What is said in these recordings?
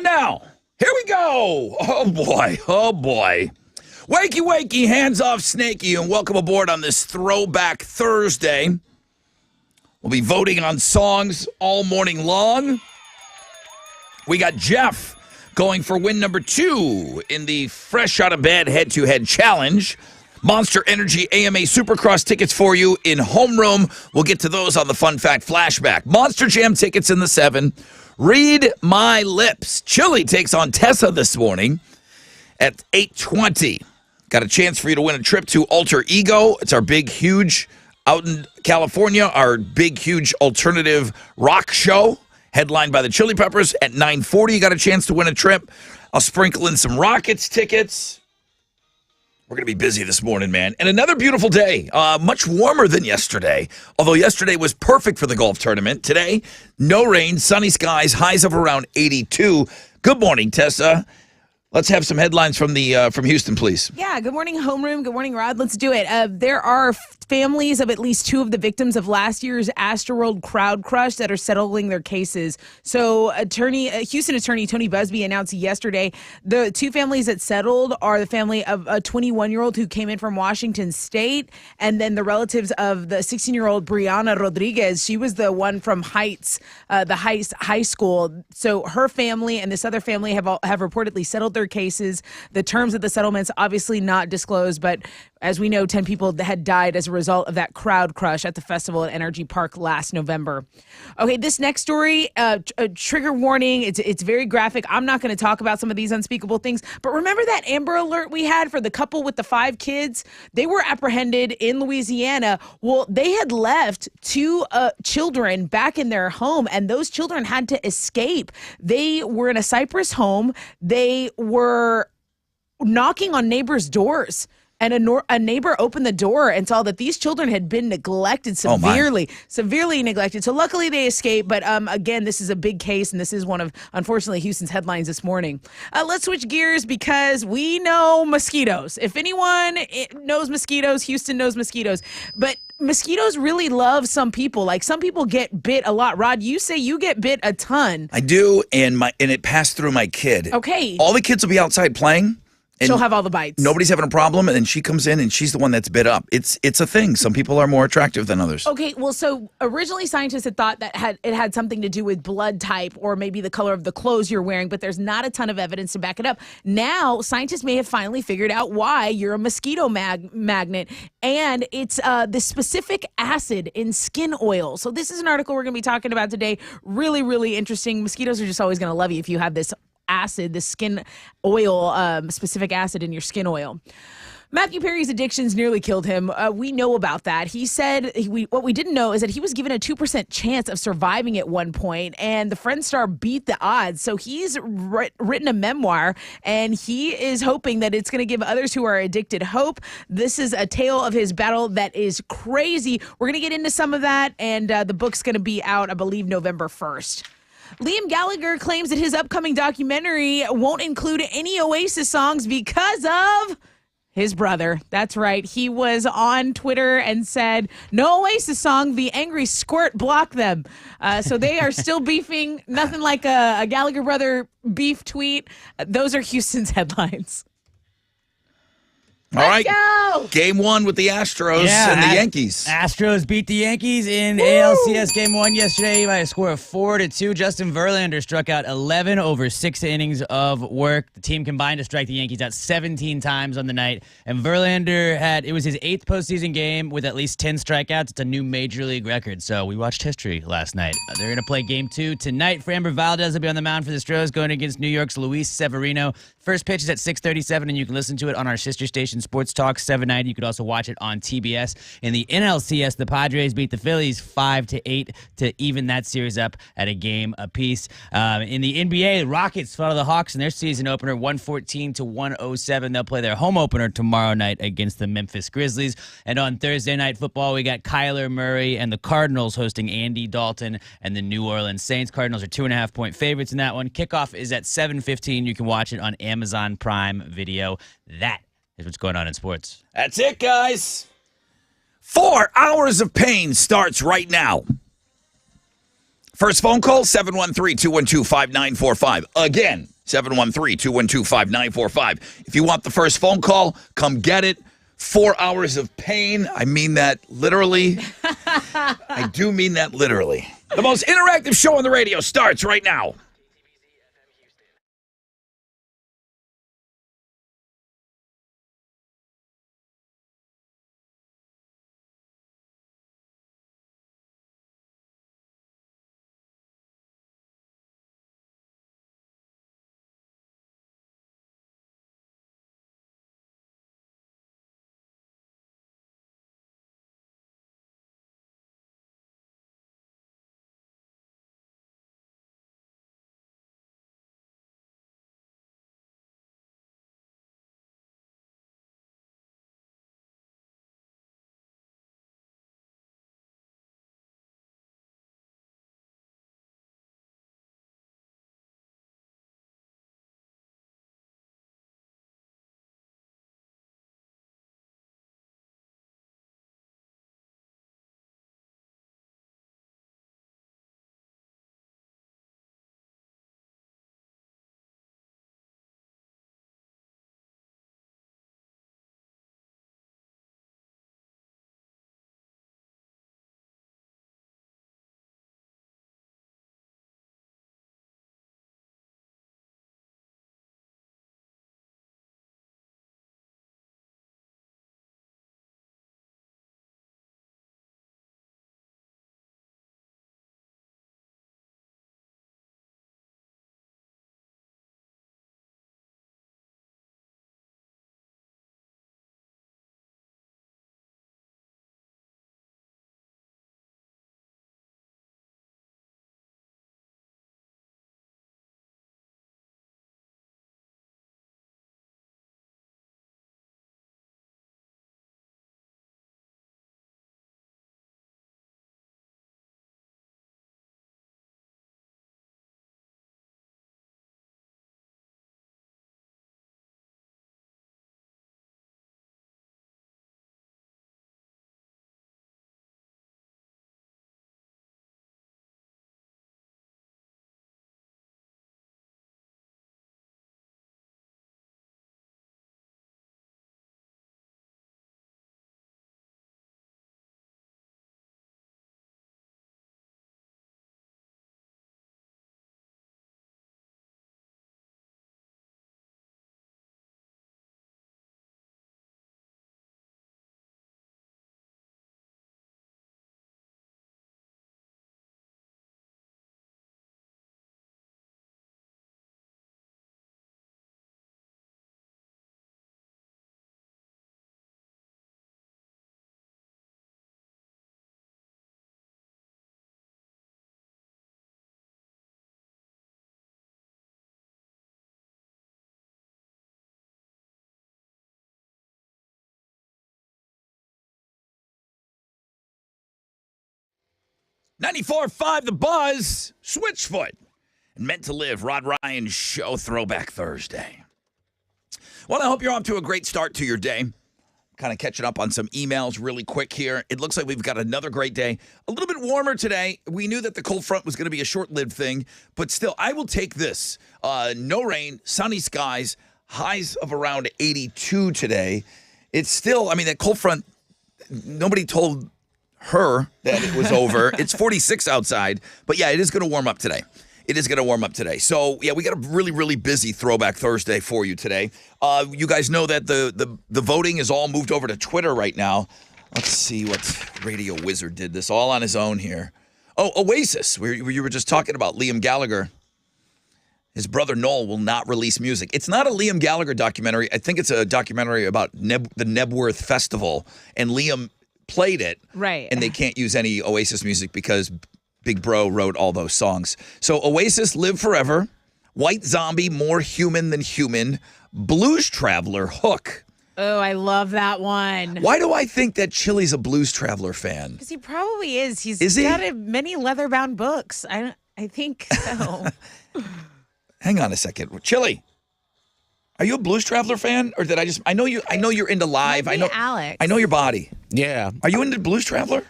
on now. Here we go. Oh, boy. Oh, boy. Wakey, wakey, hands off, Snakey, and welcome aboard on this Throwback Thursday. We'll be voting on songs all morning long. We got Jeff going for win number 2 in the Fresh Out of Bed Head-to-Head Challenge. Monster Energy AMA Supercross tickets for you in homeroom. We'll get to those on the Fun Fact Flashback. Monster Jam tickets in the 7. Read My Lips. Chili takes on Tessa this morning at 8:20. Got a chance for you to win a trip to Alter Ego. It's our big, huge, out in California, our big, huge alternative rock show, headlined by the Chili Peppers at 9:40. You got a chance to win a trip. I'll sprinkle in some Rockets tickets. We're going to be busy this morning, man. And another beautiful day, much warmer than yesterday, although yesterday was perfect for the golf tournament. Today, no rain, sunny skies, highs of around 82. Good morning, Tessa. Let's have some headlines from Houston, please. Yeah, good morning, homeroom. Good morning, Rod. Let's do it. There are families of at least 2 of the victims of last year's Astroworld crowd crush that are settling their cases. So Houston attorney Tony Busby announced yesterday the 2 families that settled are the family of a 21-year-old who came in from Washington State, and then the relatives of the 16-year-old Brianna Rodriguez. She was the one from Heights, the Heights High School. So her family and this other family have reportedly settled their cases. The terms of the settlements obviously not disclosed, but as we know, 10 people had died as a result of that crowd crush at the festival at Energy Park last November. Okay, this next story, a trigger warning. It's very graphic. I'm not going to talk about some of these unspeakable things, but remember that Amber Alert we had for the couple with the 5 kids? They were apprehended in Louisiana. Well, they had left 2 children back in their home, and those children had to escape. They were in a Cypress home. They were knocking on neighbors' doors. And a neighbor opened the door and saw that these children had been neglected severely neglected. So luckily they escaped. But again, this is a big case, and this is one of, unfortunately, Houston's headlines this morning. Let's switch gears because we know mosquitoes. If anyone knows mosquitoes, Houston knows mosquitoes. But mosquitoes really love some people. Like, some people get bit a lot. Rod, you say you get bit a ton. I do, and it passed through my kid. Okay. All the kids will be outside playing. She'll have all the bites. Nobody's having a problem, and then she comes in, and she's the one that's bit up. It's a thing. Some people are more attractive than others. Okay, well, so originally scientists had thought that it had something to do with blood type or maybe the color of the clothes you're wearing, but there's not a ton of evidence to back it up. Now, scientists may have finally figured out why you're a mosquito magnet, and it's the specific acid in skin oil. So this is an article we're going to be talking about today. Really, really interesting. Mosquitoes are just always going to love you if you have this acid, the skin oil, specific acid in your skin oil. Matthew Perry's addictions nearly killed him. We know about that. He said what we didn't know is that he was given a 2% chance of surviving at one point, and the Friends star beat the odds. So he's written a memoir, and he is hoping that it's going to give others who are addicted hope. This is a tale of his battle that is crazy. We're going to get into some of that, and the book's going to be out, I believe, November 1st. Liam Gallagher claims that his upcoming documentary won't include any Oasis songs because of his brother. That's right. He was on Twitter and said, no Oasis song, the angry squirt blocked them. So they are still beefing. Nothing like a Gallagher brother beef tweet. Those are Houston's headlines. All right. Go! Game 1 with the Astros and the Yankees. Astros beat the Yankees in ALCS Game 1 yesterday by a score of 4-2. Justin Verlander struck out 11 over 6 innings of work. The team combined to strike the Yankees out 17 times on the night. And Verlander it was his 8th postseason game with at least 10 strikeouts. It's a new major league record. So we watched history last night. They're going to play Game 2 tonight. Framber Valdez will be on the mound for the Astros going against New York's Luis Severino. First pitch is at 6:37, and you can listen to it on our sister station, Sports Talk 790. You could also watch it on TBS. In the NLCS, the Padres beat the Phillies 5-8 to even that series up at a game apiece. In the NBA, the Rockets fell to the Hawks in their season opener 114-107. They'll play their home opener tomorrow night against the Memphis Grizzlies. And on Thursday Night Football, we got Kyler Murray and the Cardinals hosting Andy Dalton and the New Orleans Saints. Cardinals are 2.5-point favorites in that one. Kickoff is at 7:15. You can watch it on Amazon Prime Video. That is what's going on in sports. That's it, guys. 4 hours of pain starts right now. First phone call, 713-212-5945. Again, 713-212-5945. If you want the first phone call, come get it. 4 hours of pain. I mean that literally. I do mean that literally. The most interactive show on the radio starts right now. .94.5 The Buzz, Switchfoot, and Meant to Live, Rod Ryan Show, Throwback Thursday. Well, I hope you're off to a great start to your day. Kind of catching up on some emails really quick here. It looks like we've got another great day. A little bit warmer today. We knew that the cold front was going to be a short-lived thing, but still, I will take this. No rain, sunny skies, highs of around 82 today. It's still, I mean, that cold front, nobody told her that it was over. It's 46 outside, but yeah, it is going to warm up today. It is going to warm up today. So, yeah, we got a really, really busy Throwback Thursday for you today. You guys know that the voting is all moved over to Twitter right now. Let's see what Radio Wizard did this all on his own here. Oh, Oasis, where you were just talking about Liam Gallagher. His brother Noel will not release music. It's not a Liam Gallagher documentary. I think it's a documentary about the Nebworth Festival, and Liam played it, right? And they can't use any Oasis music because Big Bro wrote all those songs. So Oasis, Live Forever, White Zombie, More Human Than Human, Blues Traveler, Hook. Oh, I love that one. Why do I think that Chili's a Blues Traveler fan? Because he probably is. Is he? Got many leather-bound books. I think so. Hang on a second, Chili. Are you a Blues Traveler fan, or did I know you're into live? Maybe Alex. I know your body. Yeah. Are you into Blues Traveler?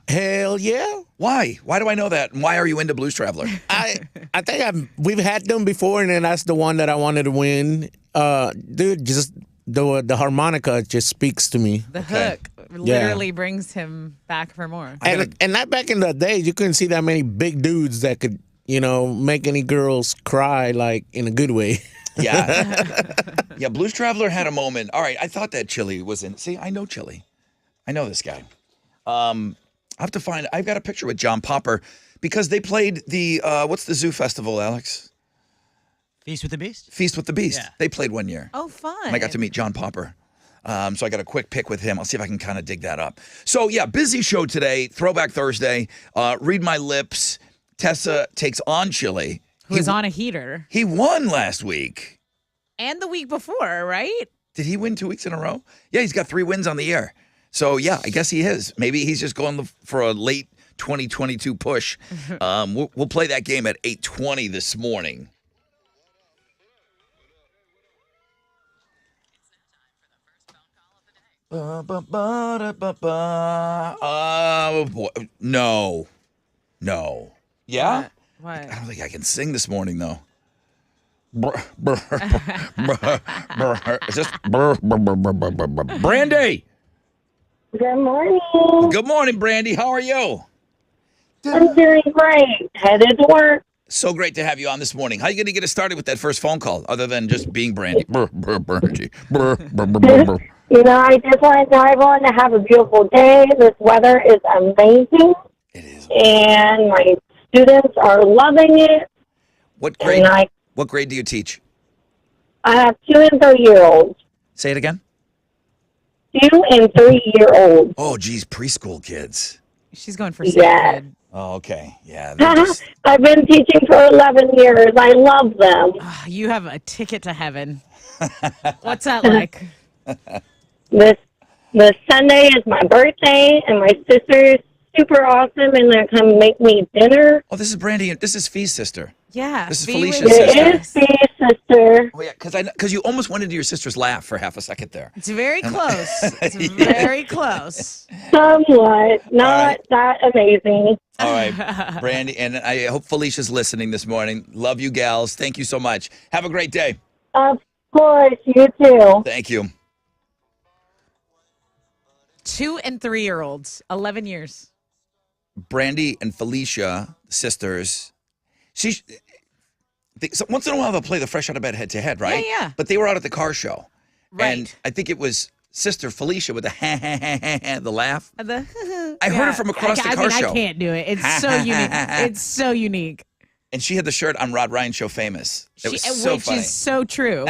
Hell yeah. Why? Why do I know that? And why are you into Blues Traveler? I think we've had them before, and then that's the one that I wanted to win. Dude, just the harmonica just speaks to me. The Okay. hook literally brings him back for more. And not back in the days, you couldn't see that many big dudes that could, make any girls cry like in a good way. Yeah. Yeah, Blues Traveler had a moment. All right, I thought that Chili was in. See, I know Chili. I know this guy. I have to find. I've got a picture with John Popper because they played the what's the zoo festival, Alex? Feast with the Beast? Feast with the Beast. Yeah. They played one year. Oh, fun. And I got to meet John Popper. So I got a quick pic with him. I'll see if I can kind of dig that up. So yeah, busy show today. Throwback Thursday. Read my lips. Tessa takes on Chili. Who's on a heater. He won last week. And the week before, right? Did he win 2 weeks in a row? Yeah, he's got 3 wins on the air. So yeah, I guess he is. Maybe he's just going for a late 2022 push. We'll play that game at 8:20 this morning. Oh boy, no. Yeah, What? I don't think I can sing this morning though. Is this Brandy? Good morning. Good morning, Brandy. How are you? I'm doing great. Headed to work. So great to have you on this morning. How are you going to get us started with that first phone call, other than just being Brandy? Brandy. I just want everyone to have a beautiful day. This weather is amazing, It is. and my students are loving it. What grade? And What grade do you teach? I have 2 and 3-year-olds. Say it again. 2 and 3-year-olds. Oh, geez, preschool kids. She's going for second Yes. grade. Oh, okay. Yeah. they're just- I've been teaching for 11 years. I love them. You have a ticket to heaven. What's that like? This Sunday is my birthday, and my sister's super awesome, and they're going to make me dinner. Oh, this is Brandy. This is Fee's sister. Yeah. This is be Felicia's with sister. It is the sister. Oh, yeah, because you almost went into your sister's laugh for half a second there. It's very close. It's very close. Somewhat. Not right. that amazing. All right, Brandy, and I hope Felicia's listening this morning. Love you, gals. Thank you so much. Have a great day. Of course, you too. Thank you. 2 and 3-year-olds, 11 years. Brandy and Felicia, sisters. So once in a while they'll play the fresh out of bed head to head, right? Yeah. But they were out at the car show, Right. and I think it was Sister Felicia with the the laugh. I I heard it from across the car show. I can't do it. It's so unique. It's so unique. And she had the shirt on Rod Ryan Show famous. It was so Which funny. is so true.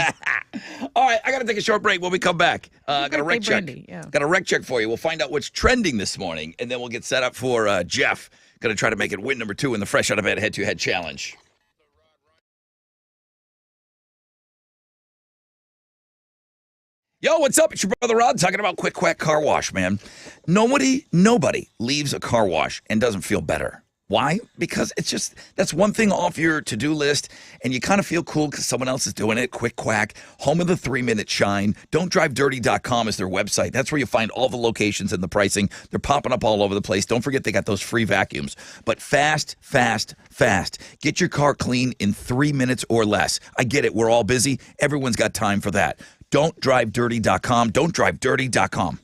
All right, I got to take a short break. When we come back, got a rec birthday, check. Brandy, yeah. Got a rec check for you. We'll find out what's trending this morning, and then we'll get set up for Jeff. Going to try to make it win number 2 in the Fresh Out of Bed Head-to-Head Challenge. Yo, what's up? It's your brother Rod talking about Quick Quack Car Wash, man. Nobody leaves a car wash and doesn't feel better. Why? Because that's one thing off your to-do list, and you kind of feel cool because someone else is doing it. Quick Quack, home of the 3-minute shine. Don'tDriveDirty.com is their website. That's where you find all the locations and the pricing. They're popping up all over the place. Don't forget they got those free vacuums. But fast. Get your car clean in 3 minutes or less. I get it. We're all busy. Everyone's got time for that. Don'tDriveDirty.com. Don'tDriveDirty.com.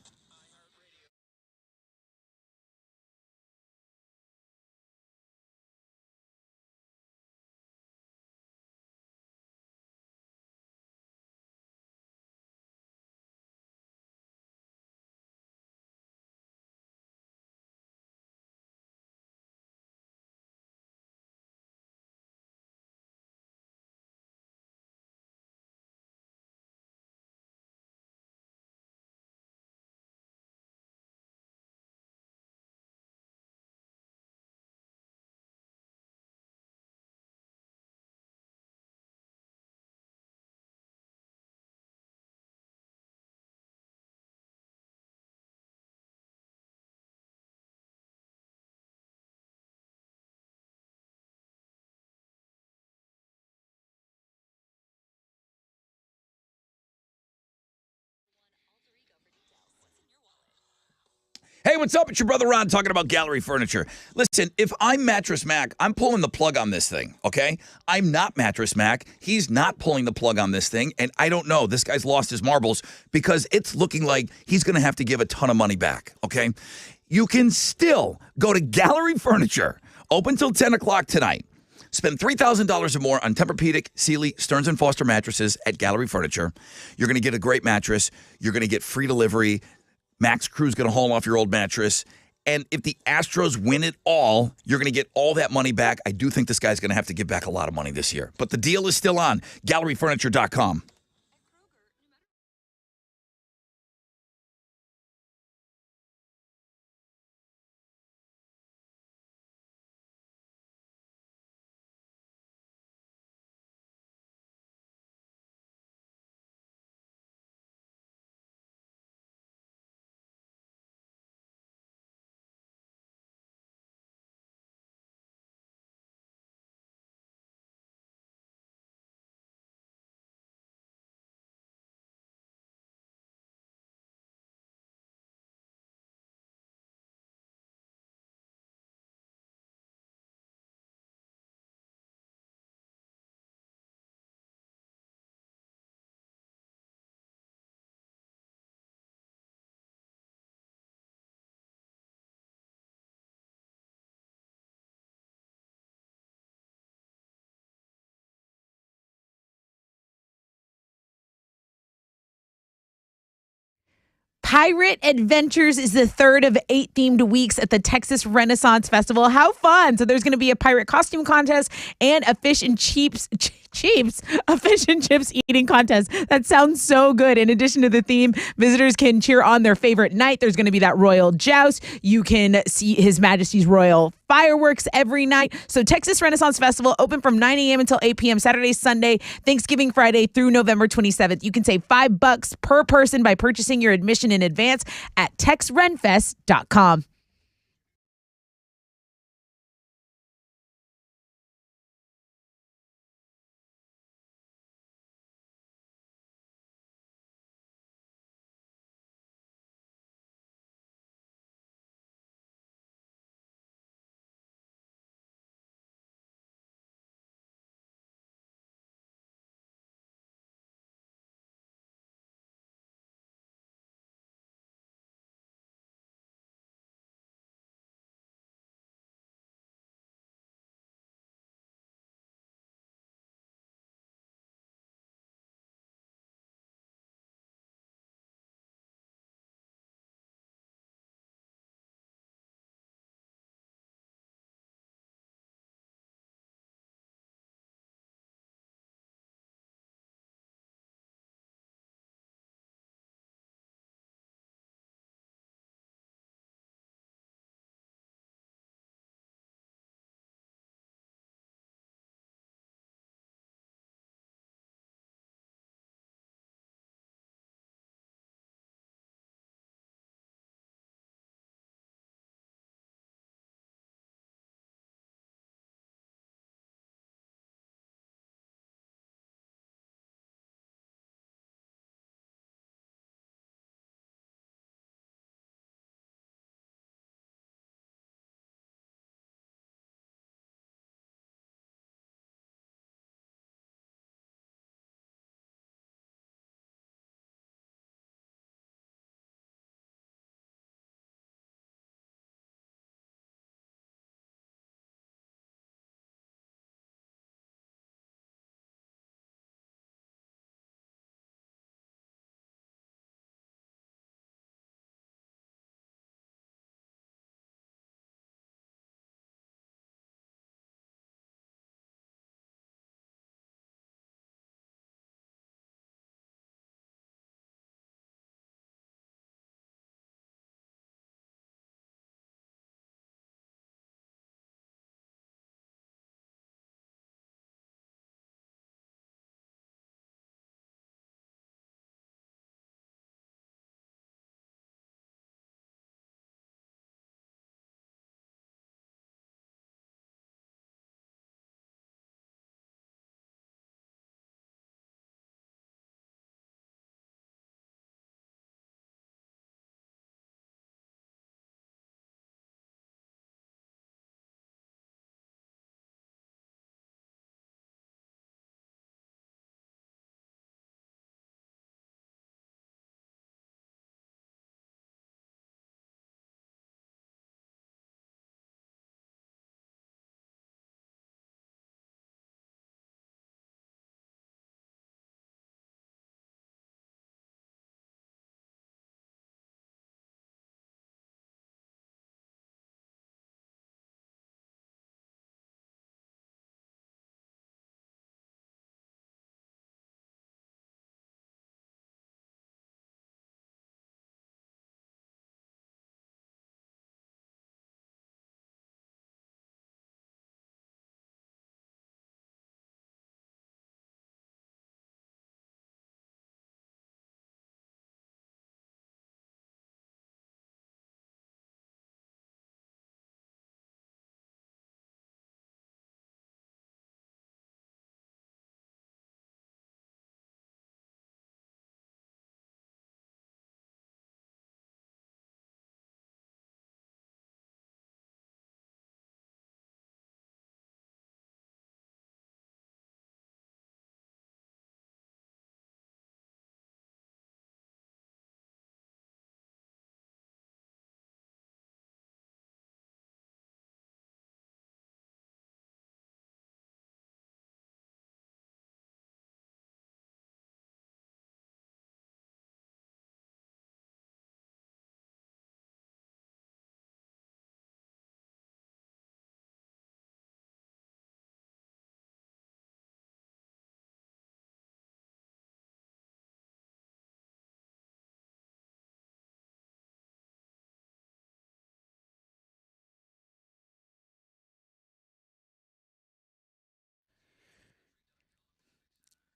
Hey, what's up? It's your brother Ron talking about Gallery Furniture. Listen, if I'm Mattress Mac, I'm pulling the plug on this thing, okay? I'm not Mattress Mac. He's not pulling the plug on this thing, and I don't know. This guy's lost his marbles because it's looking like he's going to have to give a ton of money back, okay? You can still go to Gallery Furniture, open till 10 o'clock tonight. Spend $3,000 or more on Tempur-Pedic, Sealy, Stearns & Foster mattresses at Gallery Furniture. You're going to get a great mattress. You're going to get free delivery. Max Crew's going to haul off your old mattress. And if the Astros win it all, you're going to get all that money back. I do think this guy's going to have to give back a lot of money this year. But the deal is still on. GalleryFurniture.com. Pirate Adventures is the third of 8 themed weeks at the Texas Renaissance Festival. How fun! So there's going to be a pirate costume contest and a fish and chips eating contest. That sounds so good. In addition to the theme, visitors can cheer on their favorite knight. There's going to be that royal joust. You can see His Majesty's royal fireworks every night. So Texas Renaissance Festival open from 9 a.m. until 8 p.m. Saturday, Sunday, Thanksgiving Friday through November 27th. You can save $5 per person by purchasing your admission in advance at texrenfest.com.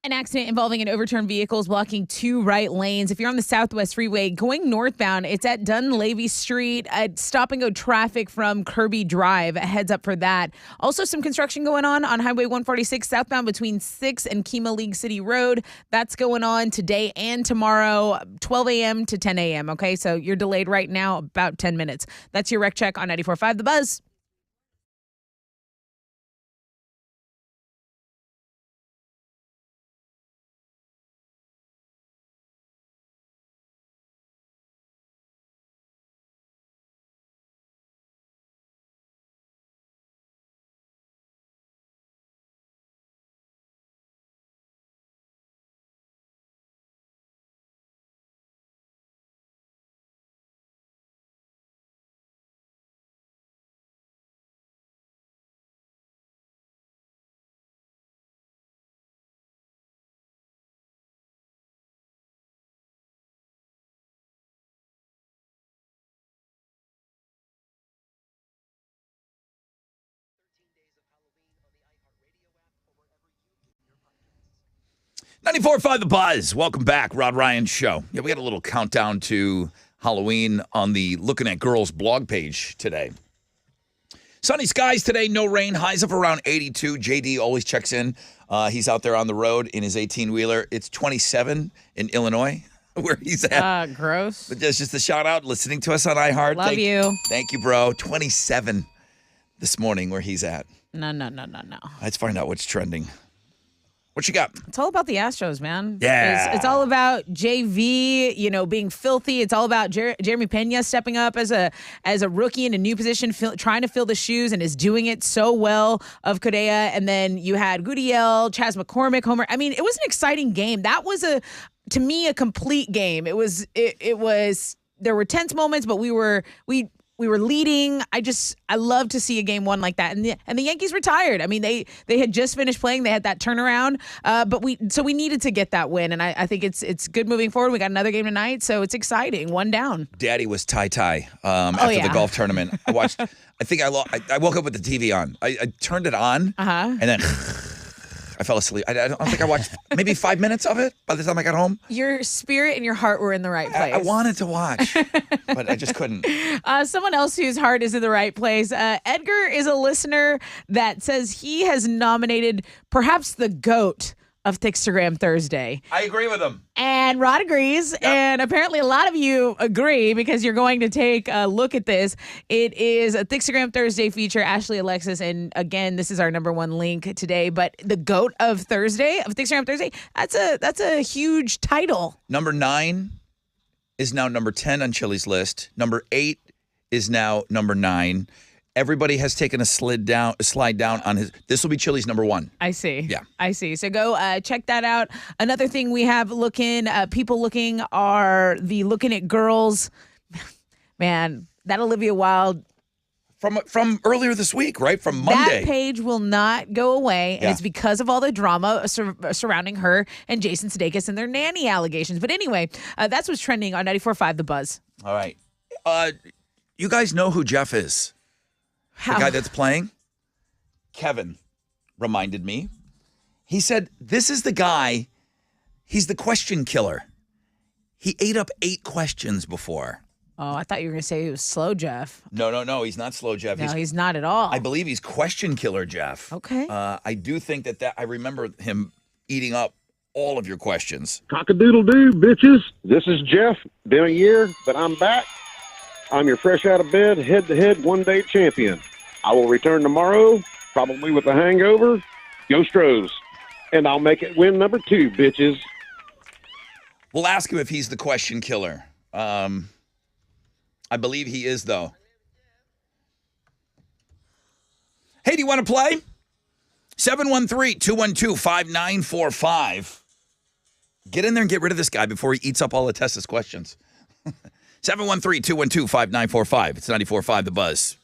An accident involving an overturned vehicle is blocking 2 right lanes. If you're on the Southwest Freeway going northbound, it's at Dunleavy Street. Stop and go traffic from Kirby Drive. Heads up for that. Also, some construction going on Highway 146 southbound between 6 and Kima League City Road. That's going on today and tomorrow, 12 a.m. to 10 a.m. Okay, so you're delayed right now about 10 minutes. That's your wreck check on 94.5 The Buzz. .94.5 The Buzz. Welcome back, Rod Ryan Show. Yeah, we got a little countdown to Halloween on the Looking at Girls blog page today. Sunny skies today, no rain, highs of around 82. JD always checks in. He's out there on the road in his 18-wheeler. It's 27 in Illinois, where he's at. Gross. But that's just a shout out listening to us on iHeart. Love you. Thank you, bro. 27 this morning where he's at. No. Let's find out what's trending. What you got? It's all about the Astros, man. Yeah. It's all about JV, being filthy. It's all about Jeremy Pena stepping up as a rookie in a new position, trying to fill the shoes, and is doing it so well of Correa. And then you had Gurriel, Chas McCormick, Homer. I mean, it was an exciting game. That was to me, a complete game. It was there were tense moments, but we were leading. I love to see a game won like that. And the Yankees were tired. I mean, they had just finished playing. They had that turnaround. But we needed to get that win. And I think it's good moving forward. We got another game tonight, so it's exciting. 1 down. Daddy was tie after the golf tournament. I watched. I think I woke up with the TV on. I turned it on, and then I fell asleep. I don't think I watched maybe 5 minutes of it by the time I got home. Your spirit and your heart were in the right place. I wanted to watch, but I just couldn't. Someone else whose heart is in the right place. Edgar is a listener that says he has nominated perhaps the GOAT of Thickstagram Thursday. I agree with him. And Rod agrees. Yep. And apparently a lot of you agree because you're going to take a look at this. It is a Thickstagram Thursday feature, Ashley Alexis. And again, this is our number 1 link today. But the GOAT of Thickstagram Thursday, that's a huge title. Number 9 is now number 10 on Chili's list. Number 8 is now number 9. Everybody has taken a slide down on his. This will be Chili's number 1. I see. Yeah. I see. So go check that out. Another thing we have people looking are the Looking at Girls. Man, that Olivia Wilde. From earlier this week, right? From Monday. That page will not go away, and Yeah. it's because of all the drama surrounding her and Jason Sudeikis and their nanny allegations. But anyway, that's what's trending on 94.5 The Buzz. All right. You guys know who Jeff is? How? The guy that's playing? Kevin reminded me. He said, this is the guy, he's the question killer. He ate up 8 questions before. Oh, I thought you were going to say he was slow Jeff. No, he's not slow Jeff. No, he's not at all. I believe he's question killer Jeff. Okay. I do think that I remember him eating up all of your questions. Cock-a-doodle-doo, bitches. This is Jeff. Been a year, but I'm back. I'm your fresh out of bed, head-to-head, one-day champion. I will return tomorrow, probably with a hangover. Go Stros. And I'll make it win number 2, bitches. We'll ask him if he's the question killer. I believe he is, though. Hey, do you want to play? 713-212-5945. Get in there and get rid of this guy before he eats up all of Tessa's questions. 713-212-5945. It's 94.5 The Buzz.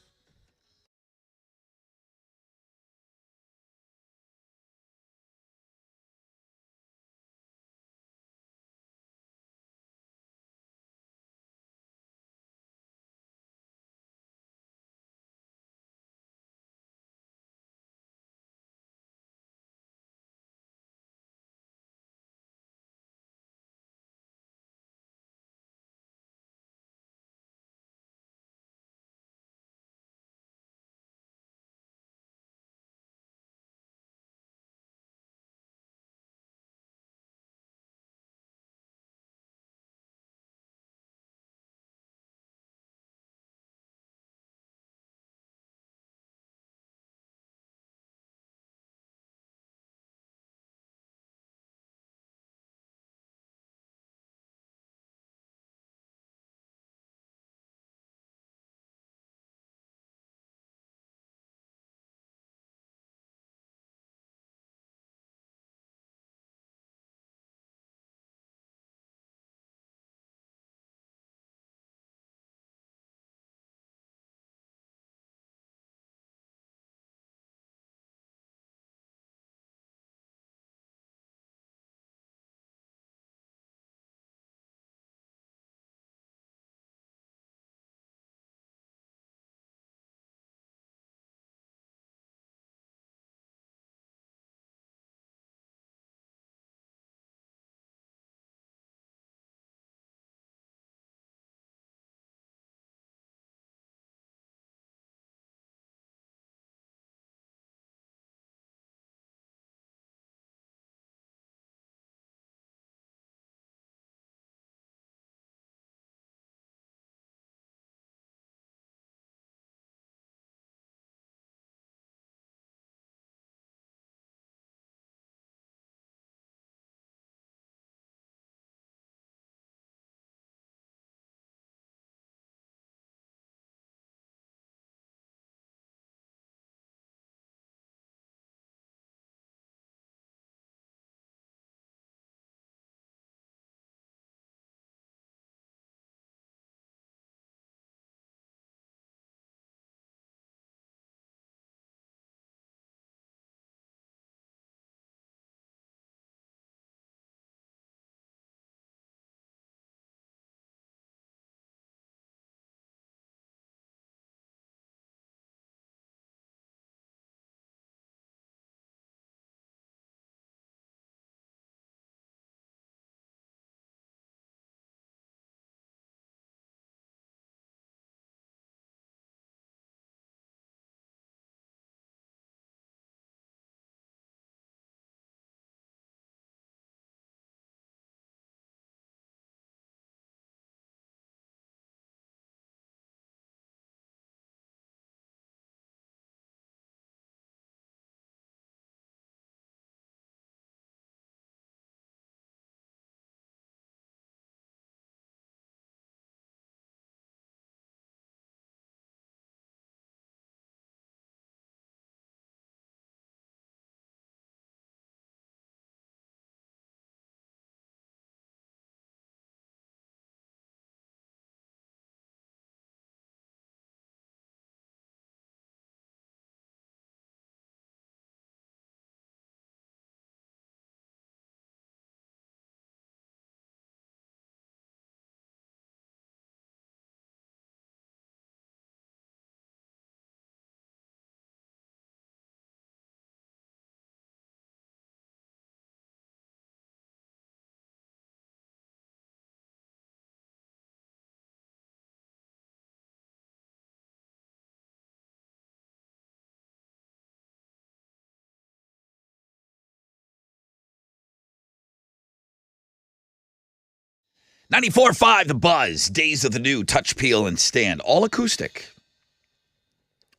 94.5 The Buzz, Days of the New, Touch, Peel, and Stand. All acoustic.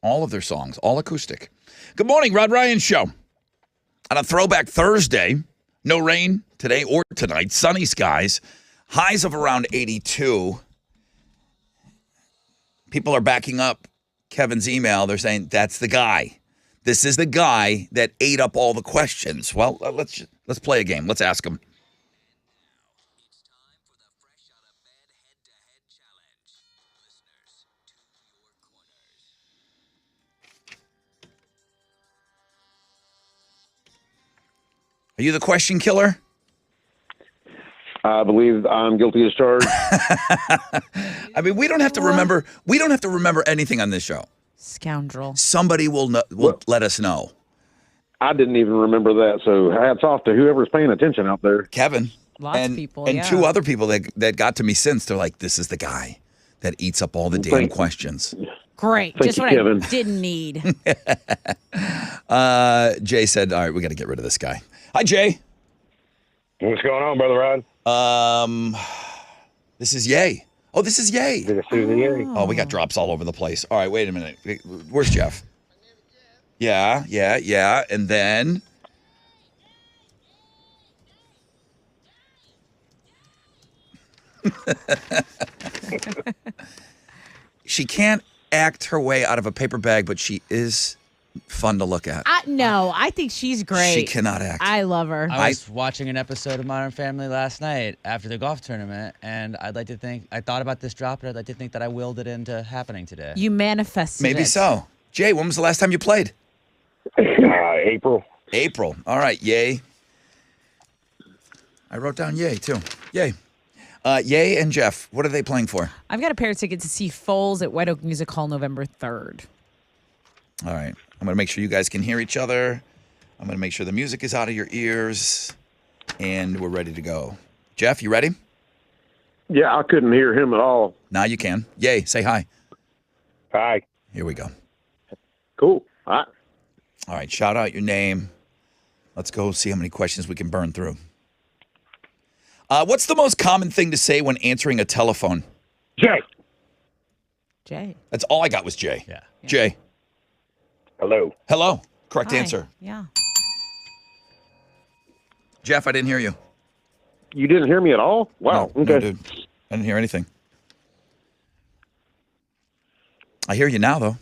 All of their songs, all acoustic. Good morning, Rod Ryan Show. On a Throwback Thursday, no rain today or tonight, sunny skies, highs of around 82. People are backing up Kevin's email. They're saying, that's the guy. This is the guy that ate up all the questions. Well, let's play a game. Let's ask him. Are you the question killer? I believe I'm guilty as charged. I mean, we don't have to remember. We don't have to remember anything on this show. Scoundrel. Somebody will let us know. I didn't even remember that, so hats off to whoever's paying attention out there. Kevin. Lots and, of people, and yeah. two other people that got to me since. They're like, this is the guy that eats up all the damn questions. Great. Thank Just you, what Kevin. I didn't need. Jay said, all right, we got to get rid of this guy. Hi, Jay. What's going on, Brother Rod? This is Yay. Oh, this is Yay. This is Yay. Oh, we got drops all over the place. All right, wait a minute. Where's Jeff? Yeah. And then... She can't act her way out of a paper bag, but she is fun to look at. No, I think she's great. She cannot act. I love her. I was watching an episode of Modern Family last night after the golf tournament, and I thought about this drop, and I'd like to think that I willed it into happening today. You manifested Maybe it. so. Jay, when was the last time you played? April. April. All right, Yay. I wrote down Yay, too. Yay. Yay and Jeff, what are they playing for? I've got a pair of tickets to see Foles at White Oak Music Hall November 3rd. All right. I'm going to make sure you guys can hear each other. I'm going to make sure the music is out of your ears. And we're ready to go. Jeff, you ready? Yeah, I couldn't hear him at all. Now you can. Yay, say hi. Hi. Here we go. Cool. All right. All right, shout out your name. Let's go see how many questions we can burn through. What's the most common thing to say when answering a telephone? Jay. Jay. That's all I got was Jay. Yeah. Jay. Hello. Hello. Correct Hi. answer. Yeah. Jeff, I didn't hear you. You didn't hear me at all? Wow. No, okay. dude. I didn't hear anything. I hear you now, though.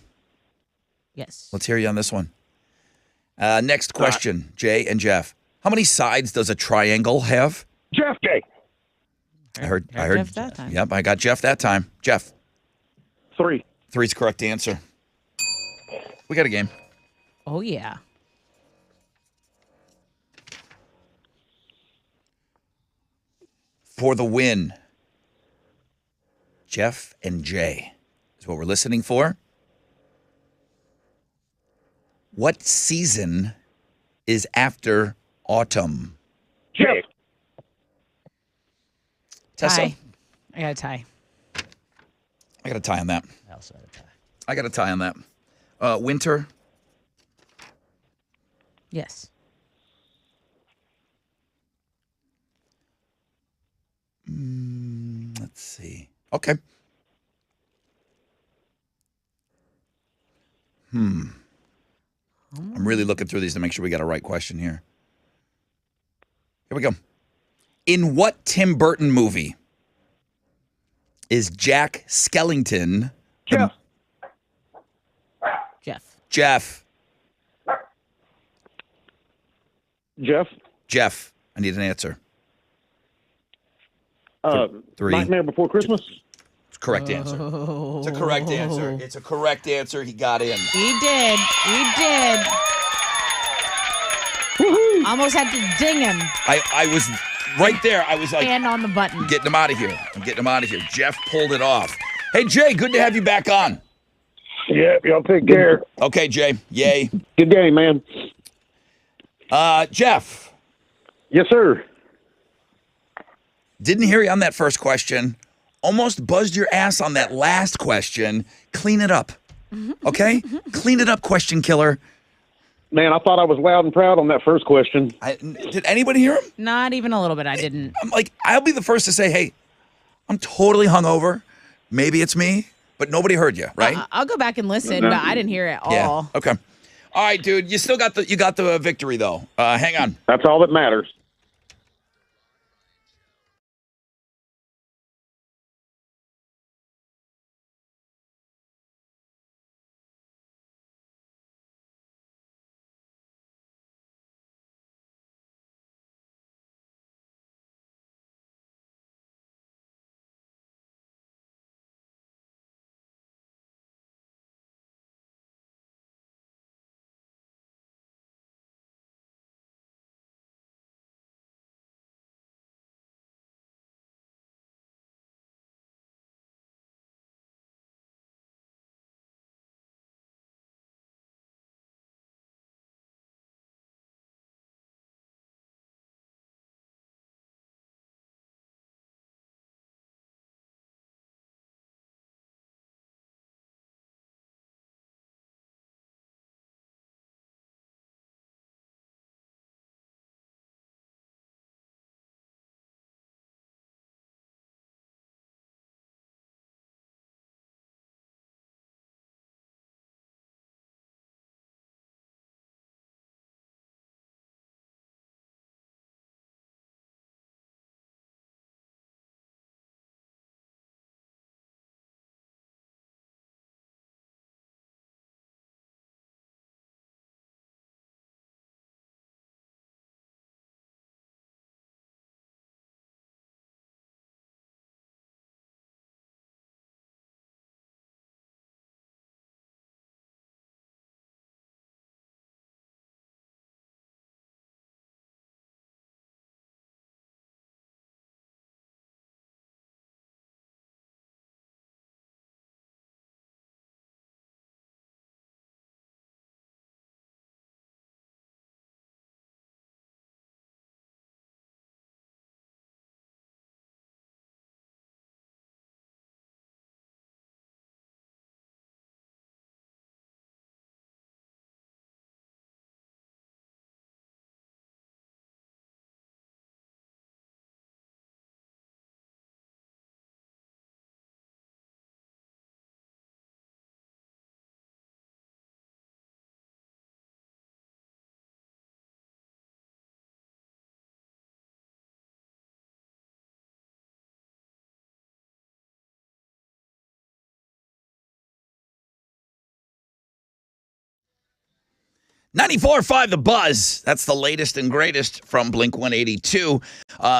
Yes. Let's hear you on this one. Next question, Jay and Jeff. How many sides does a triangle have? Jeff Jay. I heard Jeff that time. Yep, I got Jeff that time. Jeff. 3. 3's correct answer. We got a game. Oh, yeah. For the win. Jeff and Jay is what we're listening for. What season is after autumn? Jay. Tessa? Tie. I got a tie. I got a tie on that. I also had a tie. I got a tie on that. Winter. Yes. Let's see. Okay. I'm really looking through these to make sure we got a right question here. Here we go. In what Tim Burton movie is Jack Skellington? Jeff. Jeff. Jeff. Jeff. Jeff. I need an answer. 3. Nightmare Before Christmas. It's a correct answer. It's a correct answer. It's a correct answer. He got in. He did. He did. Almost had to ding him I was right there. I was like, and on the button. getting him out of here. I'm getting him out of here. Jeff pulled it off. Hey, Jay, good to have you back on. Yep, y'all take care. Okay, Jay. Yay. Good game, man. Jeff, Yes, sir. didn't hear you on that first question. Almost buzzed your ass on that last question. Clean it up. Okay? Clean it up, question killer. Man, I thought I was loud and proud on that first question. Did anybody hear him? Not even a little bit. I didn't. I'm like, I'll be the first to say, hey, I'm totally hungover. Maybe it's me, but nobody heard you, right? I'll go back and listen, but I didn't hear it all. Yeah. Okay. All right, dude. You still got the victory though. Hang on. That's all that matters. .94.5 The Buzz. That's the latest and greatest from Blink 182.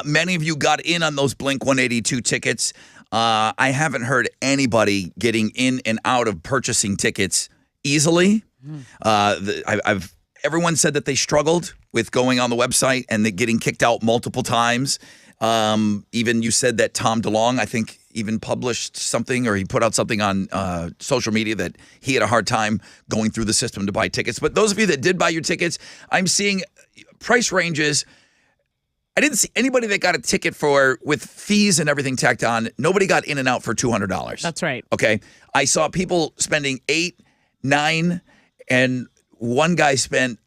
Many of you got in on those Blink 182 tickets. I haven't heard anybody getting in and out of purchasing tickets easily. Everyone said that they struggled with going on the website and getting kicked out multiple times. Even you said that Tom DeLonge, I think, even published something, or he put out something on social media that he had a hard time going through the system to buy tickets. But those of you that did buy your tickets, I'm seeing price ranges. I didn't see anybody that got a ticket with fees and everything tacked on. Nobody got in and out for $200. That's right. Okay. I saw people spending $8, $9, and one guy spent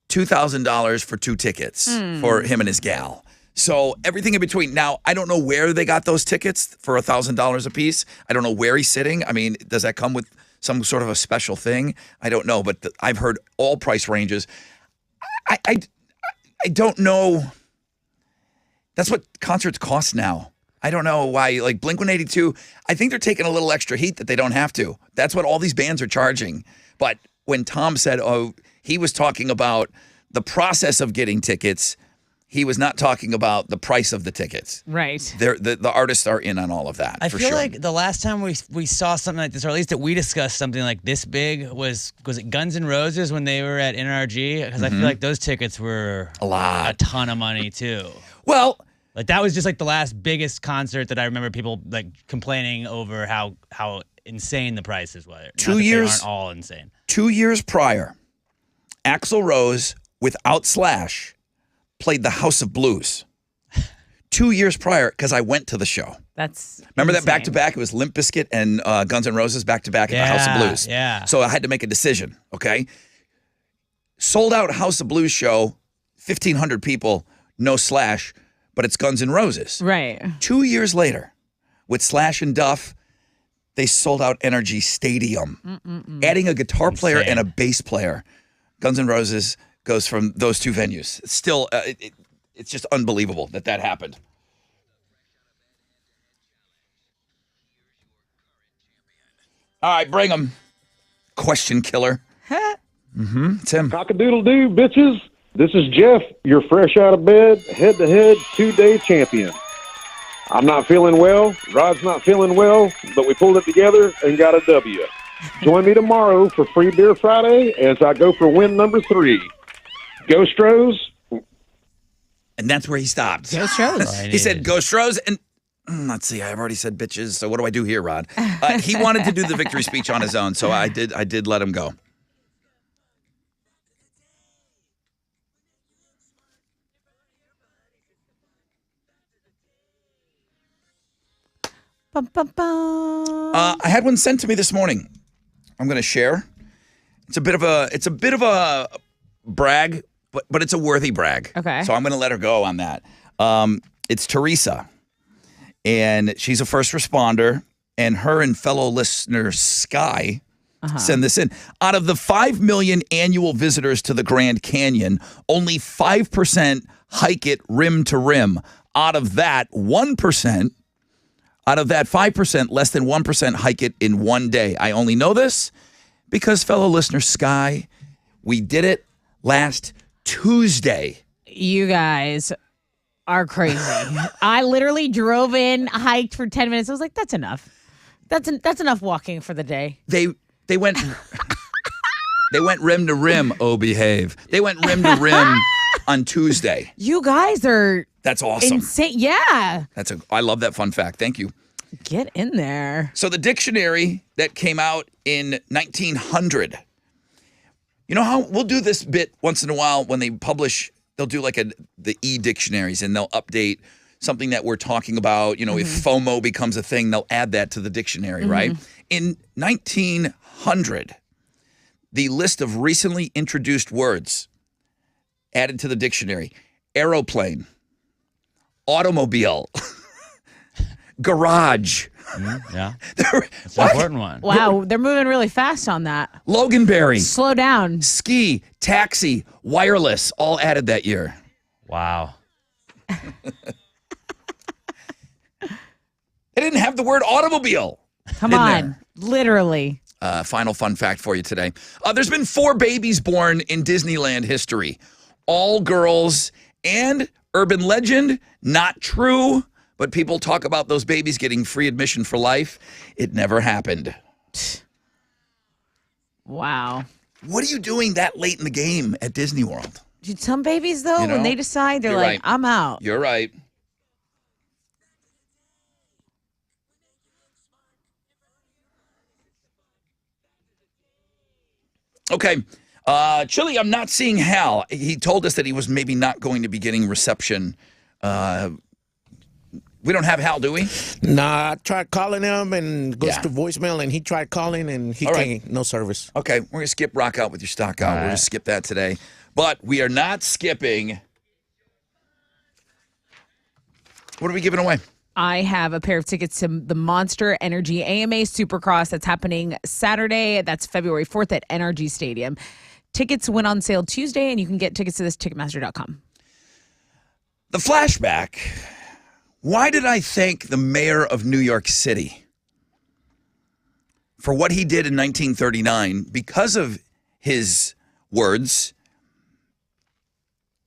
$2,000 for 2 tickets for him and his gal. So everything in between. Now, I don't know where they got those tickets for $1,000 a piece. I don't know where he's sitting. I mean, does that come with some sort of a special thing? I don't know, but I've heard all price ranges. I don't know. That's what concerts cost now. I don't know why. Like Blink-182, I think they're taking a little extra heat that they don't have to. That's what all these bands are charging. But when Tom said, he was talking about the process of getting tickets, he was not talking about the price of the tickets. Right. The artists are in on all of that. I for feel sure. like the last time we saw something like this, or at least that we discussed something like this big, was it Guns N' Roses when they were at NRG? Because I feel like those tickets were a ton of money too. Well, like that was just like the last biggest concert that I remember people like complaining over how insane the prices were. 2 years they aren't all insane. 2 years prior, Axl Rose without Slash played the House of Blues. 2 years prior, because I went to the show. That's Remember insane. that back-to-back? It was Limp Bizkit and Guns N' Roses back-to-back at the House of Blues. Yeah. So I had to make a decision, okay? Sold out House of Blues show, 1,500 people, no Slash, but it's Guns N' Roses. Right. 2 years later, with Slash and Duff, they sold out Energy Stadium. Adding a guitar player and a bass player. Guns N' Roses goes from those two venues. It's still, it's just unbelievable that happened. All right, bring them. Question killer. Tim. Cock-a-doodle-doo, bitches. This is Jeff, your fresh out of bed, head-to-head 2-day champion. I'm not feeling well. Rod's not feeling well, but we pulled it together and got a W. Join me tomorrow for Free Beer Friday as I go for win number 3. Go Stros. And that's where he stopped. Go Stros. He said, go Stros. And let's see, I've already said bitches, so what do I do here, Rod? He wanted to do the victory speech on his own, so I did let him go. Bum, bum, bum. I had one sent to me this morning. I'm going to share. It's a bit of a brag, but it's a worthy brag. Okay. So I'm going to let her go on that. It's Teresa, and she's a first responder, and her and fellow listener Sky send this in. Out of the 5 million annual visitors to the Grand Canyon, only 5% hike it rim to rim. Out of that 5%, less than 1% hike it in one day. I only know this because fellow listener Sky, we did it last Tuesday. You guys are crazy. I literally drove in, hiked for 10 minutes. I was like, that's enough. That's enough walking for the day. They went they went rim to rim. Oh, behave. They went rim to rim on Tuesday. You guys are That's awesome. insane. Yeah. I love that fun fact. Thank you. Get in there. So the dictionary that came out in 1900. You know how we'll do this bit once in a while when they publish, they'll do like the e-dictionaries and they'll update something that we're talking about. You know, if FOMO becomes a thing, they'll add that to the dictionary, right? In 1900, the list of recently introduced words added to the dictionary: aeroplane, automobile, garage. Yeah. That's an important one. Wow, they're moving really fast on that. Loganberry, Slow down. ski, taxi, wireless, all added that year. Wow. They didn't have the word automobile. Come in on. there. Literally. Final fun fact for you today. There's been 4 babies born in Disneyland history. All girls, and urban legend, not true, but people talk about those babies getting free admission for life. It never happened. Wow. What are you doing that late in the game at Disney World? Dude, some babies, though, You know, when they decide, they're you're like, right. I'm out. You're right. Okay. Chili, I'm not seeing Hal. He told us that he was maybe not going to be getting reception. We don't have Hal, do we? Nah, I tried calling him and goes Yeah. to voicemail, and he tried calling and he All right. can't. No service. Okay, we're going to skip rock out with your stock out. All We'll right. just skip that today. But we are not skipping. What are we giving away? I have a pair of tickets to the Monster Energy AMA Supercross that's happening Saturday. That's February 4th at NRG Stadium. Tickets went on sale Tuesday, and you can get tickets to this Ticketmaster.com. The flashback. Why did I thank the mayor of New York City for what he did in 1939? Because of his words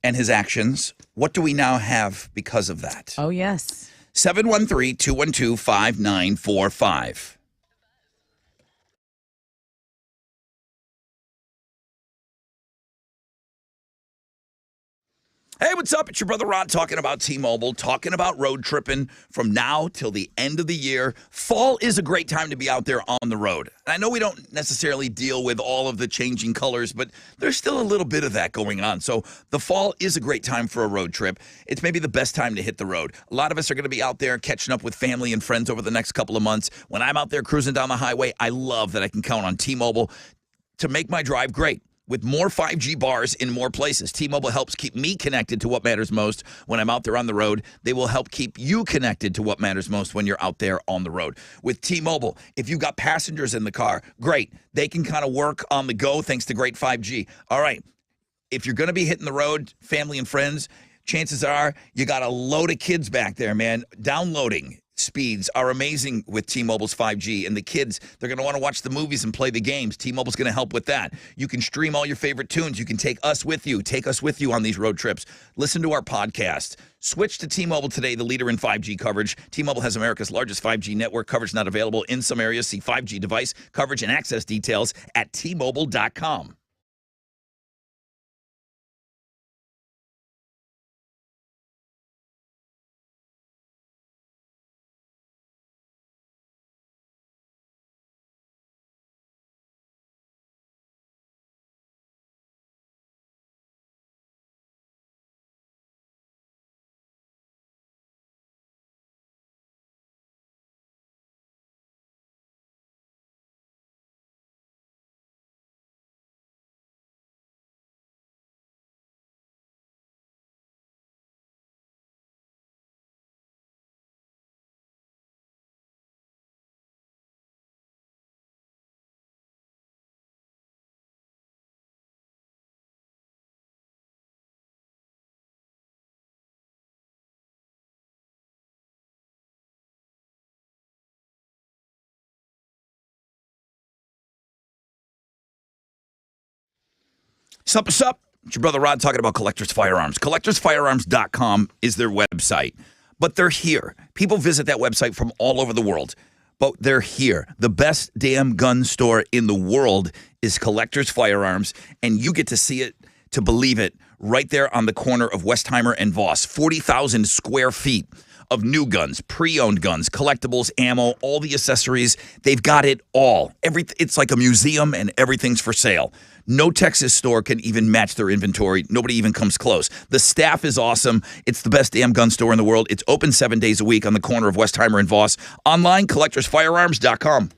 and his actions, what do we now have because of that? Oh, yes. 713-212-5945. Hey, what's up? It's your brother Ron talking about T-Mobile, talking about road tripping from now till the end of the year. Fall is a great time to be out there on the road. And I know we don't necessarily deal with all of the changing colors, but there's still a little bit of that going on. So the fall is a great time for a road trip. It's maybe the best time to hit the road. A lot of us are going to be out there catching up with family and friends over the next couple of months. When I'm out there cruising down the highway, I love that I can count on T-Mobile to make my drive great. with more 5G bars in more places. T-Mobile helps keep me connected to what matters most when I'm out there on the road. They will help keep you connected to what matters most when you're out there on the road. With T-Mobile, if you've got passengers in the car, great. They can kind of work on the go thanks to great 5G. All right, if you're going to be hitting the road, family and friends, chances are you got a load of kids back there, man. Downloading speeds are amazing with T-Mobile's 5G, and the kids, they're going to want to watch the movies and play the games. T-Mobile's going to help with that. You can stream all your favorite tunes. You can take us with you on these road trips. Listen to our podcast. Switch to T-Mobile today, the leader in 5G coverage. T-Mobile has America's largest 5G network. Coverage not available in some areas. See 5G device coverage and access details at T-Mobile.com. Sup, sup. It's your brother Rod talking about Collectors Firearms. CollectorsFirearms.com is their website, but they're here. People visit that website from all over the world, but they're here. The best damn gun store in the world is Collectors Firearms, and you get to see it to believe it right there on the corner of Westheimer and Voss. 40,000 square feet of new guns, pre-owned guns, collectibles, ammo, all the accessories. They've got it all. It's like a museum, and everything's for sale. No Texas store can even match their inventory. Nobody even comes close. The staff is awesome. It's the best damn gun store in the world. It's open 7 days a week on the corner of Westheimer and Voss. Online, collectorsfirearms.com.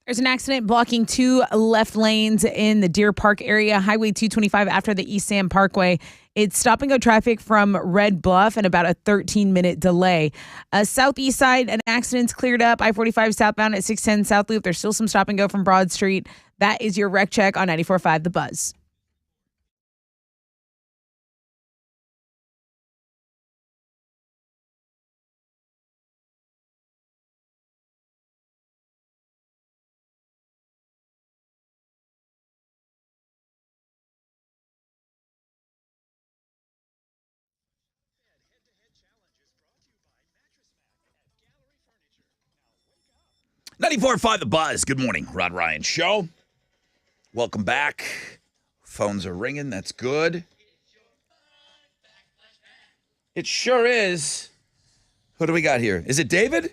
There's an accident blocking 2 left lanes in the Deer Park area, Highway 225 after the East Sam Parkway. It's stop and go traffic from Red Bluff and about a 13-minute delay. Southeast side, an accident's cleared up. I-45 southbound at 610 South Loop. There's still some stop and go from Broad Street. That is your wreck check on 94.5 The Buzz. Ninety-four five The Buzz. Good morning, Rod Ryan Show. Welcome back. Phones are ringing. That's good. It sure is. Who do we got here? Is it David?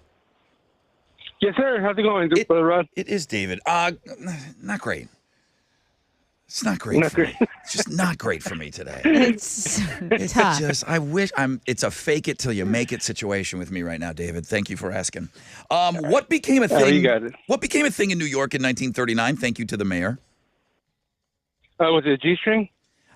Yes, sir. How's it going, Brother Rod? It is David. Not great. It's not great. Not for me. great. It's just not great for me today. It's tough. I wish it's a fake it till you make it situation with me right now, David. Thank you for asking. What became a thing? You got it. What became a thing in New York in 1939? Thank you to the mayor. Was it a G-string?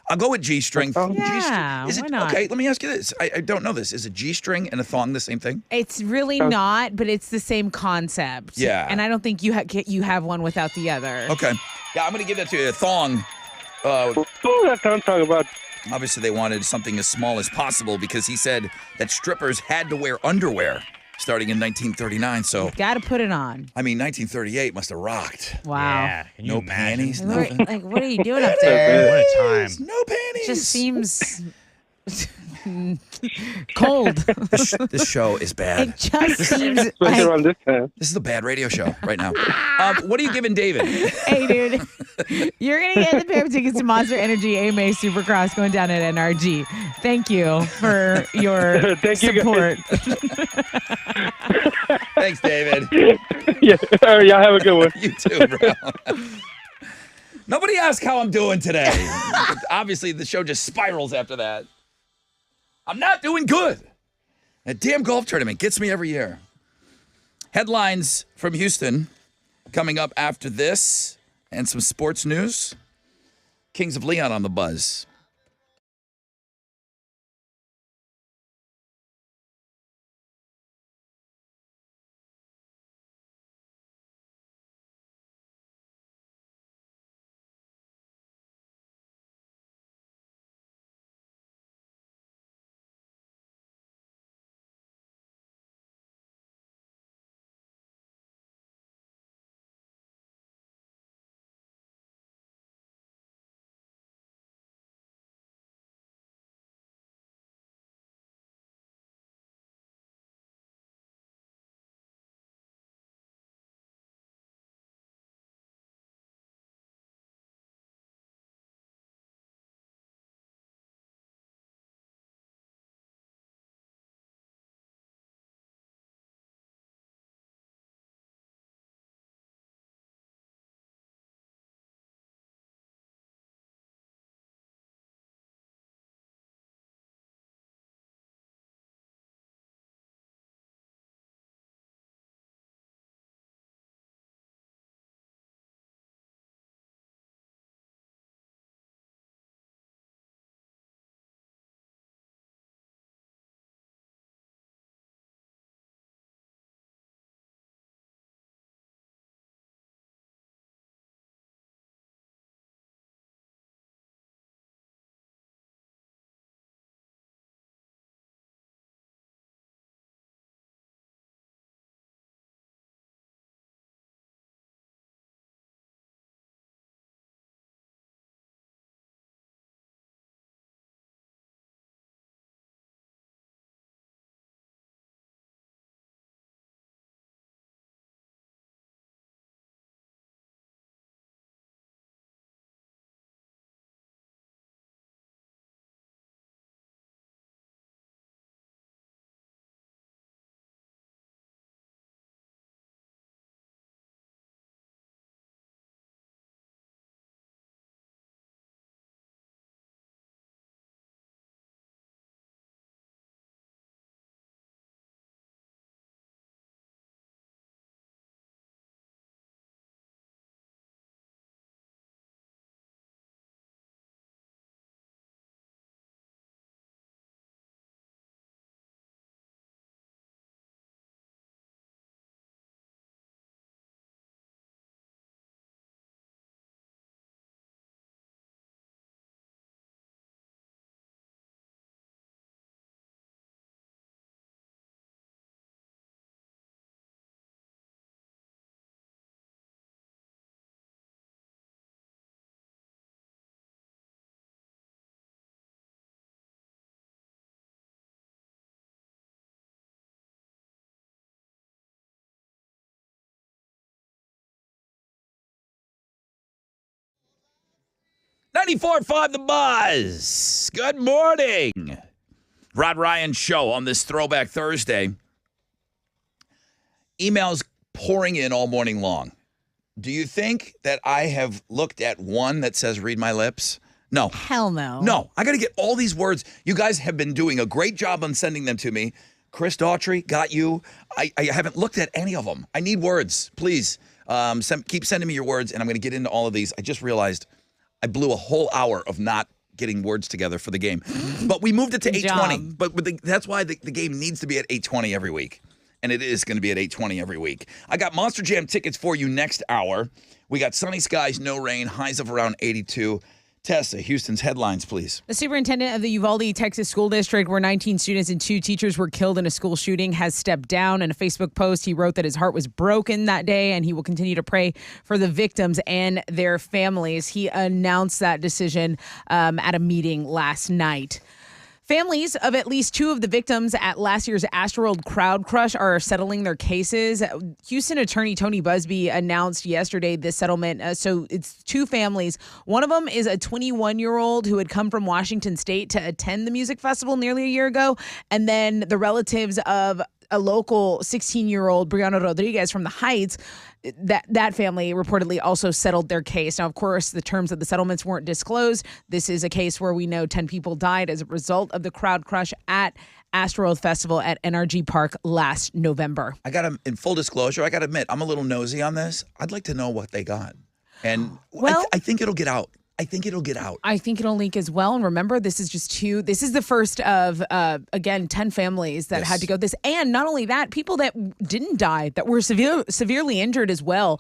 I'll go with G-string. Yeah, Is it, why not? Okay, let me ask you this. I don't know this. Is a G-string and a thong the same thing? It's really not, but it's the same concept. Yeah. And I don't think you have one without the other. Okay. Yeah, I'm going to give that to you. A thong. Oh, that's what I'm talking about. Obviously, they wanted something as small as possible because he said that strippers had to wear underwear starting in 1939. So, Got to put it on. I mean, 1938 must have rocked. Wow. Yeah. Can you No imagine? panties, Like, nothing. like, what are you doing up there? What a time. No panties. It just seems cold. This show is bad. It just seems Especially like, around this time. This is a bad radio show right now. What are you giving David? hey, dude, you're going to get the pair of tickets to Monster Energy AMA Supercross going down at NRG. Thank you for your Thank you, support. Thanks, David. Yeah. All right, y'all have a good one. You too, bro. Nobody asked how I'm doing today. Obviously, the show just spirals after that. I'm not doing good. That damn golf tournament gets me every year. Headlines from Houston coming up after this and some sports news. Kings of Leon on the Buzz. 94.5 The Buzz. Good morning. Rod Ryan Show on this Throwback Thursday. Emails pouring in all morning long. Do you think that I have looked at one that says read my lips? No. Hell no. No. I got to get all these words. You guys have been doing a great job on sending them to me. Chris Daughtry, got you. I haven't looked at any of them. I need words. Please keep sending me your words, and I'm going to get into all of these. I just realized I blew a whole hour of not getting words together for the game. But we moved it to 8:20. But that's why the game needs to be at 8:20 every week. And it is going to be at 8:20 every week. I got Monster Jam tickets for you next hour. We got sunny skies, no rain, highs of around 82. Tessa, Houston's headlines, please. The superintendent of the Uvalde, Texas School District, where 19 students and 2 teachers were killed in a school shooting, has stepped down. In a Facebook post, he wrote that his heart was broken that day and he will continue to pray for the victims and their families. He announced that decision at a meeting last night. Families of at least 2 of the victims at last year's Astroworld Crowd Crush are settling their cases. Houston attorney Tony Busby announced yesterday this settlement. So it's 2 families. One of them is a 21-year-old who had come from Washington State to attend the music festival nearly a year ago. And then the relatives of a local 16-year-old, Brianna Rodriguez from the Heights. That family reportedly also settled their case. Now, of course, the terms of the settlements weren't disclosed. This is a case where we know 10 people died as a result of the crowd crush at Astroworld Festival at NRG Park last November. In full disclosure, I got to admit, I'm a little nosy on this. I'd like to know what they got. And I think it'll get out. I think it'll leak as well. And remember, this is just 2. This is the first of, 10 families that had to go this. And not only that, people that didn't die, that were severely injured as well.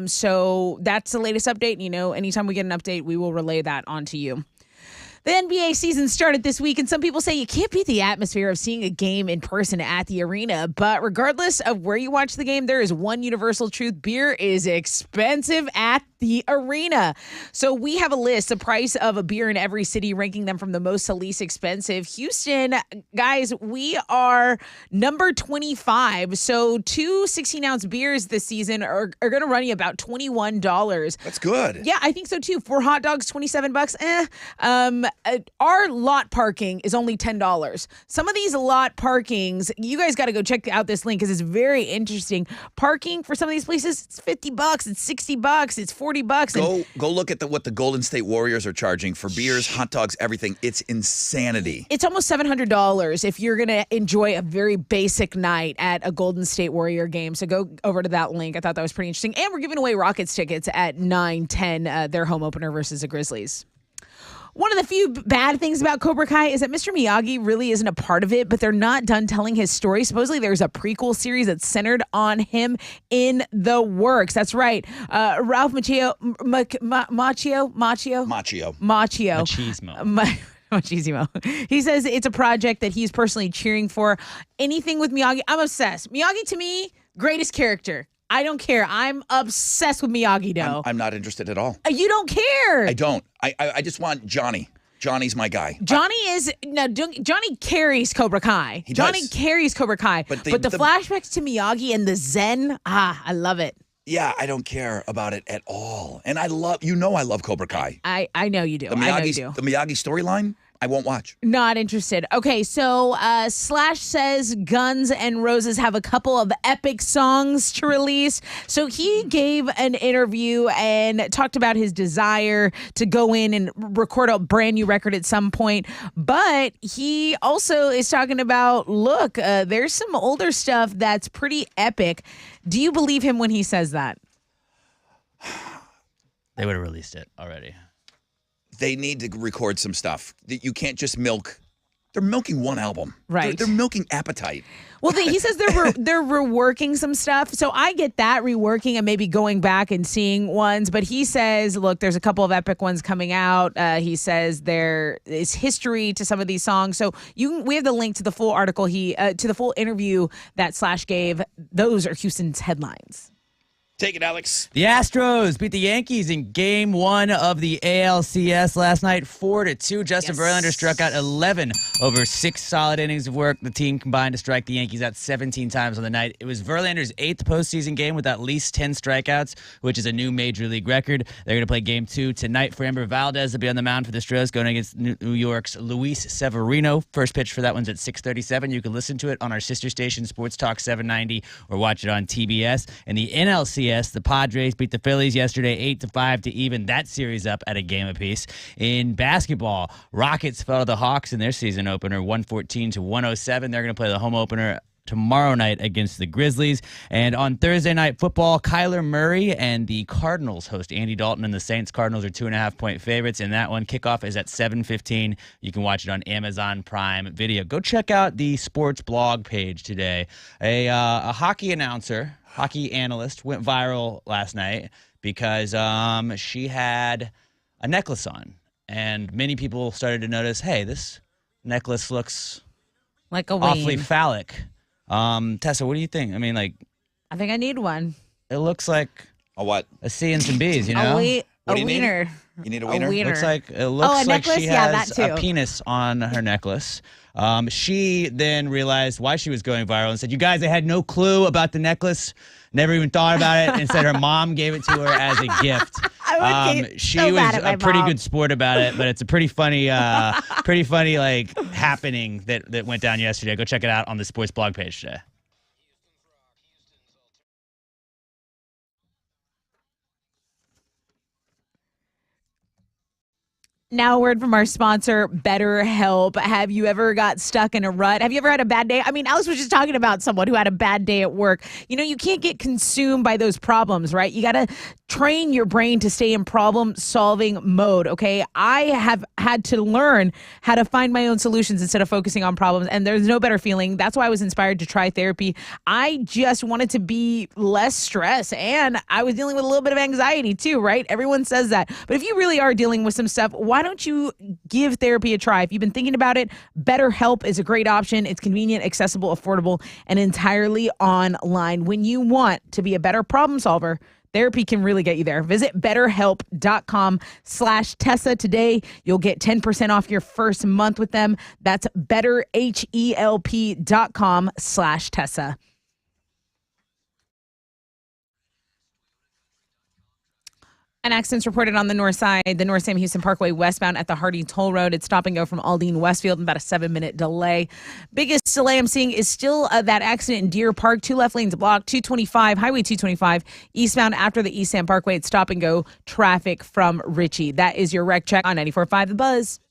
So that's the latest update. You know, anytime we get an update, we will relay that on to you. The NBA season started this week, and some people say you can't beat the atmosphere of seeing a game in person at the arena. But regardless of where you watch the game, there is one universal truth. Beer is expensive at the arena. So we have a list, the price of a beer in every city, ranking them from the most to least expensive. Houston, guys, we are number 25. So 2 16-ounce beers this season are going to run you about $21. That's good. Yeah, I think so too. 4 hot dogs, $27. Our lot parking is only $10. Some of these lot parkings, you guys got to go check out this link because it's very interesting. Parking for some of these places, it's $50, it's $60, it's $40. Go look at what the Golden State Warriors are charging for beers, hot dogs, everything. It's insanity. It's almost $700 if you're going to enjoy a very basic night at a Golden State Warrior game. So go over to that link. I thought that was pretty interesting. And we're giving away Rockets tickets at 9:10, their home opener versus the Grizzlies. One of the few bad things about Cobra Kai is that Mr. Miyagi really isn't a part of it, but they're not done telling his story. Supposedly there's a prequel series that's centered on him in the works. That's right. Ralph Macchio. Machismo. He says it's a project that he's personally cheering for. Anything with Miyagi, I'm obsessed. Miyagi, to me, greatest character. I don't care. I'm obsessed with Miyagi-Do. I'm not interested at all. You don't care. I don't. I just want Johnny. Johnny's my guy. Johnny carries Cobra Kai. Johnny carries Cobra Kai. But the flashbacks to Miyagi and the Zen, I love it. Yeah, I don't care about it at all. And I love Cobra Kai. I know you do. I know you do. The Miyagi storyline, I won't watch. Not interested. Okay, so Slash says Guns N' Roses have a couple of epic songs to release. So he gave an interview and talked about his desire to go in and record a brand new record at some point. But he also is talking about, look, there's some older stuff that's pretty epic. Do you believe him when he says that? They would have released it already. They need to record some stuff. You can't just milk. They're milking one album. Right. They're milking Appetite. Well, he says they're reworking some stuff. So I get that, reworking and maybe going back and seeing ones. But he says, look, there's a couple of epic ones coming out. He says there is history to some of these songs. So we have the link to the full article, to the full interview that Slash gave. Those are Houston's headlines. Take it, Alex. The Astros beat the Yankees in Game 1 of the ALCS last night, 4-2. Justin Verlander struck out 11 over 6 solid innings of work. The team combined to strike the Yankees out 17 times on the night. It was Verlander's 8th postseason game with at least 10 strikeouts, which is a new Major League record. They're going to play Game 2 tonight. Framber Valdez will be on the mound for the Astros, going against New York's Luis Severino. First pitch for that one's at 6:37. You can listen to it on our sister station, Sports Talk 790, or watch it on TBS. And the NLCS, the Padres beat the Phillies yesterday 8-5 to even that series up at a game apiece. In basketball, Rockets fell to the Hawks in their season opener 114-107. They're going to play the home opener tomorrow night against the Grizzlies. And on Thursday night football, Kyler Murray and the Cardinals host Andy Dalton and the Saints. Cardinals are 2.5-point favorites in that one. Kickoff is at 7:15. You can watch it on Amazon Prime Video. Go check out the sports blog page today. A hockey announcer, hockey analyst went viral last night because she had a necklace on. And many people started to notice, hey, this necklace looks Like a awfully ween. phallic. Tessa, what do you think? I mean, like, I think I need one. it looks like A what? a C and some B's, you know? A What do you need? wiener. You need a A wiener? wiener. Looks like a like necklace? she Yeah, has that a too. penis on her necklace. She then realized why she was going viral and said, "You guys, I had no clue about the necklace. Never even thought about it." And said her mom gave it to her as a gift. I would get She so was mad at my a pretty mom. good sport about it, but it's a pretty funny like happening that went down yesterday. Go check it out on the sports blog page today. Now, a word from our sponsor, BetterHelp. Have you ever got stuck in a rut? Have you ever had a bad day? I mean, Alex was just talking about someone who had a bad day at work. You know, you can't get consumed by those problems, right? You got to train your brain to stay in problem-solving mode, okay? I have had to learn how to find my own solutions instead of focusing on problems, and there's no better feeling. That's why I was inspired to try therapy. I just wanted to be less stressed, and I was dealing with a little bit of anxiety too, right? Everyone says that. But if you really are dealing with some stuff, why don't you give therapy a try? If you've been thinking about it, BetterHelp is a great option. It's convenient, accessible, affordable, and entirely online. When you want to be a better problem solver, therapy can really get you there. Visit betterhelp.com/Tessa today. You'll get 10% off your first month with them. That's betterhelp.com/Tessa. An accident's reported on the north side, the North Sam Houston Parkway westbound at the Hardy Toll Road. It's stop and go from Aldine Westfield, about a 7-minute delay. Biggest delay I'm seeing is still that accident in Deer Park. 2 left lanes blocked, 225, Highway 225, eastbound after the East Sam Parkway. It's stop and go traffic from Ritchie. That is your wreck check on 94.5 The Buzz.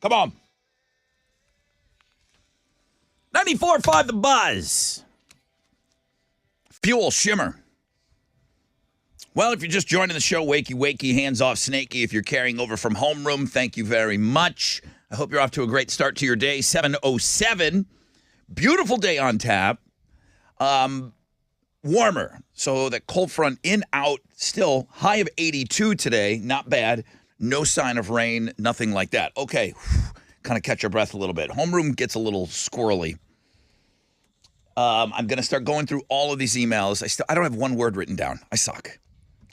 Come on. 94.5 The Buzz. Fuel Shimmer. Well, if you're just joining the show, wakey, hands off, snaky. If you're carrying over from homeroom, thank you very much. I hope you're off to a great start to your day. 7:07. Beautiful day on tap. Warmer. So that cold front in, out, still high of 82 today. Not bad. No sign of rain, nothing like that. Okay, kind of catch your breath a little bit. Homeroom gets a little squirrely. I'm going to start going through all of these emails. I don't have one word written down. I suck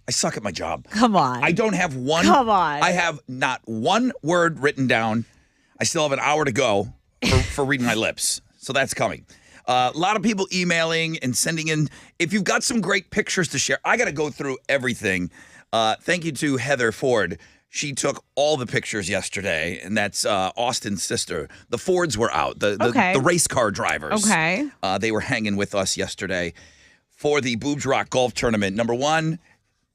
at my job. Come on. I don't have one. Come on. I have not one word written down. I still have an hour to go for reading my lips. So that's coming. A lot of people emailing and sending in. If you've got some great pictures to share, I got to go through everything. Thank you to Heather Ford. She took all the pictures yesterday, and that's Austin's sister. The Fords were out, the race car drivers. Okay. They were hanging with us yesterday for the Boobs Rock Golf Tournament. Number one,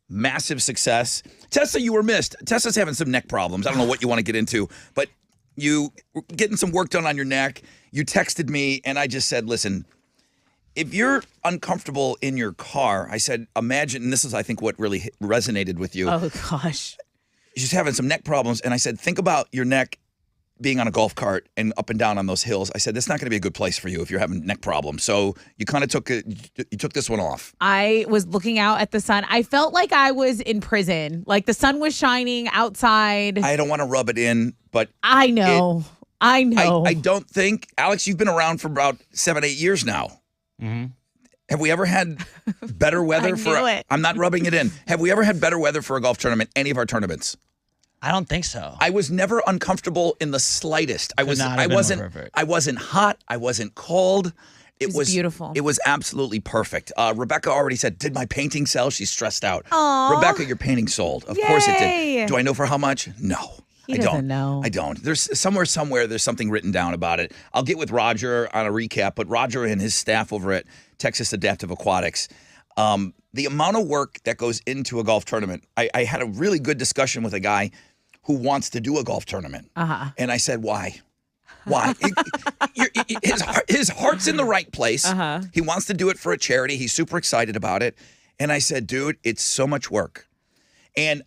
massive success. Tessa, you were missed. Tessa's having some neck problems. I don't know what you want to get into, but you were getting some work done on your neck. You texted me, and I just said, listen, if you're uncomfortable in your car, I said, imagine, and this is, I think, what really resonated with you. Oh, gosh. She's having some neck problems, and I said, think about your neck being on a golf cart and up and down on those hills. I said, that's not going to be a good place for you if you're having neck problems. So you kind of took this one off. I was looking out at the sun. I felt like I was in prison. Like the sun was shining outside. I don't want to rub it in, but I know. I know. I don't think, Alex, you've been around for about 7-8 years now. Mm-hmm. Have we ever had better weather I'm not rubbing it in. Have we ever had better weather for a golf tournament, any of our tournaments? I don't think so. I was never uncomfortable in the slightest. I wasn't hot. I wasn't cold. It was beautiful. It was absolutely perfect. Rebecca already said, did my painting sell? She's stressed out. Aww. Rebecca, your painting sold. Of course it did. Do I know for how much? No. He doesn't know. I don't. There's somewhere there's something written down about it. I'll get with Roger on a recap, but Roger and his staff over at Texas Adaptive Aquatics, the amount of work that goes into a golf tournament. I had a really good discussion with a guy who wants to do a golf tournament. Uh-huh. And I said, why? Why? His heart's in the right place. Uh-huh. He wants to do it for a charity. He's super excited about it. And I said, dude, it's so much work. And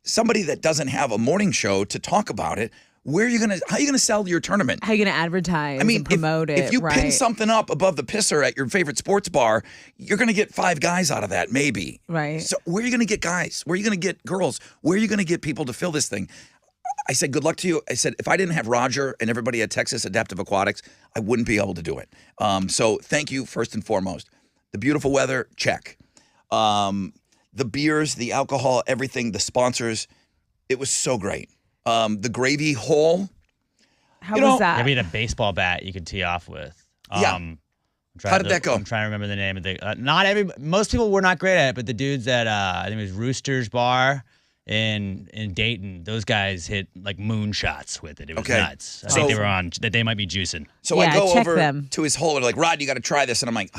somebody that doesn't have a morning show to talk about it, how are you gonna sell your tournament? How are you gonna advertise and promote it? If you pin something up above the pisser at your favorite sports bar, you're gonna get 5 guys out of that, maybe. Right. So where are you gonna get guys? Where are you gonna get girls? Where are you gonna get people to fill this thing? I said, good luck to you. I said, if I didn't have Roger and everybody at Texas Adaptive Aquatics, I wouldn't be able to do it. So thank you first and foremost. The beautiful weather, check. The beers, the alcohol, everything, the sponsors, it was so great. The gravy hole. How was that? Yeah, we had a baseball bat you could tee off with. Yeah. How did that go? I'm trying to remember the name of the. Most people were not great at it, but the dudes at I think it was Rooster's Bar in Dayton, those guys hit like moon shots with it. It was nuts. I think they were on that. They might be juicing. So I go over to his hole and they're like, Rod, you got to try this, and I'm like,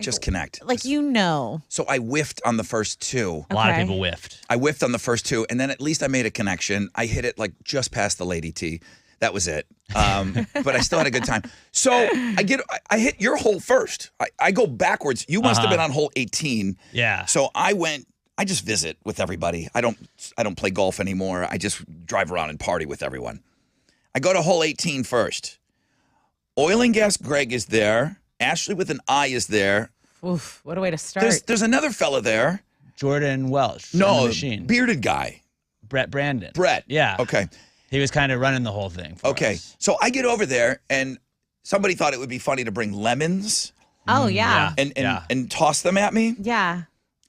just connect. Like, So I whiffed on the first 2. A lot of people whiffed. I whiffed on the first 2, and then at least I made a connection. I hit it like just past the lady tee. That was it. But I still had a good time. So I hit your hole first. I go backwards. You must have been on hole 18. Yeah. So I just visit with everybody. I don't play golf anymore. I just drive around and party with everyone. I go to hole 18 first. Oil and Gas Greg is there. Ashley with an I is there. Oof, what a way to start. There's another fella there. Jordan Welch. No, machine. Bearded guy. Brett Brandon. Brett. Yeah. Okay. He was kind of running the whole thing for us. So I get over there, and somebody thought it would be funny to bring lemons. Oh, yeah. And toss them at me. Yeah.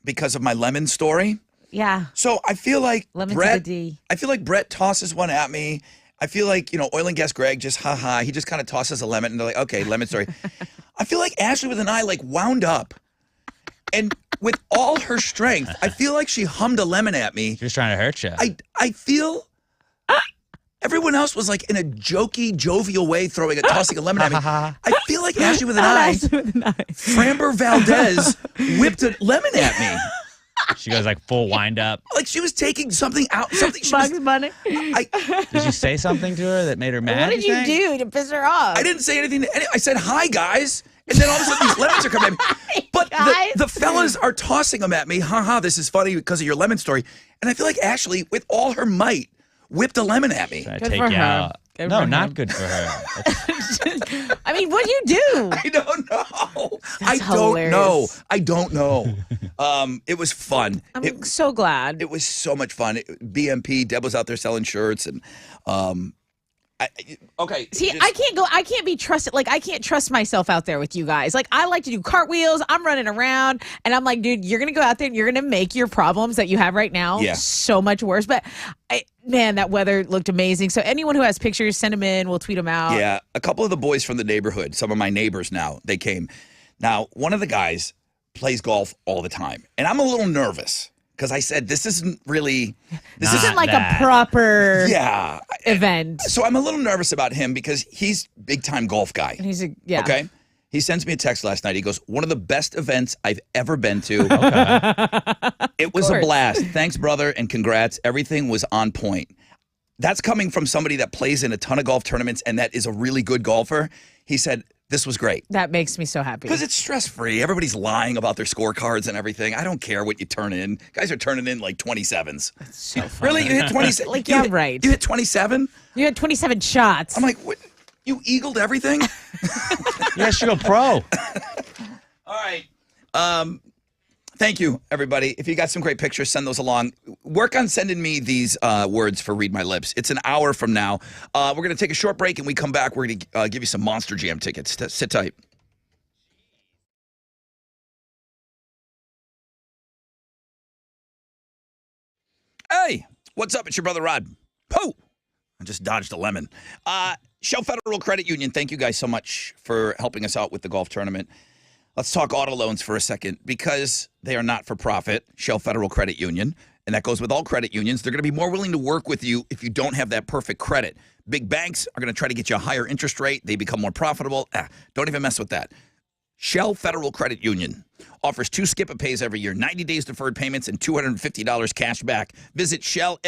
Because of my lemon story. Yeah. So I feel like Lemons with a D. I feel like Brett tosses one at me. I feel like, Oil and Gas Greg just he just kind of tosses a lemon and they're like, okay, lemon story. I feel like Ashley with an I wound up. And with all her strength, I feel like she hummed a lemon at me. She was trying to hurt you. I feel everyone else was like in a jokey, jovial way tossing a lemon at me. I feel like Ashley with an I, Framber Valdez whipped a lemon at me. She goes like full wind up. Like she was taking something out. Something. Bugs Bunny. Did you say something to her that made her mad? What did you think? do to piss her off? I didn't say anything. I said, hi, guys. And then all of a sudden, these lemons are coming at me. But the fellas are tossing them at me. Ha, this is funny because of your lemon story. And I feel like Ashley, with all her might, whipped a lemon at me. Trying to Good take for you her. out. Good No, for not him. good for her. I mean, what do you do? I don't know. That's hilarious. I don't know. It was fun. I'm so glad. It was so much fun. BMP, Deb was out there selling shirts. And okay. See, I can't be trusted. Like, I can't trust myself out there with you guys. Like, I like to do cartwheels. I'm running around. And I'm like, dude, you're going to go out there and you're going to make your problems that you have right now so much worse. But, man, that weather looked amazing. So anyone who has pictures, send them in. We'll tweet them out. Yeah. A couple of the boys from the neighborhood, some of my neighbors now, they came. Now, one of the guys plays golf all the time. And I'm a little nervous because I said, this isn't really. This isn't like a proper event. So I'm a little nervous about him because he's big time golf guy. And he's Okay. He sends me a text last night. He goes, one of the best events I've ever been to. It was a blast. Thanks, brother, and congrats. Everything was on point. That's coming from somebody that plays in a ton of golf tournaments and that is a really good golfer. He said, this was great. That makes me so happy. Because it's stress-free. Everybody's lying about their scorecards and everything. I don't care what you turn in. Guys are turning in like 27s. That's so funny. Really? You hit 27? Like, yeah, right. You hit 27? You had 27 shots. I'm like, what? You eagled everything? Yeah, she go pro. All right. Thank you, everybody. If you got some great pictures, send those along. Work on sending me these words for Read My Lips. It's an hour from now. We're going to take a short break, and we come back. We're going to give you some Monster Jam tickets. Sit tight. Hey, what's up? It's your brother Rod. Pooh! I just dodged a lemon. Shell Federal Credit Union, thank you guys so much for helping us out with the golf tournament. Let's talk auto loans for a second because they are not for profit, Shell Federal Credit Union, and that goes with all credit unions. They're going to be more willing to work with you if you don't have that perfect credit. Big banks are going to try to get you a higher interest rate. They become more profitable. Don't even mess with that. Shell Federal Credit Union offers 2 skip-a-pays every year, 90 days deferred payments, and $250 cash back. Visit shellfcu.org.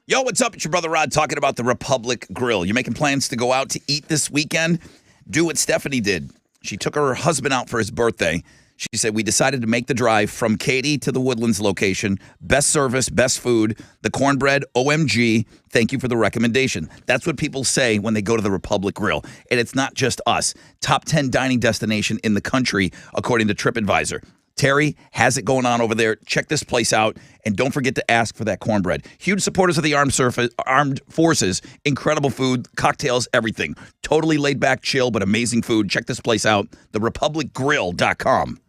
Yo, what's up? It's your brother Rod talking about the Republic Grill. You making plans to go out to eat this weekend? Do what Stephanie did. She took her husband out for his birthday. She said, we decided to make the drive from Katy to the Woodlands location. Best service, best food, the cornbread, OMG. Thank you for the recommendation. That's what people say when they go to the Republic Grill. And it's not just us. Top 10 dining destination in the country, according to TripAdvisor. Terry has it going on over there. Check this place out. And don't forget to ask for that cornbread. Huge supporters of the armed forces. Incredible food, cocktails, everything. Totally laid back, chill, but amazing food. Check this place out. TheRepublicGrill.com.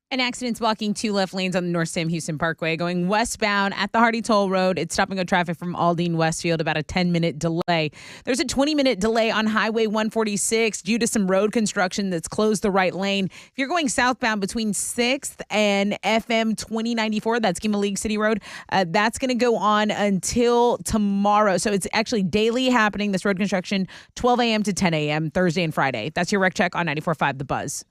An accident's blocking 2 left lanes on the North Sam Houston Parkway. Going westbound at the Hardy Toll Road, it's stopping up traffic from Aldine Westfield, about a 10-minute delay. There's a 20-minute delay on Highway 146 due to some road construction that's closed the right lane. If you're going southbound between 6th and FM 2094, that's Schema League City Road, that's going to go on until tomorrow. So it's actually daily happening, this road construction, 12 a.m. to 10 a.m., Thursday and Friday. That's your Rec Check on 94.5 The Buzz.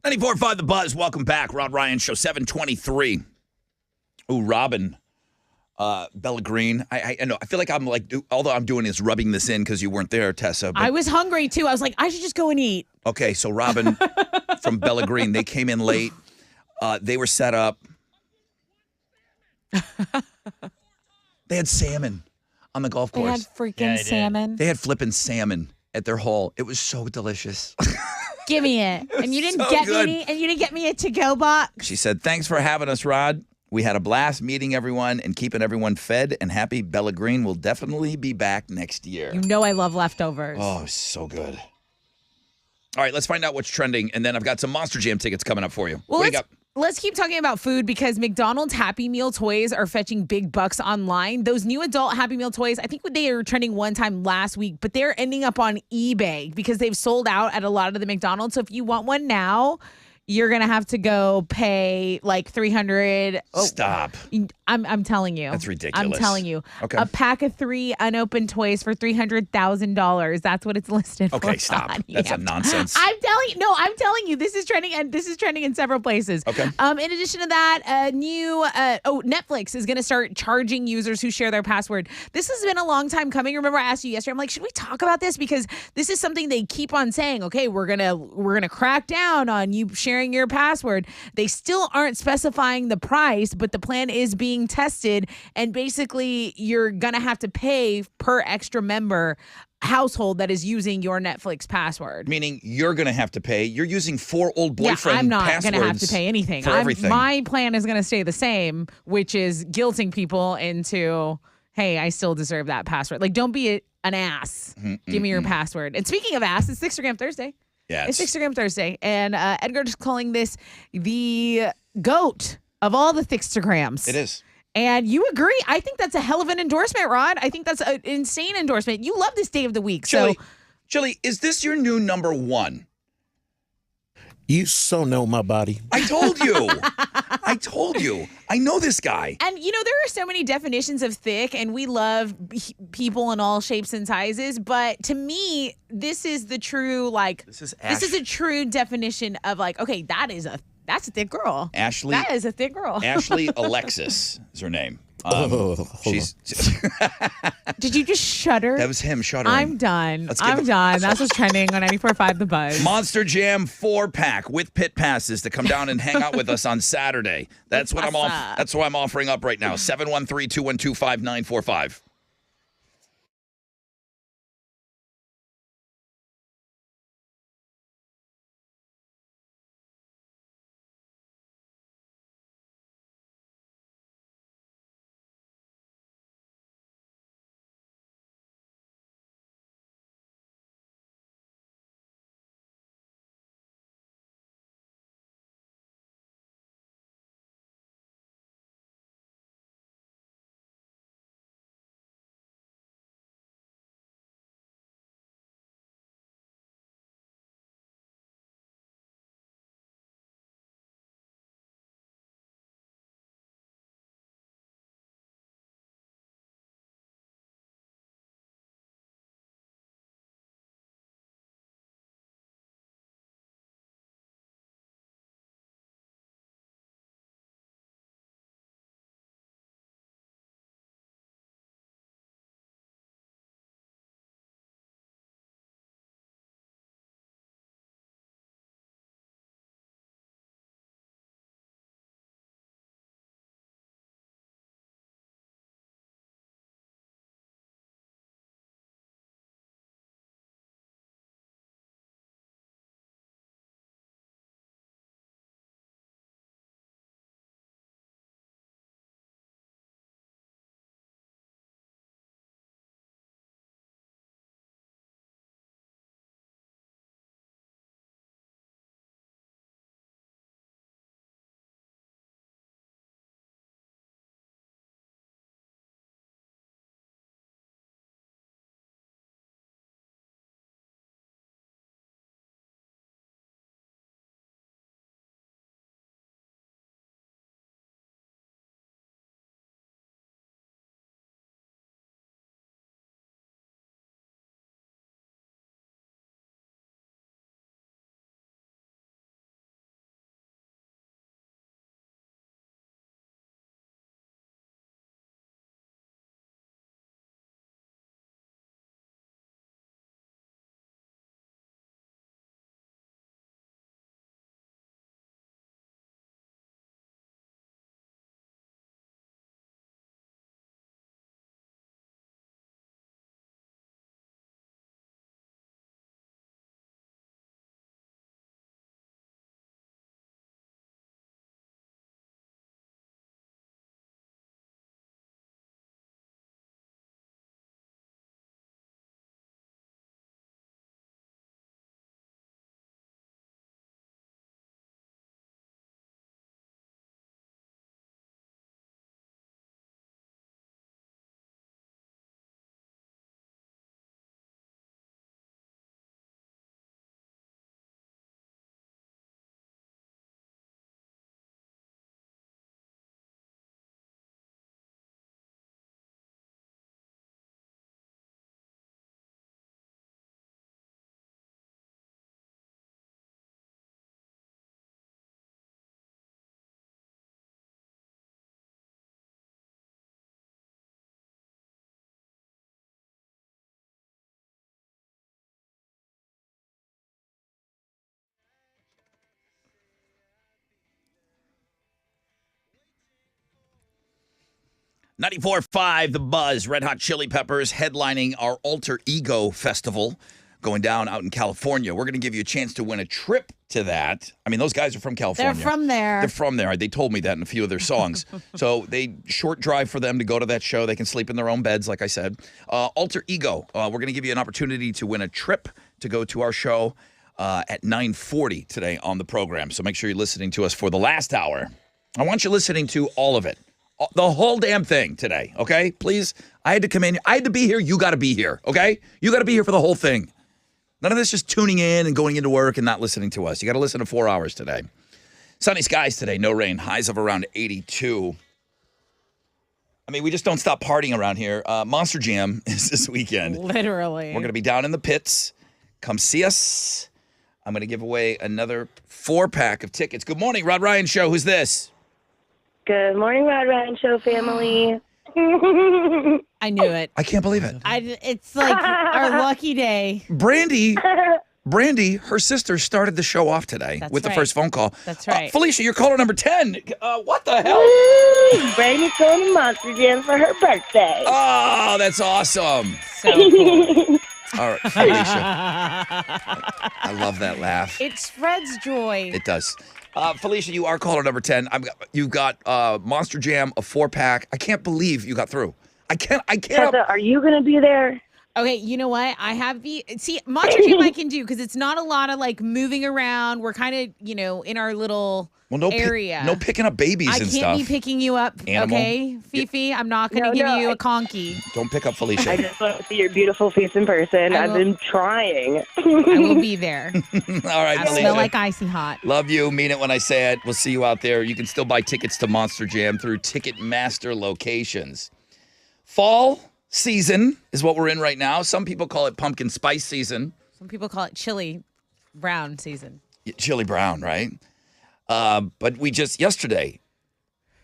.94.5 The Buzz. Welcome back. Rod Ryan Show, 723. Ooh, Robin. Bella Green. I know. I feel like I'm like, although I'm doing is rubbing this in because you weren't there, Tessa. But, I was hungry, too. I was like, I should just go and eat. okay, so Robin from Bella Green, they came in late. They were set up. They had salmon on the golf They had course. freaking salmon. They had flipping salmon at their hole. It was so delicious. Give me it. And you didn't so get good. me any, and you didn't get me a to-go box. She said, thanks for having us, Rod. We had a blast meeting everyone and keeping everyone fed and happy. Bella Green will definitely be back next year. You know I love leftovers. Oh, so good. All right, let's find out what's trending, and then I've got some Monster Jam tickets coming up for you. Well, What do you got? let's keep talking about food because McDonald's Happy Meal toys are fetching big bucks online. Those new adult Happy Meal toys, I think they were trending one time last week, but they're ending up on eBay because they've sold out at a lot of the McDonald's. So if you want one now, you're going to have to go pay like $300. Stop. I'm telling you. That's ridiculous. I'm telling you. Okay. A pack of 3 unopened toys for $300,000. That's what it's listed for. Okay, stop. That's a nonsense. I'm telling you, this is trending, and this is trending in several places. Okay. In addition to that, Netflix is going to start charging users who share their password. This has been a long time coming. Remember, I asked you yesterday. I'm like, should we talk about this because this is something they keep on saying. Okay, we're gonna crack down on you sharing your password. They still aren't specifying the price, but the plan is being tested, and basically you're gonna have to pay per extra member household that is using your Netflix password. Meaning you're going to have to pay. You're using 4 old boyfriend I'm not passwords going to have to pay anything. for everything. My plan is going to stay the same, which is guilting people into, hey, I still deserve that password. Like, don't be an ass. Give me your password. And speaking of ass, it's Instagram Thursday. Yeah, It's Instagram Thursday. And Edgar's calling this the GOAT of all the Thickstagrams. It is. And you agree. I think that's a hell of an endorsement, Rod. I think that's an insane endorsement. You love this day of the week. Chili, is this your new number 1? You so know my body. I told you. I told you. I know this guy. And, you know, there are so many definitions of thick, and we love people in all shapes and sizes. But to me, this is the true, like, This is a true definition of, like, okay, that's a thick girl. Ashley. That is a thick girl. Ashley Alexis is her name. She's. Did you just shudder? That was him shuddering. I'm done. Let's give I'm him- done. That's what's trending on 94.5 The Buzz. Monster Jam 4-pack with pit passes to come down and hang out with us on Saturday. That's what I'm off. That's what I'm offering up right now. 713-212-5945. 94.5 The Buzz, Red Hot Chili Peppers headlining our Alter Ego Festival going down out in California. We're going to give you a chance to win a trip to that. I mean, those guys are from California. They're from there. They're from there. They told me that in a few of their songs. So short drive for them to go to that show. They can sleep in their own beds, like I said. Alter Ego, we're going to give you an opportunity to win a trip to go to our show at 9:40 today on the program. So make sure you're listening to us for the last hour. I want you listening to all of it. The whole damn thing today, okay? Please, I had to come in. I had to be here. You got to be here, okay? You got to be here for the whole thing. None of this just tuning in and going into work and not listening to us. You got to listen to 4 hours today. Sunny skies today, no rain. Highs of around 82. I mean, we just don't stop partying around here. Monster Jam is this weekend. Literally. We're going to be down in the pits. Come see us. I'm going to give away another 4-pack of tickets. Good morning, Rod Ryan Show. Who's this? Good morning, Rod Ryan Show family. I knew it. I can't believe it. It's like our lucky day. Brandy, her sister started the show off today with the first phone call. That's right. Felicia, you're caller number 10. What the hell? Brandy's going to Monster Jam for her birthday. Oh, that's awesome. So cool. All right, Felicia. I love that laugh. It spreads joy. It does. Felicia, you are caller number 10. You've got Monster Jam, a 4-pack. I can't believe you got through. I can't. Tessa, are you going to be there? Okay, you know what? I have Monster Jam I can do because it's not a lot of like moving around. We're kind of, in our little area. No picking up babies and stuff. I can't be picking you up, Animal. Okay? Fifi, I'm not going to give you a conky. Don't pick up Felicia. I just want to see your beautiful face in person. I've been trying. I will be there. All right, I Felicia. smell like icy hot. Love you. Mean it when I say it. We'll see you out there. You can still buy tickets to Monster Jam through Ticketmaster locations. Fall season is what we're in right now. Some people call it pumpkin spice season. Some people call it chili brown season. Chili brown, right? But we just yesterday.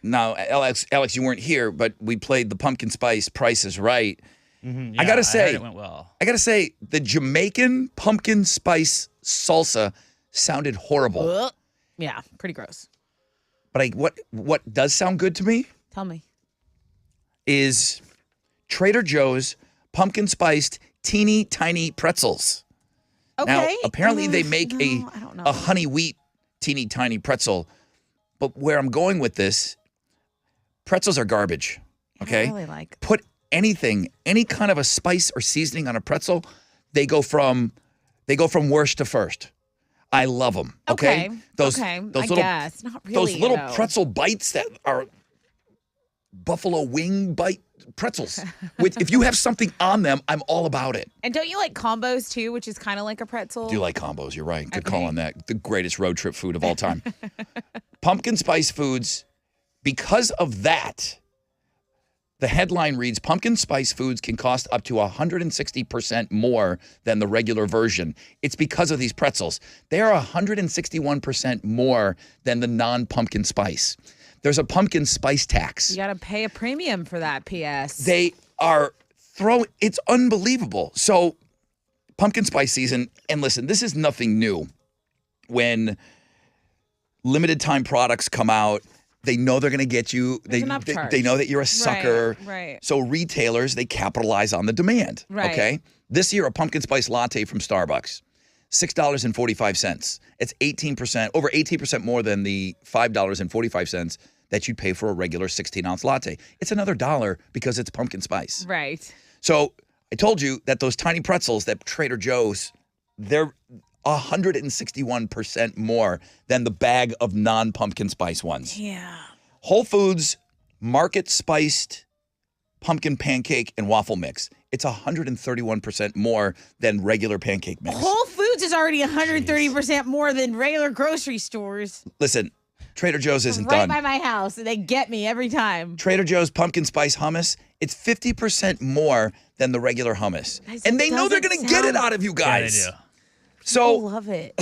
Now, Alex, you weren't here, but we played the pumpkin spice Price is Right. Mm-hmm. Yeah, I gotta say, it went well. the Jamaican pumpkin spice salsa sounded horrible. Ugh. Yeah, pretty gross. But what does sound good to me Tell me. is Trader Joe's pumpkin spiced teeny tiny pretzels. Okay. Now, apparently they make I don't know. a honey wheat teeny tiny pretzel. But where I'm going with this, pretzels are garbage. Okay? I really like. Put anything, any kind of a spice or seasoning on a pretzel, they go from worst to first. I love them. Okay. Those I little, guess. Not really, those little though. pretzel bites that are buffalo wing bite pretzels. If you have something on them, I'm all about it. And don't you like combos too, which is kind of like a pretzel? Do you like combos? You're right. Good call Okay. on that. The greatest road trip food of all time. Pumpkin spice foods, because of that, the headline reads, pumpkin spice foods can cost up to 160% more than the regular version. It's because of these pretzels. They are 161% more than the non-pumpkin spice. There's a pumpkin spice tax. You got to pay a premium for that, P.S. They are it's unbelievable. So pumpkin spice season, and listen, this is nothing new. When limited time products come out, they know they're going to get you. They know that you're a sucker. Right. So retailers, they capitalize on the demand. Right. Okay. This year, a pumpkin spice latte from Starbucks, $6.45. It's over 18% more than the $5.45 that you'd pay for a regular 16-ounce latte. It's another $1 because it's pumpkin spice. Right. So I told you that those tiny pretzels that Trader Joe's, they're 161% more than the bag of non-pumpkin spice ones. Yeah. Whole Foods market spiced pumpkin pancake and waffle mix. It's 131% more than regular pancake mix. Whole Foods is already 130% more than regular grocery stores. Listen, Trader Joe's isn't right done. by my house, and they get me every time. Trader Joe's pumpkin spice hummus, it's 50% more than the regular hummus. Guys, And it they know they're going to get it out of you guys. Yeah, they do. So I love it.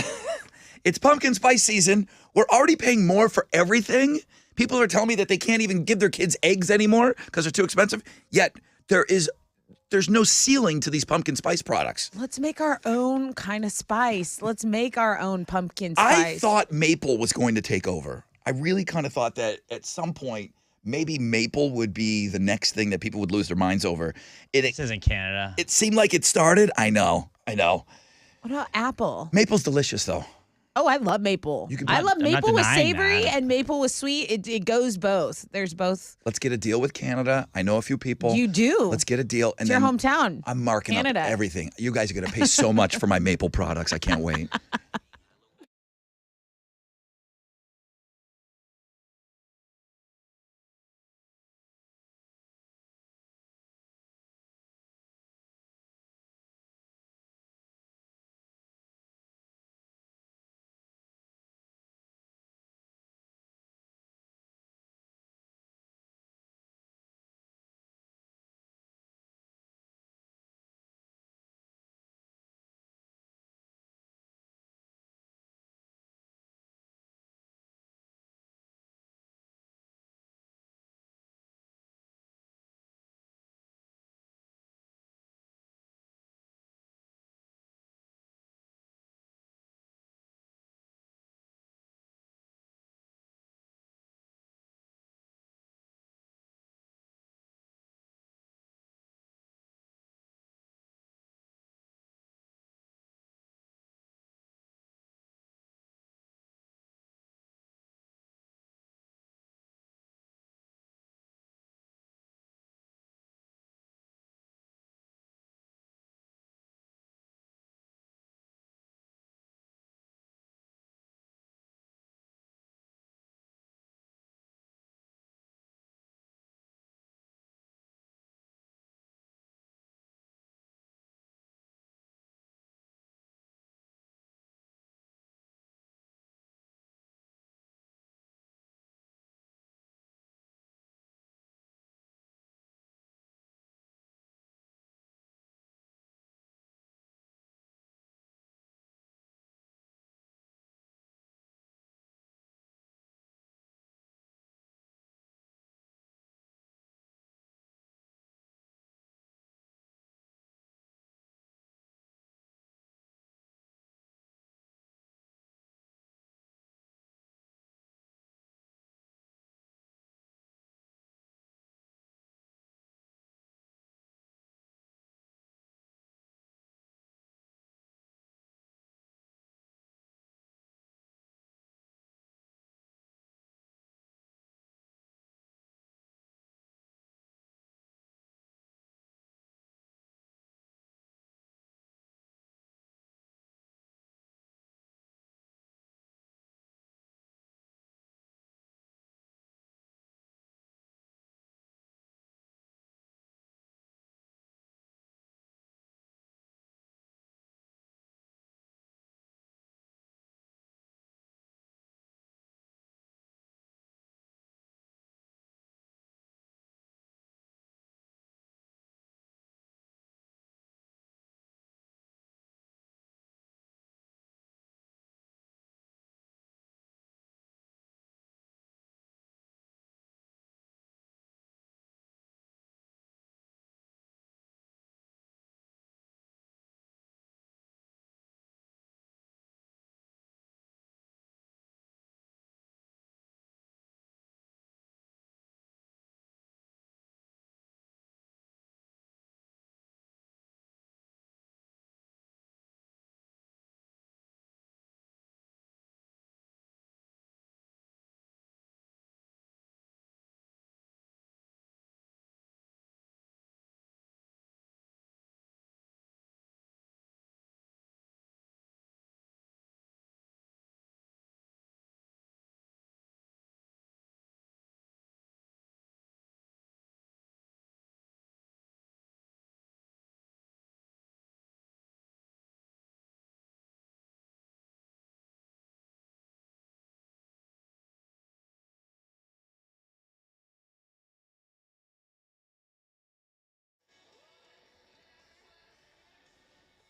it's pumpkin spice season. We're already paying more for everything. People are telling me that they can't even give their kids eggs anymore because they're too expensive. Yet there's no ceiling to these pumpkin spice products. Let's make our own kind of spice. Let's make our own pumpkin spice. I thought maple was going to take over. I really kind of thought that at some point maybe maple would be the next thing that people would lose their minds over. This isn't Canada. It seemed like it started. I know. What about apple? Maple's delicious, though. Oh, I love maple. I love I'm not maple with denying savory that. and maple with sweet. It goes both. There's both. Let's get a deal with Canada. I know a few people. You do. Let's get a deal. And It's your then hometown. I'm marking Canada. up everything. You guys are going to pay so much for my maple products. I can't wait.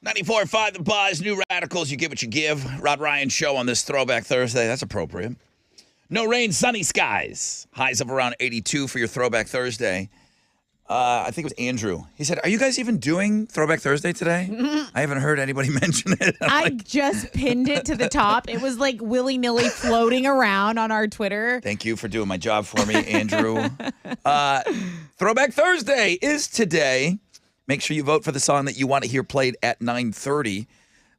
.94.5 The Buzz, New Radicals, you get what you give. Rod Ryan Show on this Throwback Thursday. That's appropriate. No rain, sunny skies. Highs of around 82 for your Throwback Thursday. I think it was Andrew. He said, "Are you guys even doing Throwback Thursday today?" I haven't heard anybody mention it. I just pinned it to the top. It was like willy-nilly floating around on our Twitter. Thank you for doing my job for me, Andrew. Throwback Thursday is today. Make sure you vote for the song that you want to hear played at 9:30.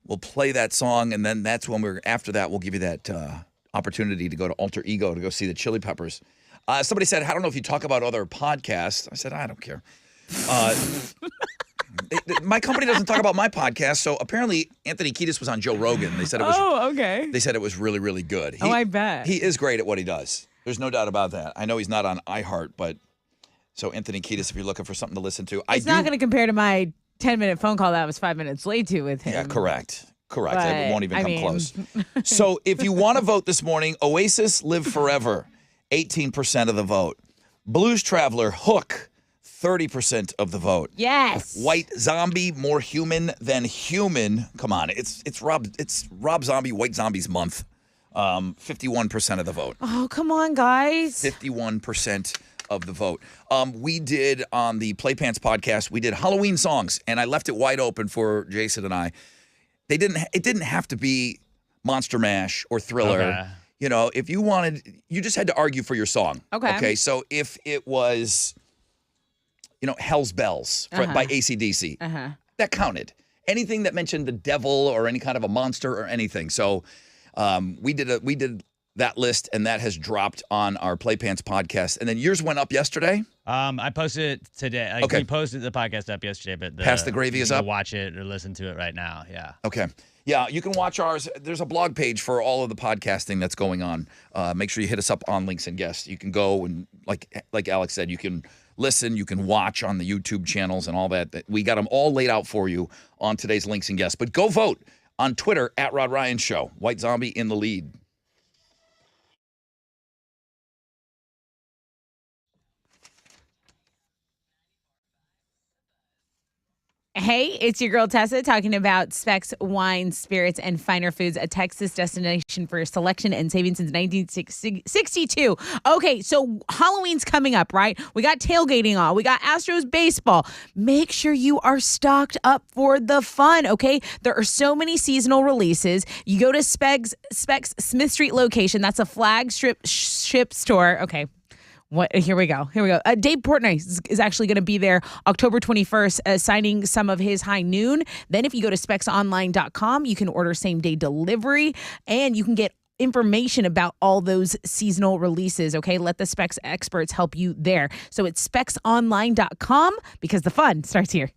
We'll play that song, and then that's when after that, we'll give you that opportunity to go to Alter Ego to go see the Chili Peppers. Somebody said, I don't know if you talk about other podcasts. I said, I don't care. My company doesn't talk about my podcast, so apparently Anthony Kiedis was on Joe Rogan. They said it was. Oh, okay. They said it was really, really good. I bet. He is great at what he does. There's no doubt about that. I know he's not on iHeart, but so Anthony Kiedis, if you're looking for something to listen to, It's not going to compare to my 10-minute phone call that I was 5 minutes late to with him. Yeah, correct. But it won't even come close. mean- So if you want to vote this morning, Oasis, Live Forever, 18% of the vote. Blues Traveler, Hook, 30% of the vote. Yes. White Zombie, More Human Than Human. Come on, it's Rob Zombie, White Zombies month. 51% of the vote. Oh, come on, guys. 51% of the vote. We did on the Playpants podcast, we did Halloween songs, and I left it wide open for Jason and I. It didn't have to be Monster Mash or Thriller. Okay. You know, if you wanted, you just had to argue for your song. Okay. Okay. So if it was, Hell's Bells by AC/DC, that counted. Anything that mentioned the devil or any kind of a monster or anything. So we did that list, and that has dropped on our Playpants podcast. And then yours went up yesterday. I posted it today. Okay. We posted the podcast up yesterday, but Pass the Gravy is you can up? Watch it or listen to it right now. Yeah. Okay. Yeah, you can watch ours. There's a blog page for all of the podcasting that's going on. Make sure you hit us up on Links and Guests. You can go and, like Alex said, you can listen, you can watch on the YouTube channels and all that. We got them all laid out for you on today's Links and Guests. But go vote on Twitter at Rod Ryan Show. White Zombie in the lead. Hey, it's your girl Tessa talking about Specs Wine, Spirits, and Finer Foods, a Texas destination for selection and savings since 1962. Okay, so Halloween's coming up, right? We got tailgating on. We got Astros baseball. Make sure you are stocked up for the fun, okay? There are so many seasonal releases. You go to Specs Smith Street location. That's a flagship store. Okay. Here we go. Dave Portnoy is actually going to be there October 21st, signing some of his High Noon. Then if you go to specsonline.com, you can order same-day delivery, and you can get information about all those seasonal releases, okay? Let the Specs experts help you there. So it's specsonline.com because the fun starts here.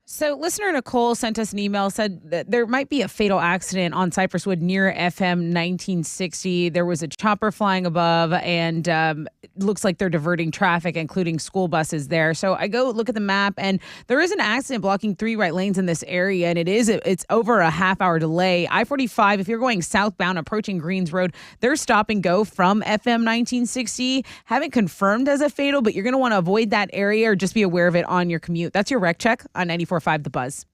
So, listener Nicole sent us an email, said that there might be a fatal accident on Cypress Wood near FM 1960. There was a chopper flying above, and it looks like they're diverting traffic, including school buses there. So, I go look at the map, and there is an accident blocking 3 right lanes in this area, and it's over a half-hour delay. I-45, if you're going southbound approaching Greens Road, there's stop and go from FM 1960. Haven't confirmed as a fatal, but you're going to want to avoid that area or just be aware of it on your commute. That's your wreck check on 94.5 The Buzz.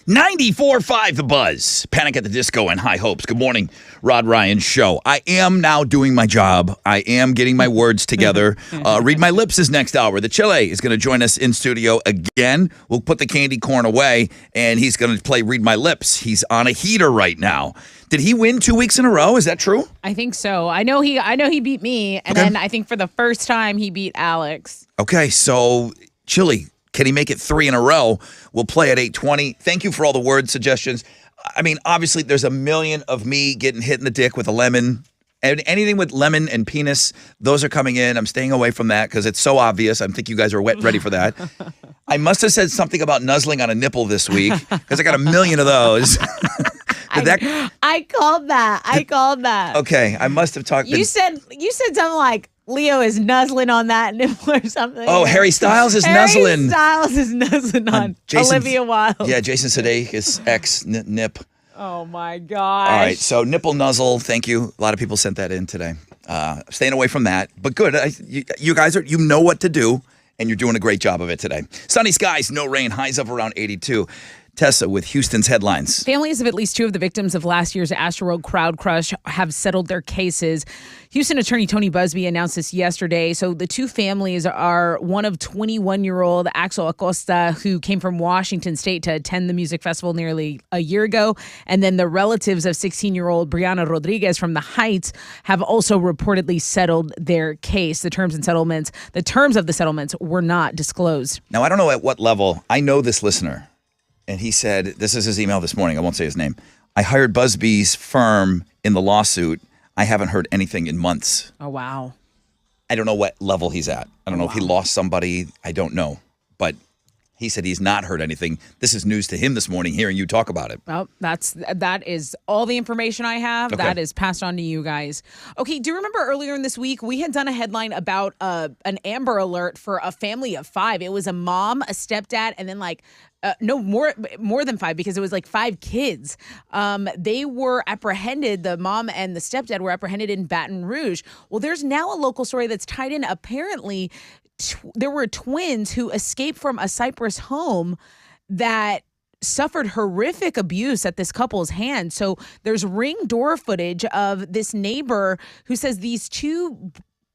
.94.5 The Buzz. Panic at the Disco and High Hopes. Good morning, Rod Ryan Show. I am now doing my job. I am getting my words together. Read My Lips is next hour. The Chile is going to join us in studio again. We'll put the candy corn away, and he's going to play Read My Lips. He's on a heater right now. Did he win 2 weeks in a row? Is that true? I think so. I know he beat me, and then I think for the first time he beat Alex. Okay, so Chile, can he make it 3 in a row? We'll play at 8:20. Thank you for all the word suggestions. I mean, obviously, there's a million of me getting hit in the dick with a lemon. And anything with lemon and penis, those are coming in. I'm staying away from that because it's so obvious. I think you guys are ready for that. I must have said something about nuzzling on a nipple this week because I got a million of those. I called that. Okay, I must have talked. You said something like, Leo is nuzzling on that nipple or something. Oh, Harry Styles is Harry nuzzling. Styles is nuzzling on Olivia Wilde. Yeah, Jason Sudeikis' ex Nip. Oh my gosh. All right, so nipple nuzzle. Thank you. A lot of people sent that in today. Staying away from that, but good. You guys you know what to do, and you're doing a great job of it today. Sunny skies, no rain, highs of around 82. Tessa with Houston's headlines. Families of at least 2 of the victims of last year's Astroworld crowd crush have settled their cases. Houston attorney Tony Busby announced this yesterday. So the 2 families are one of 21-year-old Axel Acosta, who came from Washington State to attend the music festival nearly a year ago. And then the relatives of 16-year-old Brianna Rodriguez from the Heights have also reportedly settled their case. The terms of the settlements were not disclosed. Now, I don't know at what level. I know this listener. And he said, this is his email this morning. I won't say his name. I hired Busby's firm in the lawsuit. I haven't heard anything in months. Oh, wow. I don't know what level he's at. I don't know if he lost somebody. I don't know. But he said he's not heard anything. This is news to him this morning, hearing you talk about it. Well, that is all the information I have. Okay. That is passed on to you guys. Okay, do you remember earlier in this week, we had done a headline about an Amber Alert for a family of 5. It was a mom, a stepdad, and then more than 5, because it was like 5 kids. They were apprehended. The mom and the stepdad were apprehended in Baton Rouge. Well, there's now a local story that's tied in. Apparently, there were twins who escaped from a Cypress home that suffered horrific abuse at this couple's hands. So there's Ring door footage of this neighbor who says these 2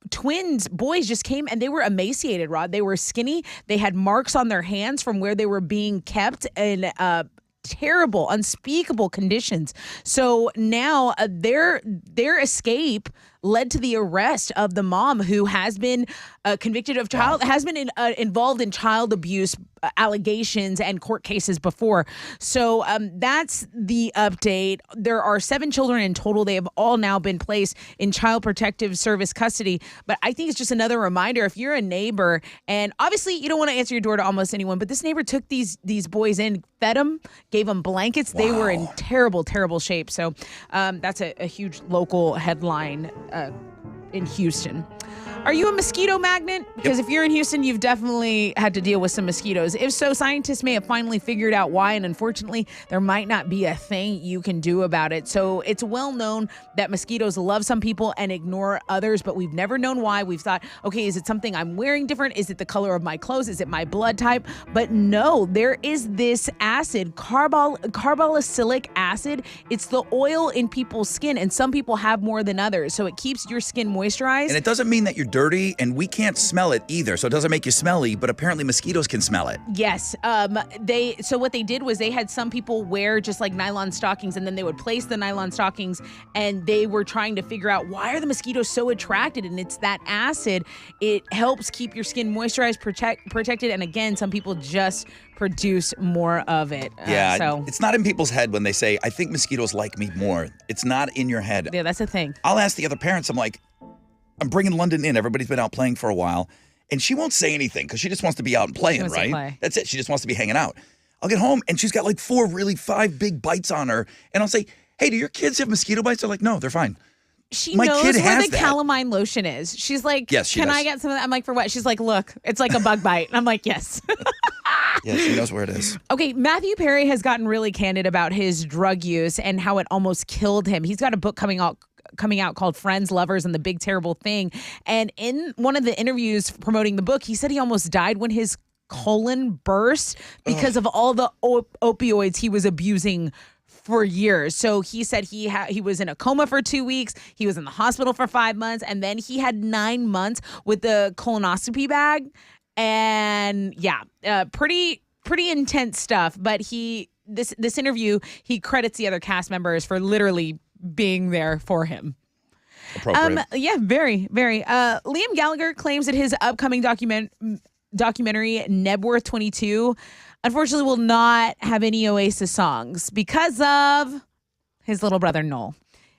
twins, boys, just came and they were emaciated, Rod. They were skinny. They had marks on their hands from where they were being kept in terrible, unspeakable conditions. So now their escape led to the arrest of the mom, who has been convicted of involved in child abuse allegations and court cases before. So that's the update. There are 7 children in total. They have all now been placed in Child Protective Service custody. But I think it's just another reminder, if you're a neighbor, and obviously you don't want to answer your door to almost anyone, but this neighbor took these boys in, fed them, gave them blankets. Wow. They were in terrible, terrible shape. So that's a huge local headline in Houston. Are you a mosquito magnet? Because if you're in Houston, you've definitely had to deal with some mosquitoes. If so, scientists may have finally figured out why, and unfortunately, there might not be a thing you can do about it. So it's well known that mosquitoes love some people and ignore others, but we've never known why. We've thought, okay, is it something I'm wearing different? Is it the color of my clothes? Is it my blood type? But no, there is this acid, carboxylic acid. It's the oil in people's skin, and some people have more than others. So it keeps your skin moisturized. And it doesn't mean that you're dirty, and we can't smell it either, so it doesn't make you smelly, but apparently mosquitoes can smell it. Yes. So what they did was they had some people wear just like nylon stockings, and then they would place the nylon stockings, and they were trying to figure out, why are the mosquitoes so attracted? And it's that acid. It helps keep your skin moisturized, protected, and again, some people just produce more of it. Yeah, so it's not in people's head when they say, I think mosquitoes like me more. It's not in your head. Yeah, that's the thing. I'll ask the other parents, I'm like, I'm bringing London in. Everybody's been out playing for a while. And she won't say anything because she just wants to be out and playing, right? That's it. She just wants to be hanging out. I'll get home and she's got like 5 big bites on her. And I'll say, hey, do your kids have mosquito bites? They're like, no, they're fine. She My knows kid where has the that. calamine lotion is. She's like, yes, she can does. I get some of that? I'm like, for what? She's like, look, it's like a bug bite. And I'm like, yes. Yeah, she knows where it is. Okay, Matthew Perry has gotten really candid about his drug use and how it almost killed him. He's got a book coming out called Friends, Lovers, and the Big Terrible Thing. And in one of the interviews promoting the book, he said he almost died when his colon burst because of all the opioids he was abusing for years. So he said he was in a coma for 2 weeks. He was in the hospital for 5 months. And then he had 9 months with the colonoscopy bag. And yeah, pretty intense stuff. But this interview, he credits the other cast members for literally being there for him. Appropriate. Yeah, very, very. Liam Gallagher claims that his upcoming documentary, Nebworth 22, unfortunately will not have any Oasis songs because of his little brother, Noel.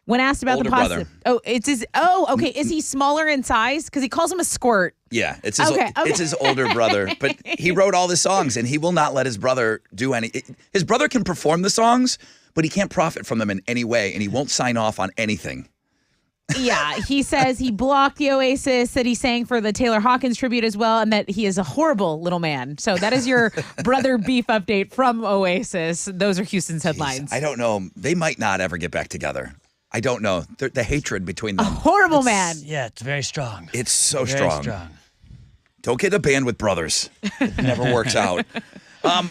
When asked about Older the possibility. brother. Oh, it's his. Oh, okay. Is he smaller in size? Because he calls him a squirt. Yeah, it's his, Okay. It's his older brother. But he wrote all the songs, and he will not let his brother do any. His brother can perform the songs, but he can't profit from them in any way, and he won't sign off on anything. Yeah, he says he blocked the Oasis, that he sang for the Taylor Hawkins tribute as well, and that he is a horrible little man. So that is your brother beef update from Oasis. Those are Houston's headlines. I don't know. They might not ever get back together. I don't know. The hatred between them. A horrible man. Yeah, it's very strong. It's so Very strong. Don't get a band with brothers. It never works out.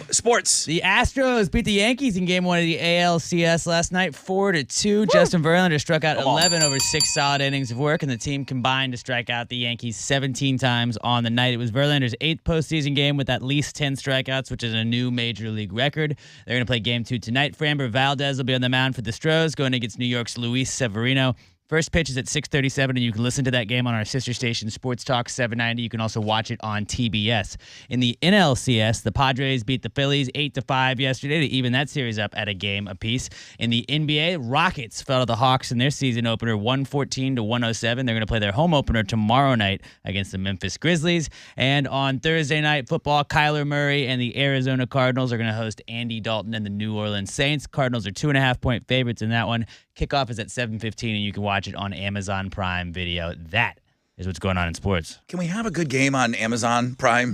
Sports. The Astros beat the Yankees in Game 1 of the ALCS last night, 4-2. Justin Verlander struck out 11 over 6 solid innings of work, and the team combined to strike out the Yankees 17 times on the night. It was Verlander's 8th postseason game with at least 10 strikeouts, which is a new major league record. They're going to play Game 2 tonight. Framber Valdez will be on the mound for the Stros, going against New York's Luis Severino. First pitch is at 6:37, and you can listen to that game on our sister station, Sports Talk 790. You can also watch it on TBS. In the NLCS, the Padres beat the Phillies 8-5 yesterday to even that series up at a game apiece. In the NBA, Rockets fell to the Hawks in their season opener 114-107. They're going to play their home opener tomorrow night against the Memphis Grizzlies. And on Thursday night football, Kyler Murray and the Arizona Cardinals are going to host Andy Dalton and the New Orleans Saints. Cardinals are 2.5-point favorites in that one. Kickoff is at 7:15, and you can watch it on Amazon Prime Video. That is what's going on in sports. Can we have a good game on Amazon Prime?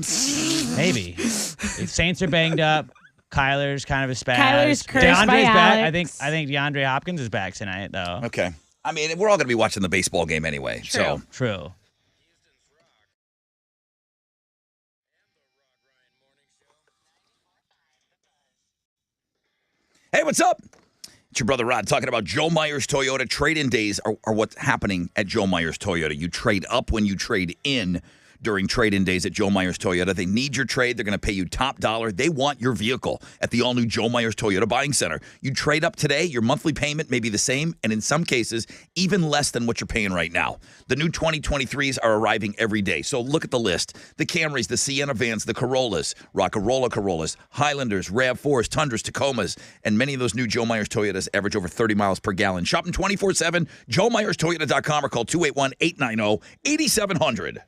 Maybe. The Saints are banged up. Kyler's kind of a spaz. Kyler's cursed DeAndre's by back. Alex. I think DeAndre Hopkins is back tonight, though. Okay. I mean, we're all going to be watching the baseball game anyway. So True. Hey, what's up? It's your brother Rod talking about Joe Myers Toyota. Trade-in days are what's happening at Joe Myers Toyota. You trade up when you trade in during trade-in days at Joe Myers Toyota. They need your trade. They're going to pay you top dollar. They want your vehicle at the all-new Joe Myers Toyota Buying Center. You trade up today, your monthly payment may be the same, and in some cases, even less than what you're paying right now. The new 2023s are arriving every day, so look at the list. The Camrys, the Sienna vans, the Corollas, Rockarola Corollas, Highlanders, RAV4s, Tundras, Tacomas, and many of those new Joe Myers Toyotas average over 30 miles per gallon. Shop them 24/7, joemyerstoyota.com, or call 281-890-8700.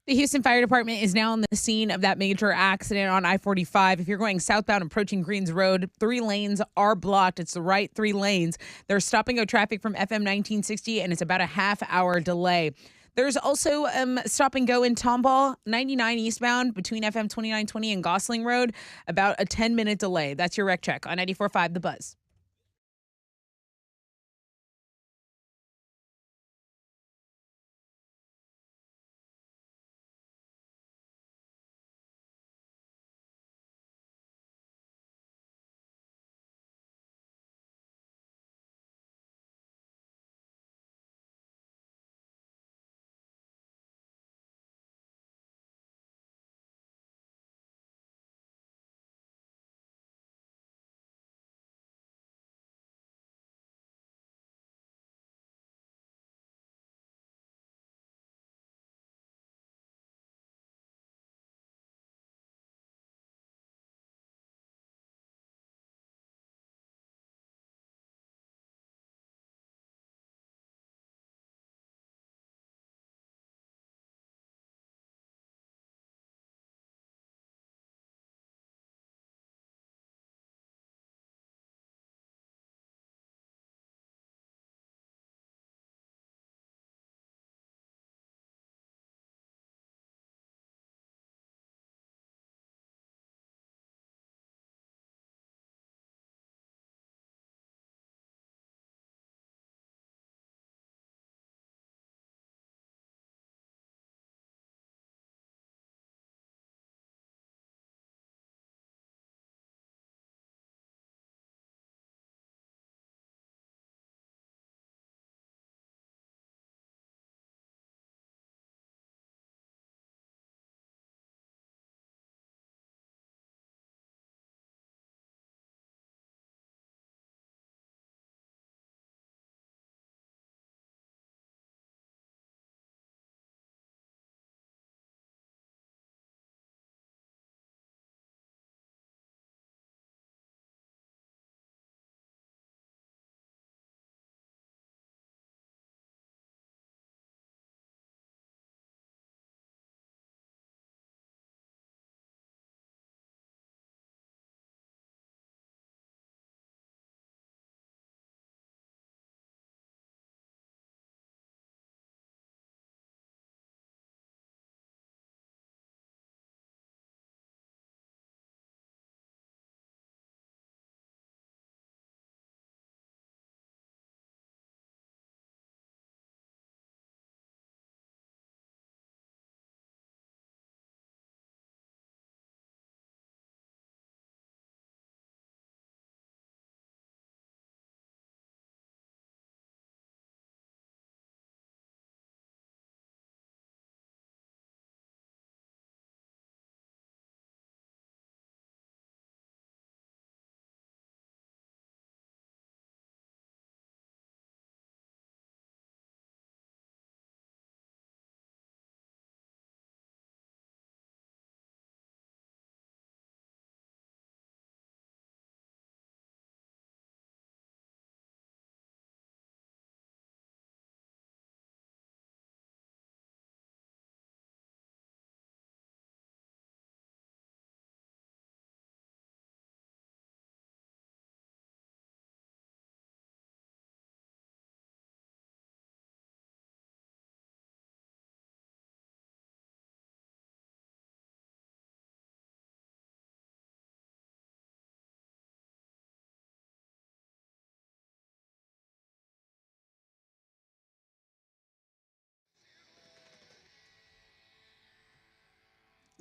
The Houston Fire Department is now on the scene of that major accident on I-45. If you're going southbound approaching Greens Road, 3 lanes are blocked. It's the right 3 lanes. They're stopping go traffic from FM 1960, and it's about a half-hour delay. There's also stop and go in Tomball, 99 eastbound between FM 2920 and Gosling Road, about a 10-minute delay. That's your wreck check on 94.5 The Buzz.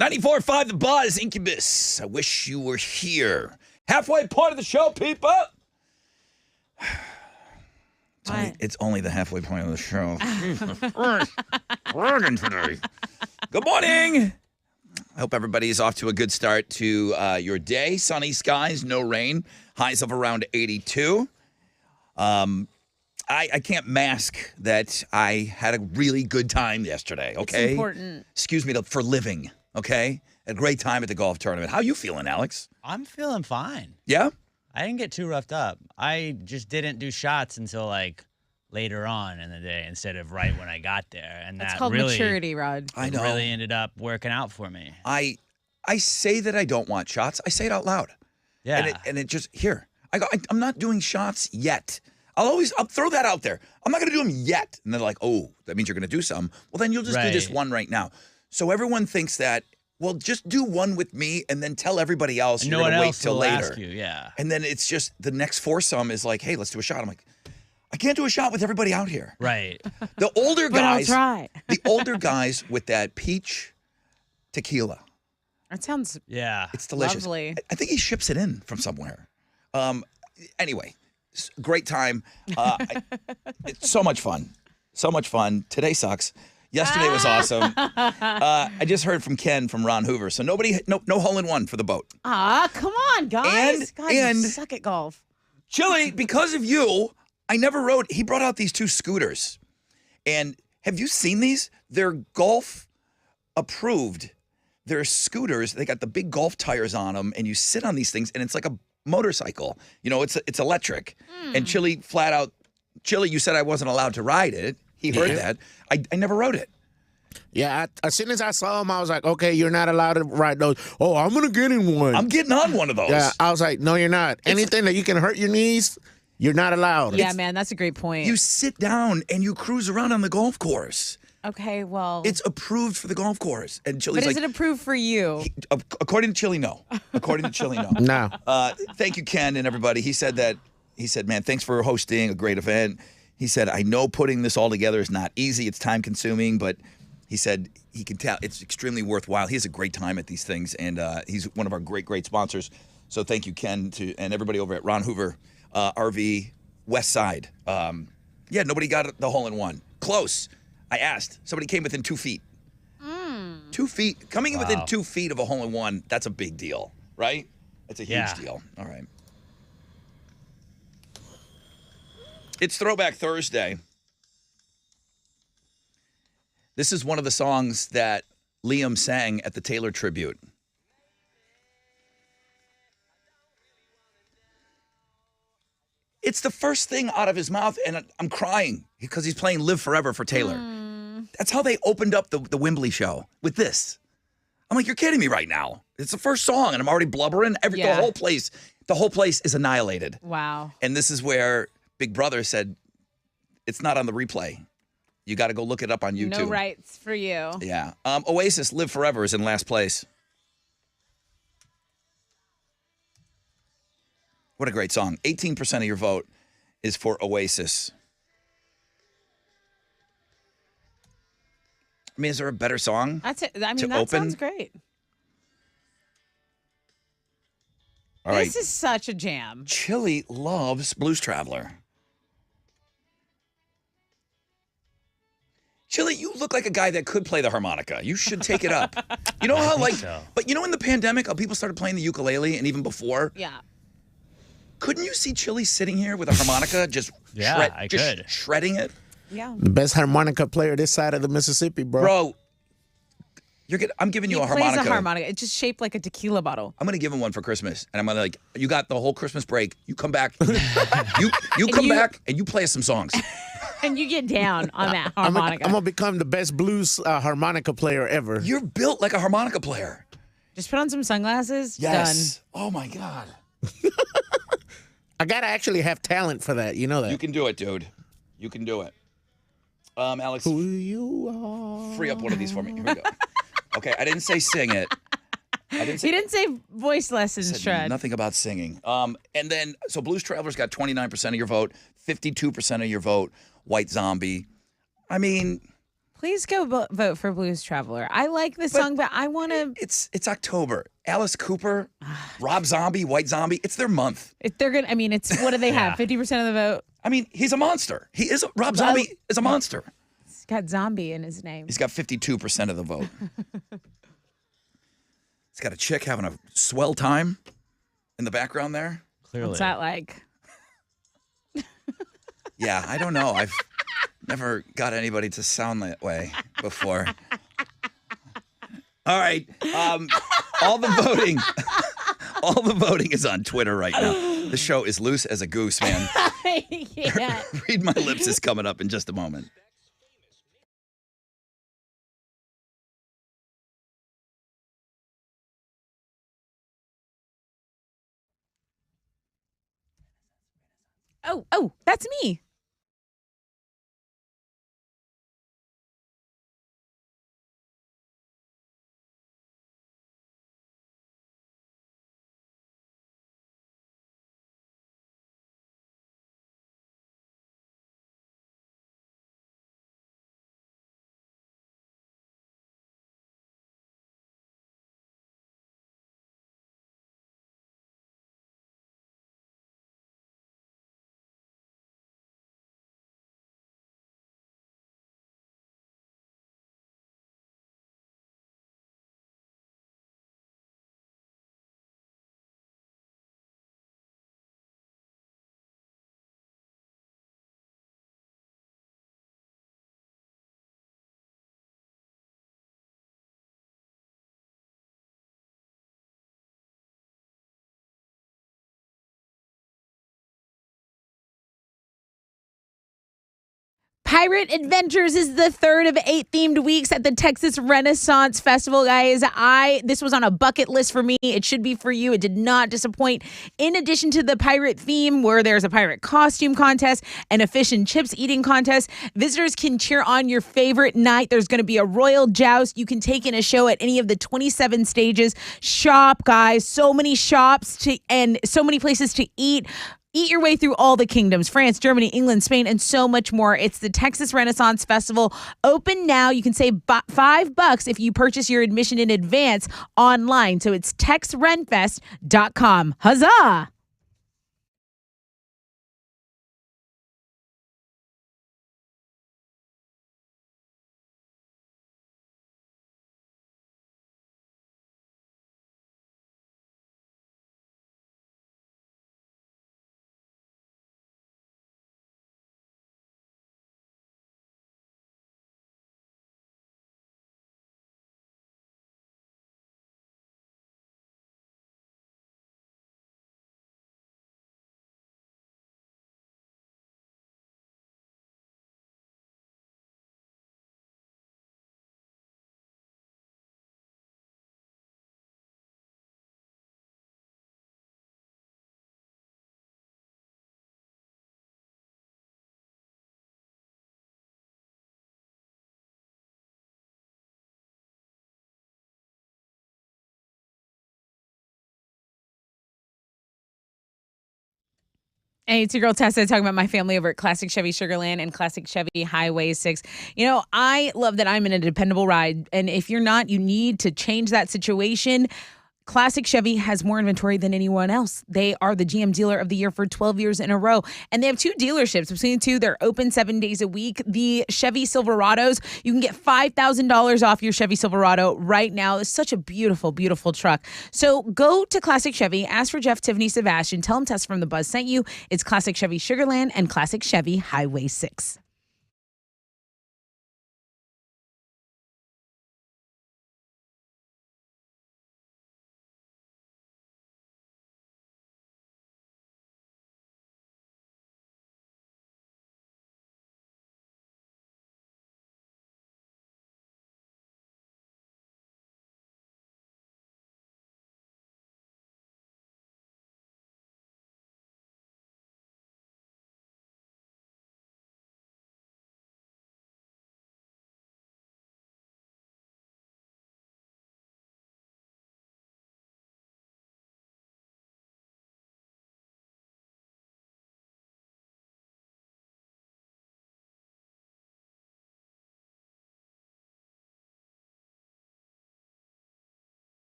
94.5 The Buzz, Incubus. I wish you were here. Halfway point of the show, people. It's only the halfway point of the show. Working today. Good morning. I hope everybody's off to a good start to your day. Sunny skies, no rain. Highs of around 82. I can't mask that I had a really good time yesterday, okay? It's important. Excuse me, for living, okay? A great time at the golf tournament. How you feeling, Alex? I'm feeling fine. Yeah? I didn't get too roughed up. I just didn't do shots until like later on in the day instead of right when I got there. And That's that called really, maturity, Rod. I know. really ended up working out for me. I say that I don't want shots. I say it out loud. Yeah. And it just, here. I'm not doing shots yet. I'll throw that out there. I'm not going to do them yet. And they're like, oh, that means you're going to do some. Well, then you'll just do this one right now. So everyone thinks that, well, just do one with me and then tell everybody else And you're no going one to wait else till will later. ask you, yeah. And then it's just the next foursome is like, hey, let's do a shot. I'm like, I can't do a shot with everybody out here. Right. The older But I'll guys, try. the older guys with that peach tequila. That sounds Yeah. It's delicious. lovely. I think he ships it in from somewhere. Anyway, great time. It's so much fun. So much fun. Today sucks. Yesterday was awesome. I just heard from Ken from Ron Hoover. So no hole in one for the boat. Ah, come on, guys. God, and- you suck at golf. Chili, because of you, I never rode. He brought out these two scooters. And have you seen these? They're golf approved. They're scooters. They got the big golf tires on them, and you sit on these things, and it's like a motorcycle. You know, it's electric. And Chili flat out, Chili, you said I wasn't allowed to ride it. He heard that. I never rode it. Yeah, as soon as I saw him, I was like, okay, you're not allowed to ride those. Oh, I'm going to get in one. I'm getting on one of those. Yeah, I was like, no, you're not. Anything that you can hurt your knees, you're not allowed. Yeah, man, that's a great point. You sit down and you cruise around on the golf course. Okay, well. It's approved for the golf course. And Chili's But is like, it approved for you? according to Chili, no. According to Chili, no. No. Thank you, Ken, and everybody. He said, man, thanks for hosting a great event. He said, I know putting this all together is not easy. It's time consuming, but he said he can tell it's extremely worthwhile. He has a great time at these things, and he's one of our great sponsors. So thank you, Ken, and everybody over at Ron Hoover RV West Side. Yeah, nobody got the hole in one. Close. I asked. Somebody came within 2 feet. 2 feet. Coming in within 2 feet of a hole in one, that's a big deal, right? That's a huge deal. All right. It's Throwback Thursday. This is one of the songs that Liam sang at the Taylor tribute. It's the first thing out of his mouth, and I'm crying because he's playing Live Forever for Taylor. That's how they opened up the Wembley show, with this. I'm like, you're kidding me right now. It's the first song, and I'm already blubbering. The whole place is annihilated. Wow. And this is where Big Brother said, it's not on the replay. You got to go look it up on YouTube. No rights for you. Yeah. Oasis, Live Forever is in last place. What a great song. 18% of your vote is for Oasis. I mean, is there a better song? That's it. I To mean, that open? sounds great. All right. This is such a jam. Chili loves Blues Traveler. Chili, you look like a guy that could play the harmonica. You should take it up. You know how, but you know, in the pandemic, how people started playing the ukulele, and even before, Yeah. couldn't you see Chili sitting here with a harmonica, just shredding it? Yeah. The best harmonica player this side of the Mississippi, bro. Bro, I'm giving you He a plays harmonica. a harmonica. It's just shaped like a tequila bottle. I'm gonna give him one for Christmas, and I'm gonna you got the whole Christmas break. You come back, you come back, and you play us some songs. And you get down on that I'm harmonica. going to become the best blues harmonica player ever. You're built like a harmonica player. Just put on some sunglasses. Yes. Oh my God. I got to actually have talent for that. You know that. You can do it, dude. You can do it. Alex, Who you are. free up one of these for me. Here we go. Okay, I didn't say sing it. He didn't say voice lessons, Said Shred. nothing about singing. And then, so Blues Travelers got 29% of your vote, 52% of your vote, White Zombie. I mean, Please go vote for Blues Traveler. I like this song, but I want to. It's October. Alice Cooper, Rob Zombie, White Zombie. It's their month. If they're gonna, I mean, it's what do they have? 50% of the vote. I mean, he's a monster. Rob Zombie is a monster. He's got zombie in his name. He's got 52% of the vote. He's got a chick having a swell time in the background there. Clearly. What's that like? Yeah, I don't know. I've never got anybody to sound that way before. All right. All the voting is on Twitter right now. The show is loose as a goose, man. Yeah. Read My Lips is coming up in just a moment. Oh, that's me. Pirate Adventures is the third of 8 themed weeks at the Texas Renaissance Festival, guys. This was on a bucket list for me. It should be for you. It did not disappoint. In addition to the pirate theme, where there's a pirate costume contest and a fish and chips eating contest, visitors can cheer on your favorite night. There's going to be a royal joust. You can take in a show at any of the 27 stages. Shop, guys. So many shops and so many places to eat. Eat your way through all the kingdoms, France, Germany, England, Spain, and so much more. It's the Texas Renaissance Festival. Open now. You can save $5 if you purchase your admission in advance online. So it's texrenfest.com. Huzzah! Hey, it's your girl Tessa talking about my family over at Classic Chevy Sugarland and Classic Chevy Highway 6. You know, I love that I'm in a dependable ride. And if you're not, you need to change that situation. Classic Chevy has more inventory than anyone else. They are the GM Dealer of the Year for 12 years in a row. And they have 2 dealerships. Between the 2, they're open 7 days a week. The Chevy Silverados, you can get $5,000 off your Chevy Silverado right now. It's such a beautiful, beautiful truck. So go to Classic Chevy, ask for Jeff, Tiffany, Sebastian, tell them Tess from the Buzz sent you. It's Classic Chevy Sugarland and Classic Chevy Highway 6.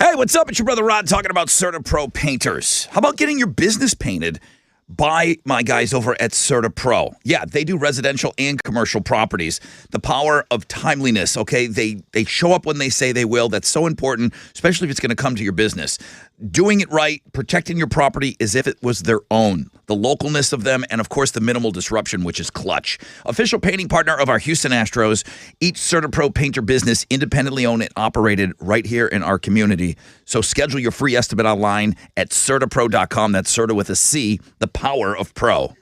Hey, what's up? It's your brother Rod talking about CertaPro painters. How about getting your business painted by my guys over at CertaPro? Yeah, they do residential and commercial properties. The power of timeliness, okay? They show up when they say they will. That's so important, especially if it's going to come to your business. Doing it right, protecting your property as if it was their own. The localness of them, and of course, the minimal disruption, which is clutch. Official painting partner of our Houston Astros. Each CertaPro painter business independently owned and operated right here in our community. So schedule your free estimate online at CertaPro.com. That's Certa with a C, the power of pro.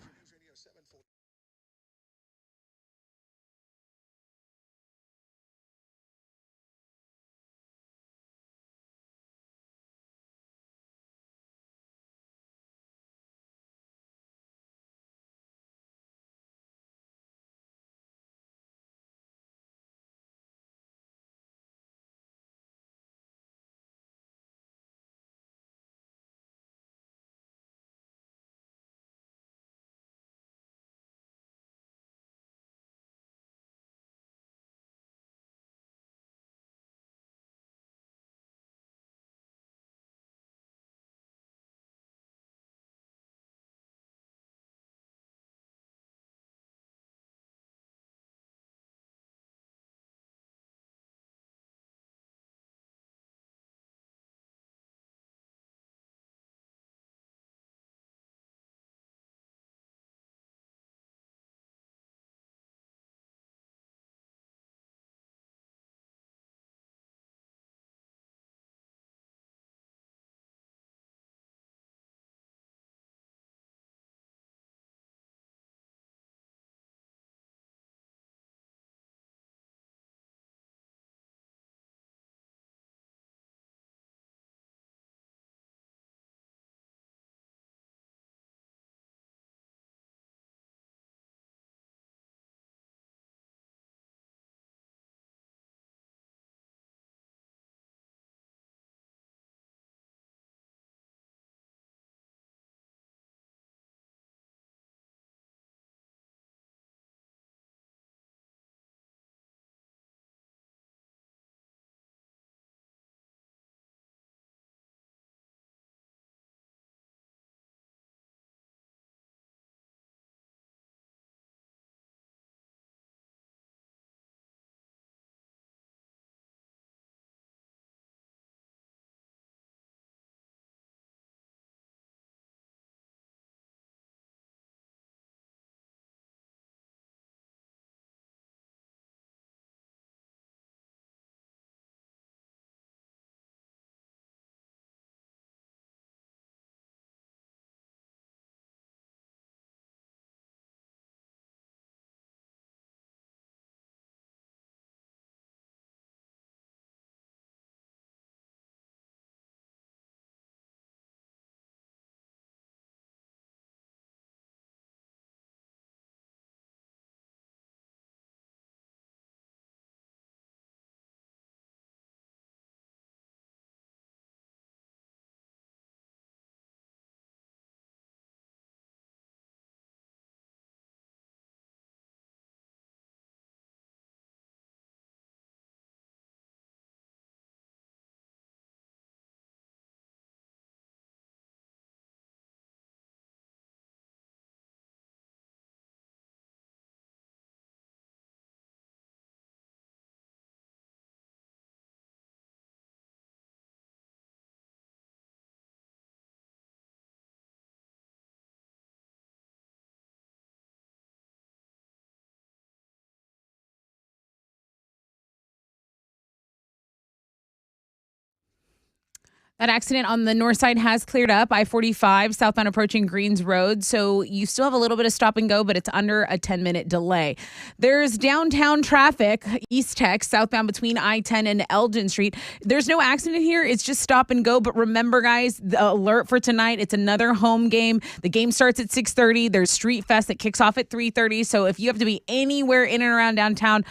That accident on the north side has cleared up. I-45 southbound approaching Greens Road. So you still have a little bit of stop and go, but it's under a 10-minute delay. There's downtown traffic, East Tech, southbound between I-10 and Elgin Street. There's no accident here. It's just stop and go. But remember, guys, the alert for tonight, it's another home game. The game starts at 6:30. There's Street Fest that kicks off at 3:30. So if you have to be anywhere in and around downtown,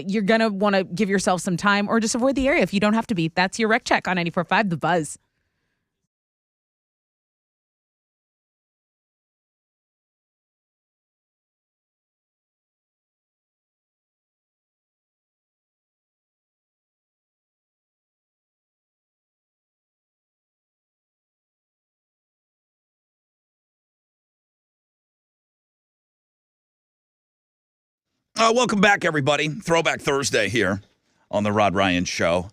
you're going to want to give yourself some time or just avoid the area if you don't have to be. That's your Rec Check on 94.5 The Buzz. Welcome back, everybody. Throwback Thursday here on the Rod Ryan Show.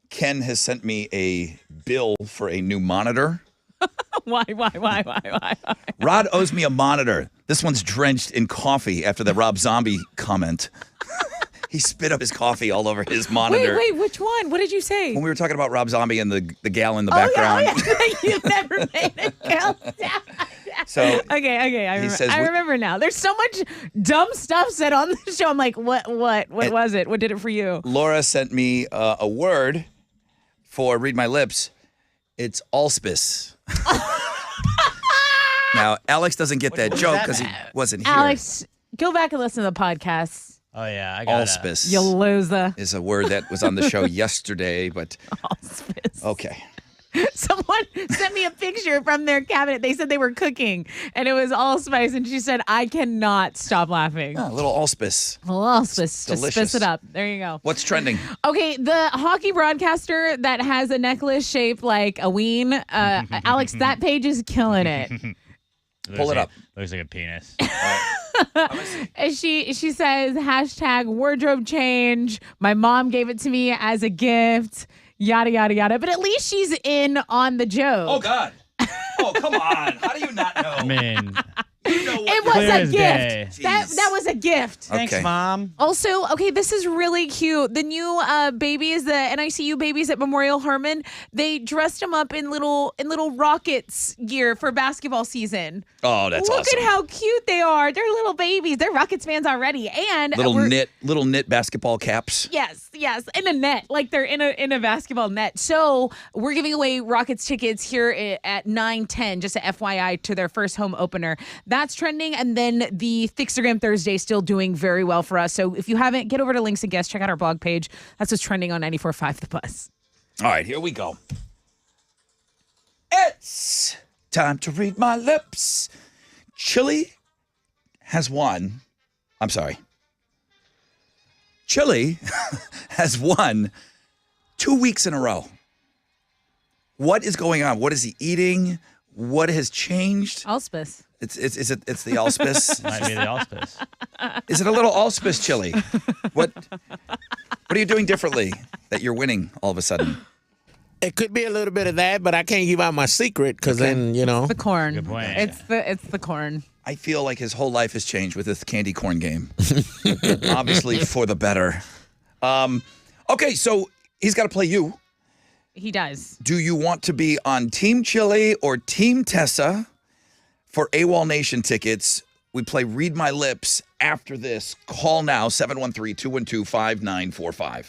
Ken has sent me a bill for a new monitor. Why? Rod owes me a monitor. This one's drenched in coffee after the Rob Zombie comment. He spit up his coffee all over his monitor. Wait, which one? What did you say? When we were talking about Rob Zombie and the gal in the background. You never made it count down. So okay, I remember now. There's so much dumb stuff said on the show. I'm like, what was it? What did it for you? Laura sent me a word for Read My Lips. It's allspice. Now, Alex doesn't get that joke because he wasn't here. Alex, go back and listen to the podcast. Oh, yeah. I got Allspice You loser. is a word that was on the show yesterday, but Allspice. okay. Someone sent me a picture from their cabinet. They said they were cooking, and it was allspice, and she said, I cannot stop laughing. A little allspice. A little allspice. Just delicious. spice it up. There you go. What's trending? Okay, the hockey broadcaster that has a necklace shaped like a ween, Alex, that page is killing it. Pull it up. Looks like a penis. And she says, hashtag wardrobe change. My mom gave it to me as a gift. Yada, yada, yada. But at least she's in on the joke. Oh, God. Oh, come on. How do you not know? I mean, You know what It you're was Clear a as gift. day. That was a gift. thanks, Okay. Mom. Also, okay, this is really cute. The new babies, the NICU babies at Memorial Hermann, they dressed them up in little Rockets gear for basketball season. Oh, that's Look awesome. at how cute they are. They're little babies. They're Rockets fans already. And Little knit basketball caps. Yes, in a net, like they're in a basketball net. So we're giving away Rockets tickets here at 9:10, just a FYI, to their first home opener. That's trending, and then the Thixogram Thursday still doing very well for us. So if you haven't, get over to Links and Guests, check out our blog page. That's what's trending on 94.5 The Buzz. All right, here we go. It's time to read my lips. Chile has won. I'm sorry. Chile has won 2 weeks in a row. What is going on? What is he eating? What has changed? Allspice. It's the allspice. Might be the allspice. Is it a little allspice chili? What are you doing differently that you're winning all of a sudden? It could be a little bit of that, but I can't give out my secret because then, The corn. Good point. It's the corn. I feel like his whole life has changed with this candy corn game. Obviously for the better. Okay, so he's got to play you. He does. Do you want to be on Team Chili or Team Tessa? For AWOL Nation tickets, we play Read My Lips after this. Call now, 713-212-5945.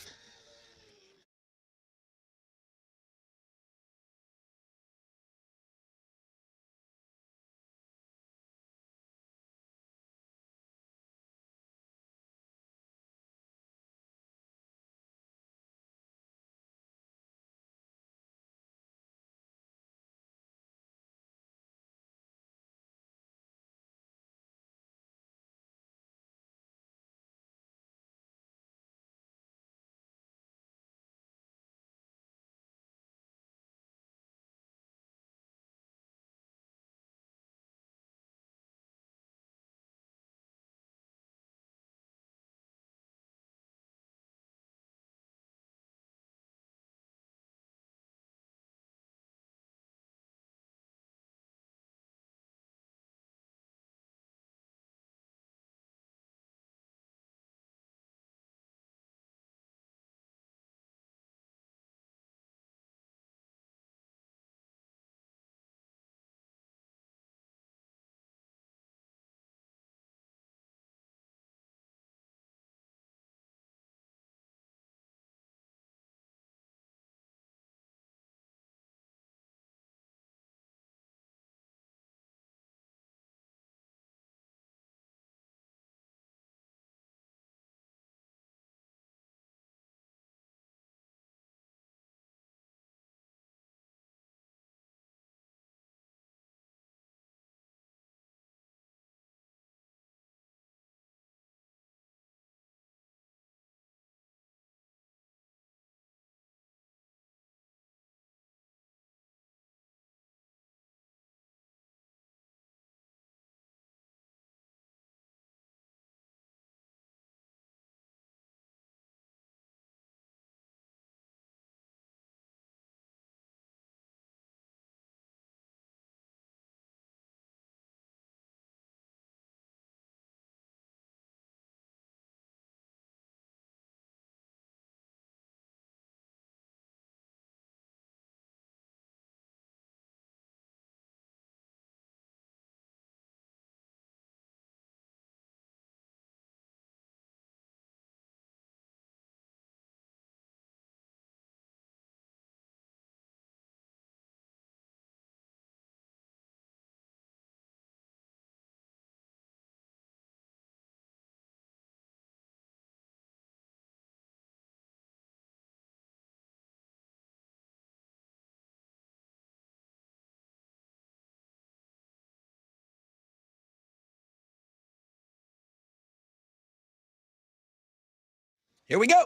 Here we go.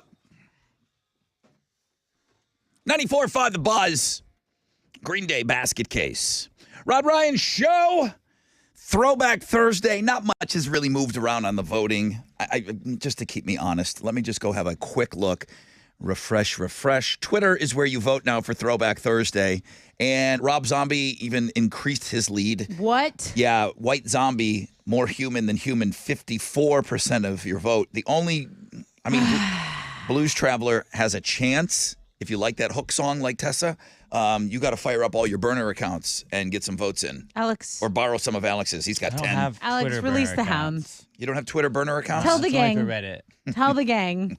94.5 The Buzz. Green Day basket case. Rod Ryan Show. Throwback Thursday. Not much has really moved around on the voting. Just to keep me honest, let me just go have a quick look. Refresh. Twitter is where you vote now for Throwback Thursday. And Rob Zombie even increased his lead. What? Yeah, White Zombie, more human than human, 54% of your vote. Blues Traveler has a chance. If you like that hook song like Tessa, you got to fire up all your burner accounts and get some votes in. Alex. Or borrow some of Alex's. He's got 10. Alex, release the hounds. You don't have Twitter burner accounts? Tell the gang. Reddit. Tell the gang.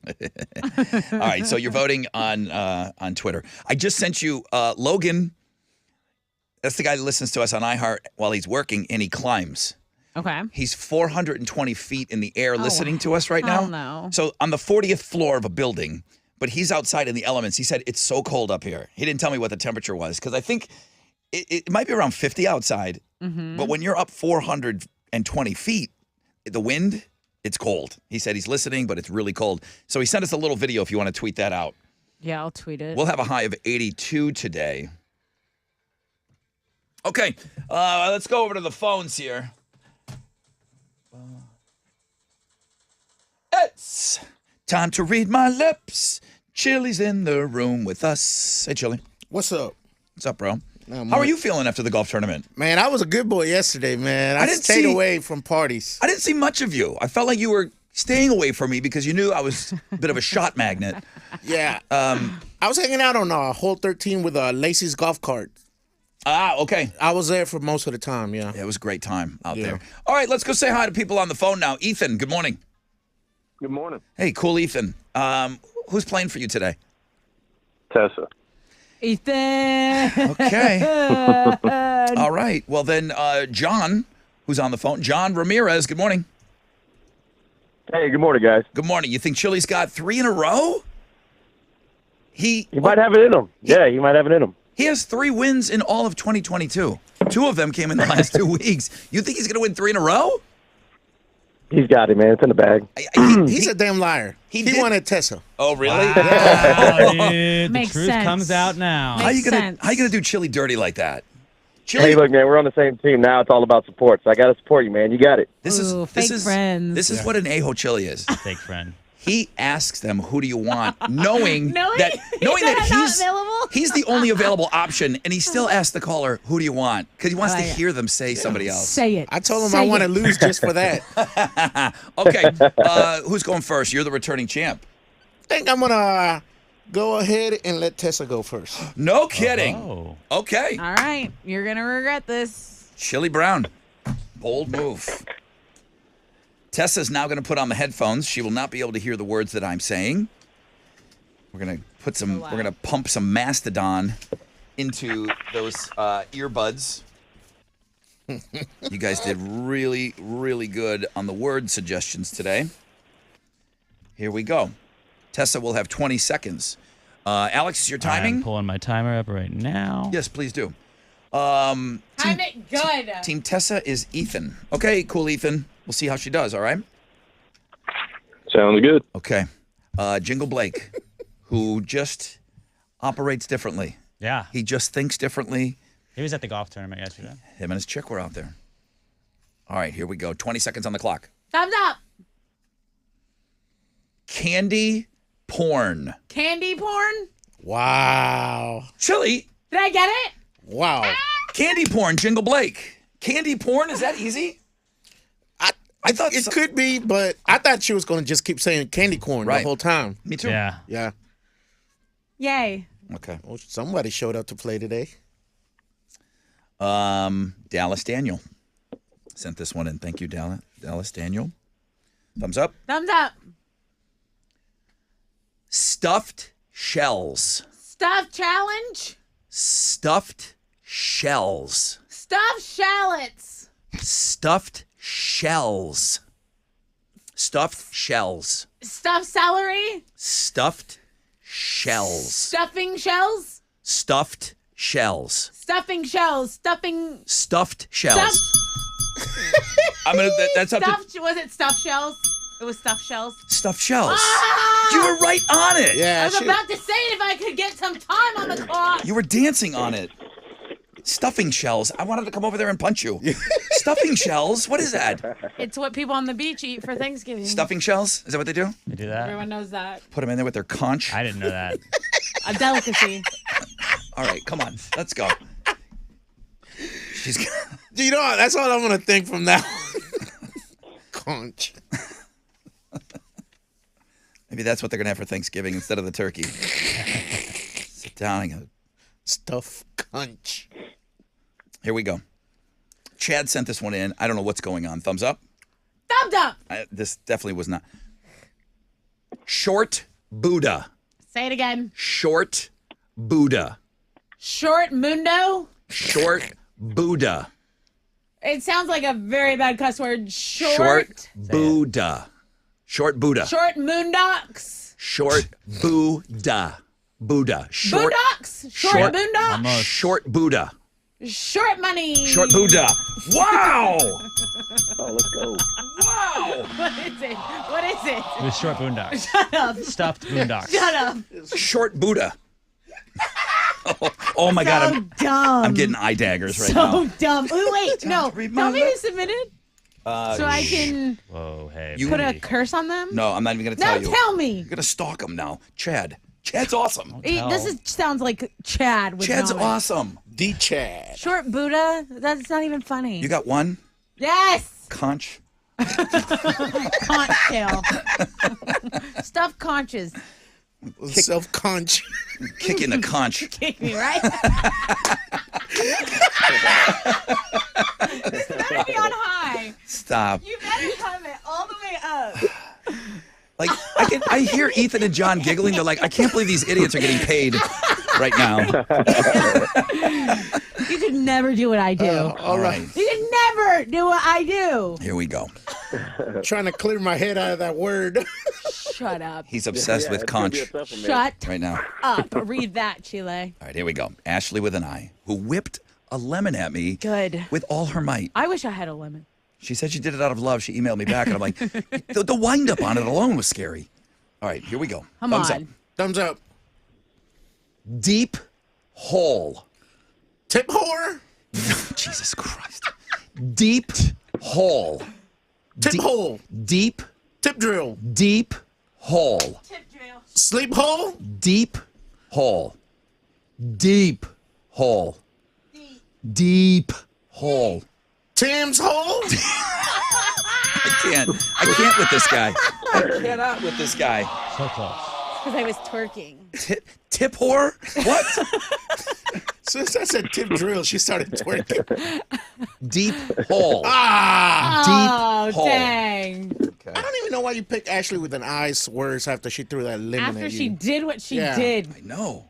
All right, so you're voting on Twitter. I just sent you Logan. That's the guy that listens to us on iHeart while he's working, and he climbs. Okay. He's 420 feet in the air listening to us right now. Hell no. So on the 40th floor of a building, but he's outside in the elements. He said it's so cold up here. He didn't tell me what the temperature was because I think it might be around 50 outside. Mm-hmm. But when you're up 420 feet, the wind, it's cold. He said he's listening, but it's really cold. So he sent us a little video if you want to tweet that out. Yeah, I'll tweet it. We'll have a high of 82 today. Okay, let's go over to the phones here. It's time to read my lips. Chili's in the room with us. Hey, Chili. What's up? What's up, bro? How are you feeling after the golf tournament? Man, I was a good boy yesterday, man. I stayed away from parties. I didn't see much of you. I felt like you were staying away from me because you knew I was a bit of a shot magnet. Yeah. I was hanging out on hole 13 with Lacey's golf cart. Ah, okay. I was there for most of the time, yeah. It was a great time out there. All right, let's go say hi to people on the phone now. Ethan, good morning. Good morning. Hey, cool Ethan. Who's playing for you today? Tessa. Ethan. Okay. All right. Well, then, John, who's on the phone. John Ramirez, good morning. Hey, good morning, guys. Good morning. You think Chili's got 3 in a row? He might have it in him. Yeah, he might have it in him. He has 3 wins in all of 2022. 2 of them came in the last 2 weeks. You think he's going to win 3 in a row? He's got it, man. It's in the bag. He's a damn liar. He wanted Tessa. Oh, really? Wow, dude. Makes the truth sense. comes out now. How you sense. gonna do Chili dirty like that? Chili, Hey, look, man, we're on the same team now. It's all about support, so I got to support you, man. You got it. this Ooh, fake friends. This is what an a-hole Chili is. Fake friend. He asks them, "Who do you want?" knowing Knowing that that I'm not available? he's the only available option, and he still asks the caller, "Who do you want?" Because he wants to Right. hear them say somebody else. Say it. I told him Say I want to it. lose just for that. Okay, who's going first? You're the returning champ. I think I'm going to go ahead and let Tessa go first. No kidding. Oh. Okay, All right. You're going to regret this. Chili Brown, bold move. Tessa's now going to put on the headphones. She will not be able to hear the words that I'm saying. We're going to put some. We're going to pump some Mastodon into those earbuds. You guys did really, really good on the word suggestions today. Here we go. Tessa will have 20 seconds. Alex, is your timing? I'm pulling my timer up right now. Yes, please do. Time it good. Team Tessa is Ethan. Okay, cool, Ethan. We'll see how she does, all right? Sounds good. Okay. Jingle Blake, who just operates differently. Yeah. He just thinks differently. He was at the golf tournament yesterday. Him and his chick were out there. All right, here we go. 20 seconds on the clock. Thumbs up. Candy porn. Candy porn. Wow. Chili, Did I get it? Wow. candy porn, Jingle Blake. Candy porn, is that easy? I thought It could be, but I thought she was going to just keep saying candy corn Right. the whole time. Me too. Yeah. Yeah. Yay. Okay. Well, somebody showed up to play today. Dallas Daniel sent this one in. Thank you, Dallas Daniel. Thumbs up. Thumbs up. Stuffed shells. Stuffed challenge. Stuffed shells. Stuffed shallots. Stuffed shells. Stuffed shells. Stuffed celery. Stuffed shells. Stuffing shells. Stuffed shells. Stuffing shells. Stuffing. Stuffed shells. Stuffed. I'm gonna. That's up to Stuffed. Was it stuffed shells? It was stuffed shells. stuffed shells. Ah! You were right on it. I was about to say it if I could get some time on the clock. You were dancing on it. Stuffing shells. I wanted to come over there and punch you. Stuffing shells? What is that? It's what people on the beach eat for Thanksgiving. Stuffing shells? Is that what they do? They do that? Everyone knows that. Put them in there with their conch? I didn't know that. A delicacy. All right, come on. Let's go. She's. You know, that's all I'm going to think from now on. Conch. Maybe that's what they're going to have for Thanksgiving instead of the turkey. Sit down and go. Stuff conch. Here we go. Chad sent this one in. I don't know what's going on. Thumbs up? Thumbs up. This definitely was not. Short Buddha. Say it again. Short Buddha. Short Mundo. Short Buddha. It sounds like a very bad cuss word. Short Buddha. Short Buddha. Short Moondocks. Short Buddha. Buddha. Short. Boondocks. Short Boondocks. Almost. Short Buddha. Short money. Short Buddha. Wow. Oh, let's go. Wow. What is it? What is it? It was short boondocks. Shut up. Stuffed boondocks. Shut up. Short Buddha. Oh my God. Dumb. I'm getting eye daggers right now. So dumb. Ooh, wait, no. read Tell my me who submitted so I can Whoa, hey. You- put a curse on them. No, I'm not even going to No, tell you. tell me. You're going to stalk him now. Chad's awesome. Sounds like Chad. With Chad's knowledge. awesome. D Chad. Short Buddha. That's not even funny. You got one? Yes. Conch? Conch tail. Stuffed conches. Self conch. Kick in the conch. Kick me, right? Just better be on high. Stop. You better comment all the way up. Like I hear Ethan and John giggling. They're like, I can't believe these idiots are getting paid right now. You could never do what I do. All right. You could never do what I do. Here we go. Trying to clear my head out of that word. Shut up. He's obsessed with it's gonna be conch a tough one, man. Shut right now. up. Read that, Chile. All right, here we go. Ashley with an I, who whipped a lemon at me Good. with all her might. I wish I had a lemon. She said she did it out of love. She emailed me back, and I'm like, the wind up on it alone was scary. All right, here we go. Come Thumbs on. up. Thumbs up. Deep hole. Tip whore. Jesus Christ. Deep hole. Tip hole. Deep, Tip drill. deep hole. Tip drill. Sleep hole. Deep hole. Deep hole. Deep hole. Tim's hole. I can't with this guy. I cannot with this guy. So close. Because I was twerking. Tip whore? What? Since I said tip drill, she started twerking. Deep hole. Oh, Deep hole. dang. I don't even know why you picked Ashley with an i's words after she threw that lemon After at she you. did what she Yeah. did. I know.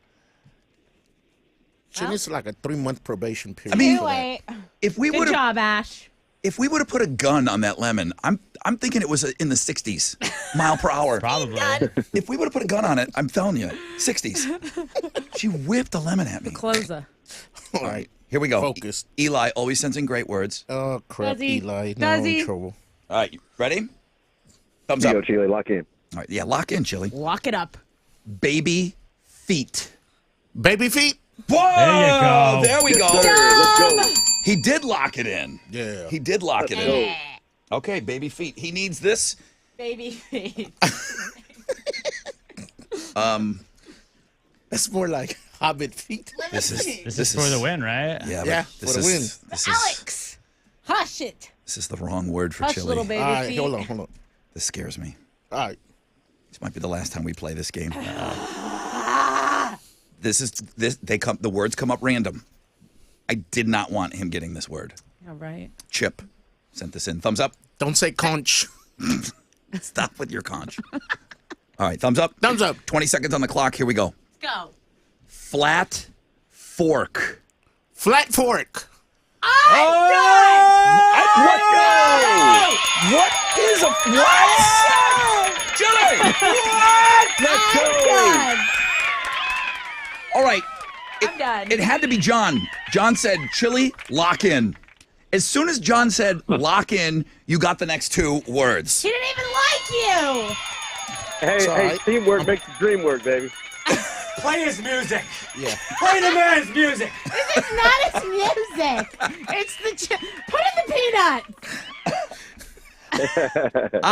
She needs like a 3-month probation period. I mean, for that. Anyway, If we good would have job, Ash. if we would have put a gun on that lemon, I'm thinking it was in the 60s mile per hour. Probably. If we would have put a gun on it, I'm telling you, 60s. She whipped a lemon at me. Closer. All right, here we go. Focused. Eli always sends in great words. Oh crap, Does he? Eli. Does Now I'm he? in trouble. All right, you ready? Thumbs Here up. you go, Chile. Lock in. All right, yeah, lock in, Chili. Lock it up. Baby feet. Baby feet. Whoa! There you go. There we go. Let's go. He did lock it in. Yeah. He did lock it in. Yeah. Okay, baby feet. He needs this. Baby feet. That's more like hobbit feet. This is This is for the win, right? Yeah, Yeah, but this for the win. is this is Alex. Hush it. this is the wrong word for Hush, Chili. little baby All right, feet. hold on. This scares me. All right. This might be the last time we play this game. The words come up random. I did not want him getting this word. All right. Chip sent this in. Thumbs up. Don't say conch. Stop with your conch. All right, thumbs up. Thumbs up. 20 seconds on the clock. Here we go. Let's go. Flat fork. Flat fork. What is a what? Chili! Let's go. All right. I'm done. It had to be John. John said, Chili, lock in. As soon as John said, lock in, you got the next two words. He didn't even like you. Hey, teamwork makes the dream work, baby. Play his music. Yeah. Play the man's music. It's not his music. It's put in the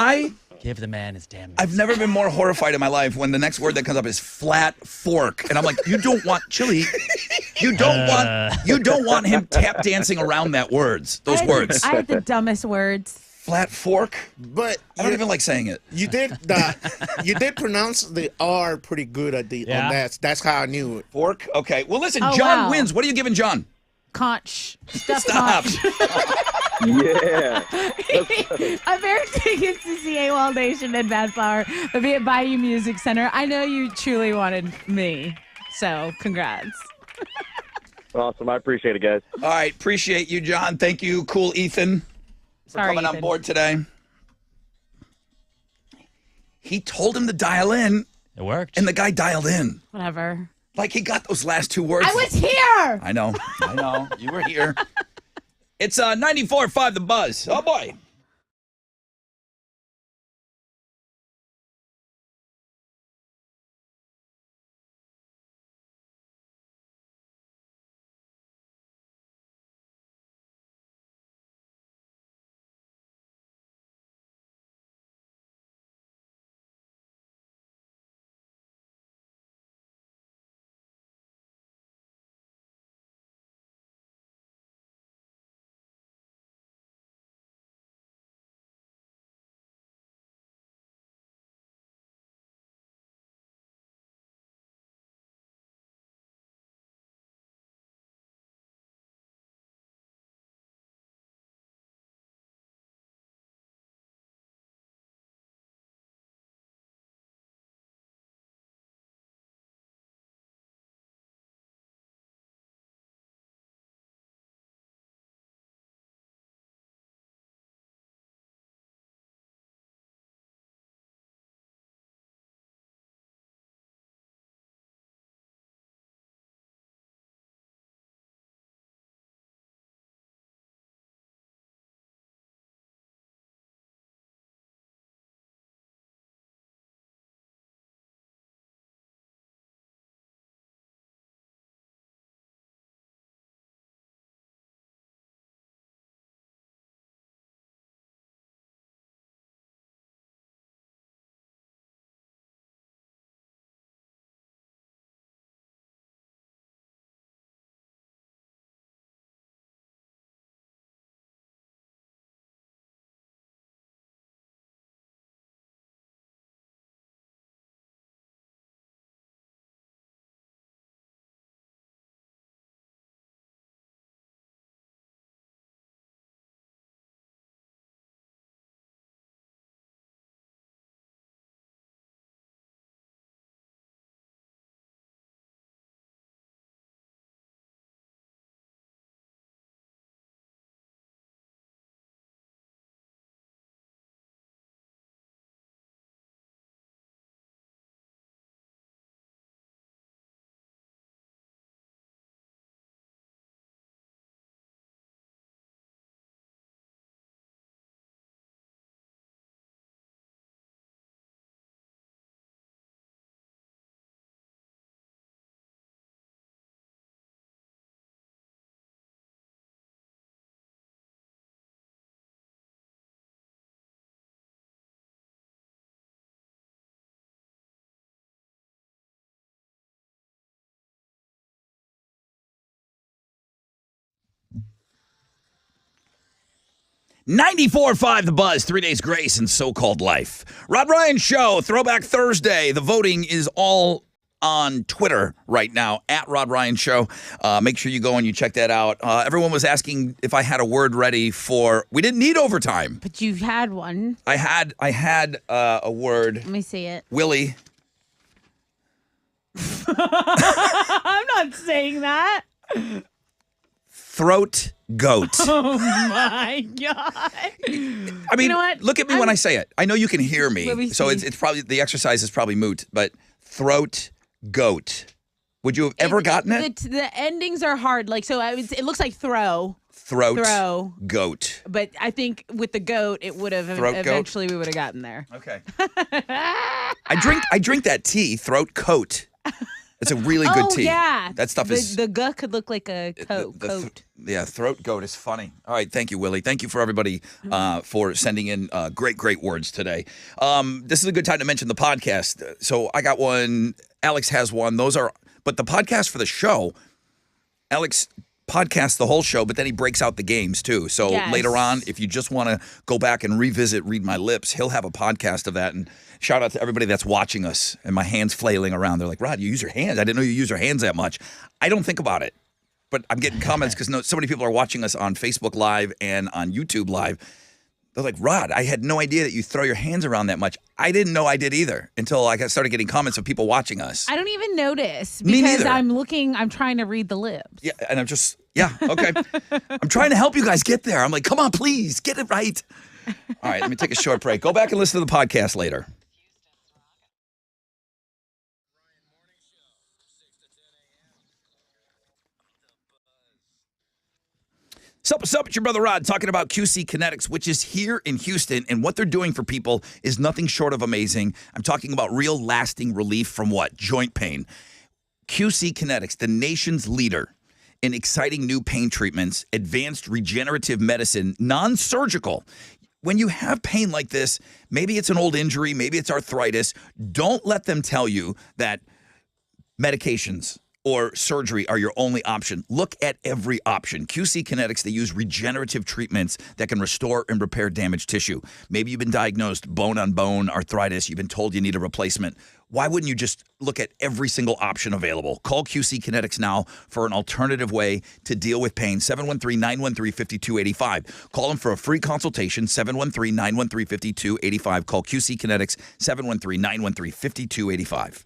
peanut. Give the man his damn. I've never been more horrified in my life when the next word that comes up is flat fork, and I'm like, you don't want chili. You don't want him tap dancing around those words. I had the dumbest words. Flat fork. But I don't even like saying it. you did pronounce the R pretty good at the on that. That's how I knew it. Fork. Okay. Well, listen, Oh, John wow. wins. What are you giving John? Conch. Stuffed Stop. conch. Yeah. A pair of tickets to see AWOL Nation and Bad Flower. They'll be at Bayou Music Center. I know you truly wanted me, so congrats. Awesome. I appreciate it, guys. All right. Appreciate you, John. Thank you, cool Ethan, for Sorry, coming on Ethan. board today. He told him to dial in, It worked. and the guy dialed in. Whatever. Like he got those last two words. I was here. I know. You were here. It's 94.5 The Buzz. Oh, boy. $94.5 The Buzz, 3 Days Grace and So-Called Life. Rod Ryan Show, Throwback Thursday. The voting is all on Twitter right now, at Rod Ryan Show. Make sure you go and you check that out. Everyone was asking if I had a word ready for, we didn't need overtime. But you had one. I had a word. Let me see it. Willie. I'm not saying that. Throat goat. Oh my God. I mean, know what? look at me when I say it. I know you can hear Let me me, so see. it's probably, the exercise is probably moot, but throat goat. Would you have ever gotten it? The endings are hard. Like, so it looks like throw. Throw. goat. But I think with the goat, it would have Throat goat? eventually we would have gotten there. Okay. I drink that tea, throat coat. It's a really good tea. Yeah. That stuff is. The gut could look like a coat. Throat goat is funny. All right, thank you, Willie. Thank you for everybody for sending in great words today. This is a good time to mention the podcast. So I got one. Alex has one. But the podcast for the show, Alex podcasts the whole show, but then he breaks out the games too. So later on, if you just want to go back and revisit Read My Lips, he'll have a podcast of that. And shout out to everybody that's watching us and my hands flailing around. They're like, Rod, you use your hands. I didn't know you use your hands that much. I don't think about it, but I'm getting comments because so many people are watching us on Facebook Live and on YouTube Live. They're like, Rod, I had no idea that you throw your hands around that much. I didn't know I did either until I started getting comments of people watching us. I don't even notice Me because neither. I'm trying to read the lips. Yeah, and okay. I'm trying to help you guys get there. I'm like, come on, please, get it right. All right, let me take a short break. Go back and listen to the podcast later. What's up? It's your brother Rod talking about QC Kinetics, which is here in Houston, and what they're doing for people is nothing short of amazing. I'm talking about real lasting relief from what? Joint pain. QC Kinetics, the nation's leader in exciting new pain treatments, advanced regenerative medicine, non-surgical. When you have pain like this, maybe it's an old injury, maybe it's arthritis, don't let them tell you that medications or surgery are your only option. Look at every option. QC Kinetics, they use regenerative treatments that can restore and repair damaged tissue. Maybe you've been diagnosed bone-on-bone arthritis. You've been told you need a replacement. Why wouldn't you just look at every single option available? Call QC Kinetics now for an alternative way to deal with pain. 713-913-5285. Call them for a free consultation. 713-913-5285. Call QC Kinetics. 713-913-5285.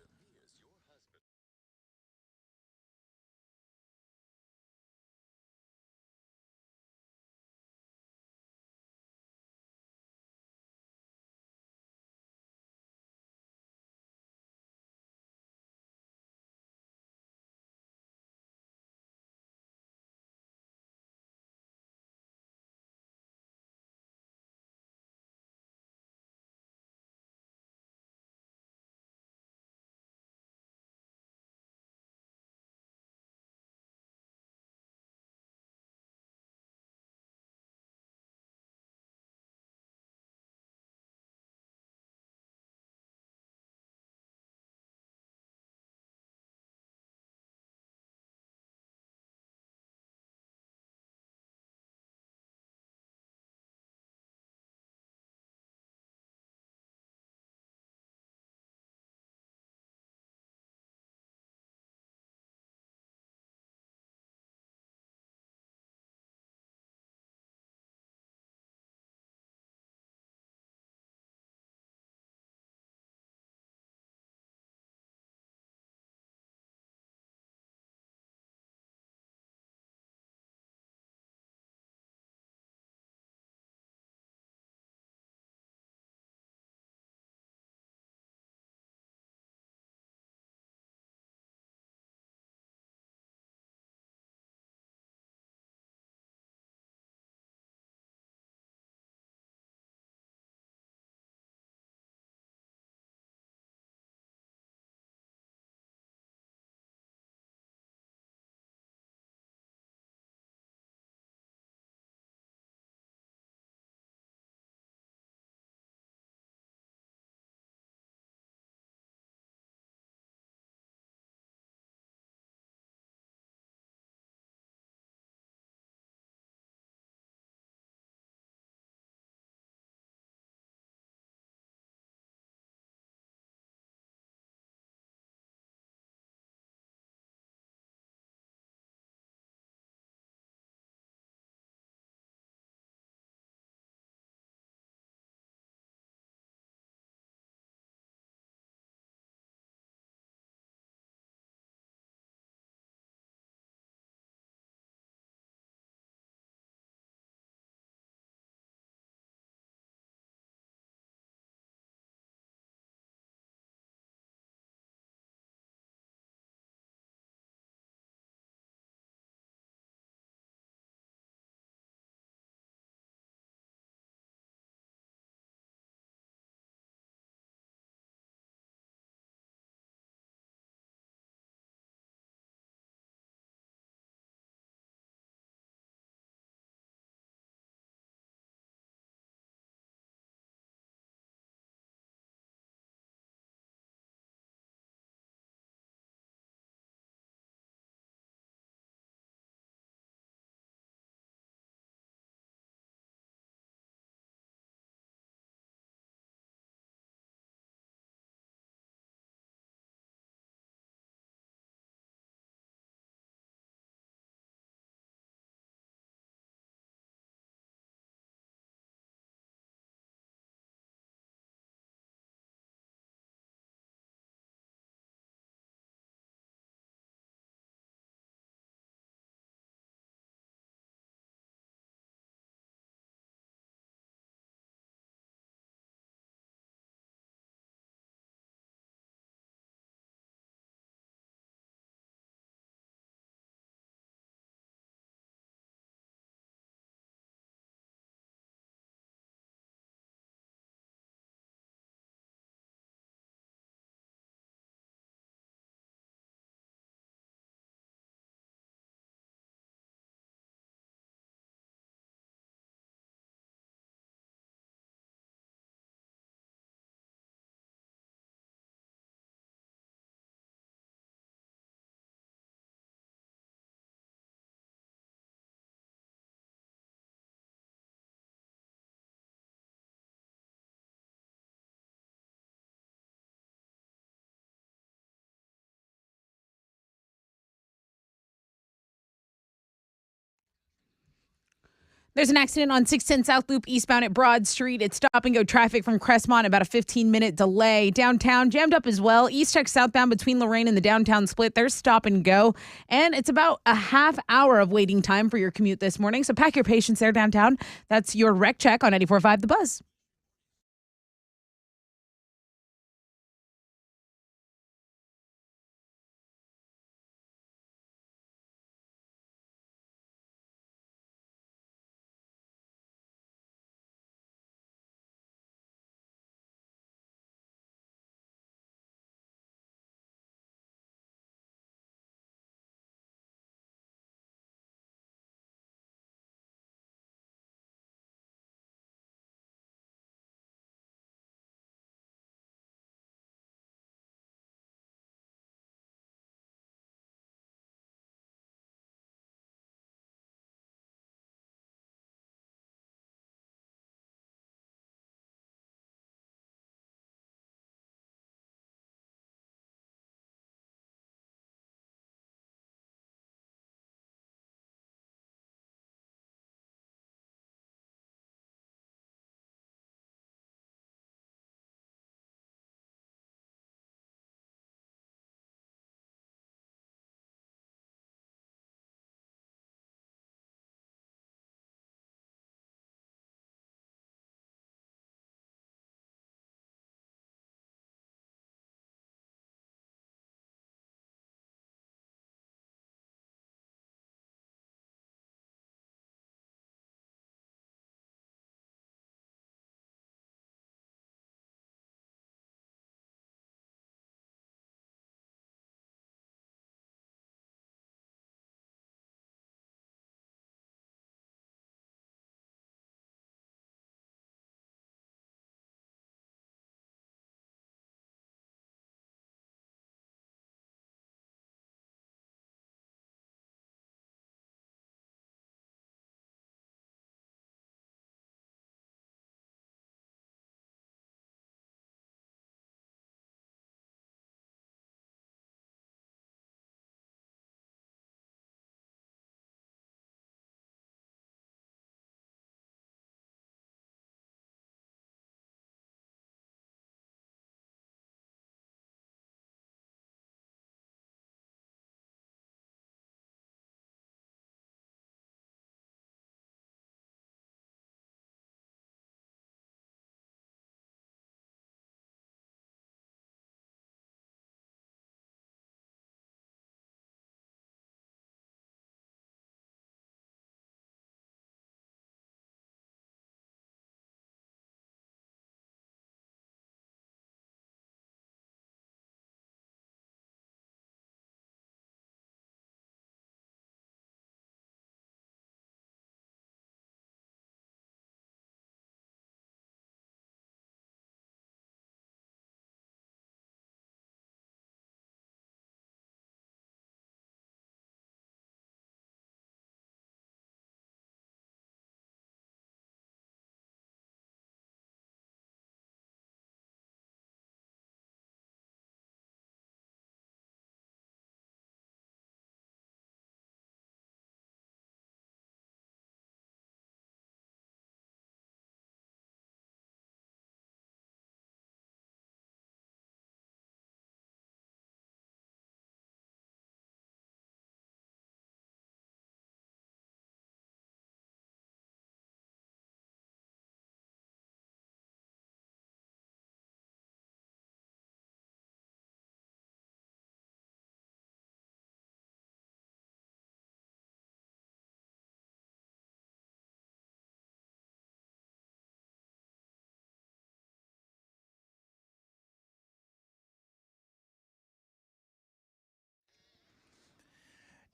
There's an accident on 610 South Loop eastbound at Broad Street. It's stop and go traffic from Crestmont, about a 15-minute delay. Downtown jammed up as well. East Tech southbound between Lorraine and the downtown split. There's stop and go. And it's about a half hour of waiting time for your commute this morning. So pack your patience there downtown. That's your wreck check on 94.5 The Buzz.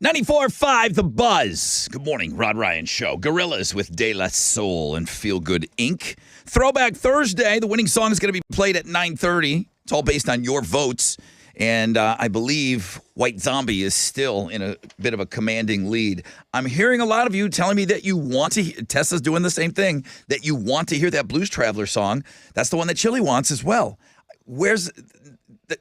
.94.5 The Buzz. Good morning, Rod Ryan Show. Gorillas with De La Soul and Feel Good Inc. Throwback Thursday. The winning song is going to be played at 9:30. It's all based on your votes. And I believe White Zombie is still in a bit of a commanding lead. I'm hearing a lot of you telling me that you want to hear, Tessa's doing the same thing, that you want to hear that Blues Traveler song. That's the one that Chili wants as well.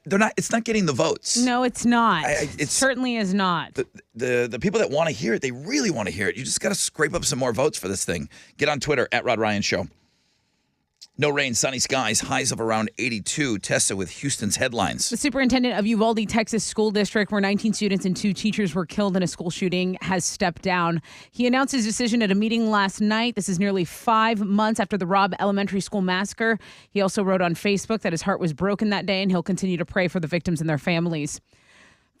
they're not. It's not getting the votes. No, it's not. It certainly is not. The people that want to hear it, they really want to hear it. You just got to scrape up some more votes for this thing. Get on Twitter at Rod Ryan Show. No rain, sunny skies, highs of around 82. Tessa with Houston's headlines. The superintendent of Uvalde, Texas School District, where 19 students and 2 teachers were killed in a school shooting, has stepped down. He announced his decision at a meeting last night. This is nearly 5 months after the Robb Elementary School massacre. He also wrote on Facebook that his heart was broken that day, and he'll continue to pray for the victims and their families.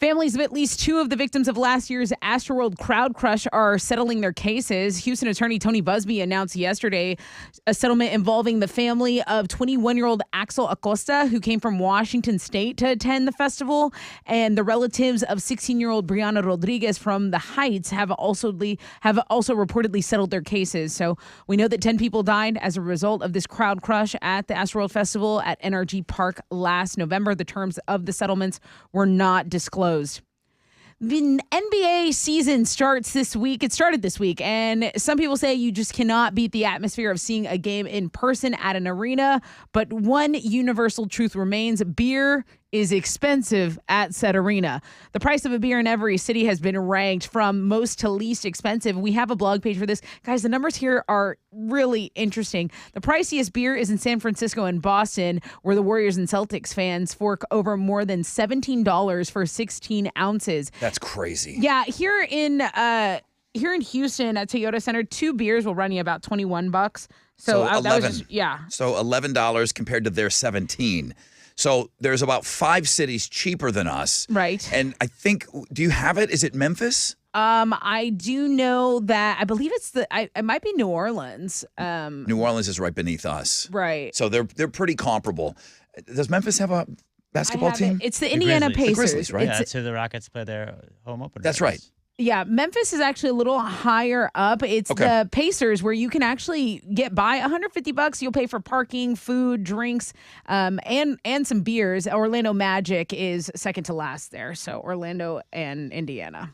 Families of at least 2 of the victims of last year's Astroworld crowd crush are settling their cases. Houston attorney Tony Busby announced yesterday a settlement involving the family of 21-year-old Axel Acosta, who came from Washington State to attend the festival, and the relatives of 16-year-old Brianna Rodriguez from the Heights have also reportedly settled their cases. So we know that 10 people died as a result of this crowd crush at the Astroworld Festival at NRG Park last November. The terms of the settlements were not disclosed. The NBA season starts this week. It started this week, and some people say you just cannot beat the atmosphere of seeing a game in person at an arena. But one universal truth remains: beer is expensive at said arena. The price of a beer in every city has been ranked from most to least expensive. We have a blog page for this. Guys, the numbers here are really interesting. The priciest beer is in San Francisco and Boston, where the Warriors and Celtics fans fork over more than $17 for 16 ounces. That's crazy. Yeah, here in Houston at Toyota Center, 2 beers will run you about $21. So $11. that was just, yeah. So $11 compared to their 17. So there's about 5 cities cheaper than us. Right. And I think, do you have it? Is it Memphis? I do know that I believe it might be New Orleans. New Orleans is right beneath us. Right. So they're pretty comparable. Does Memphis have a basketball team? It's the Indiana Grizzlies. Pacers. The Grizzlies, right? Yeah, that's who the Rockets play their home opener. That's right. Yeah, Memphis is actually a little higher up. It's the Pacers, where you can actually get by $150. You'll pay for parking, food, drinks, and some beers. Orlando Magic is second to last there. So Orlando and Indiana.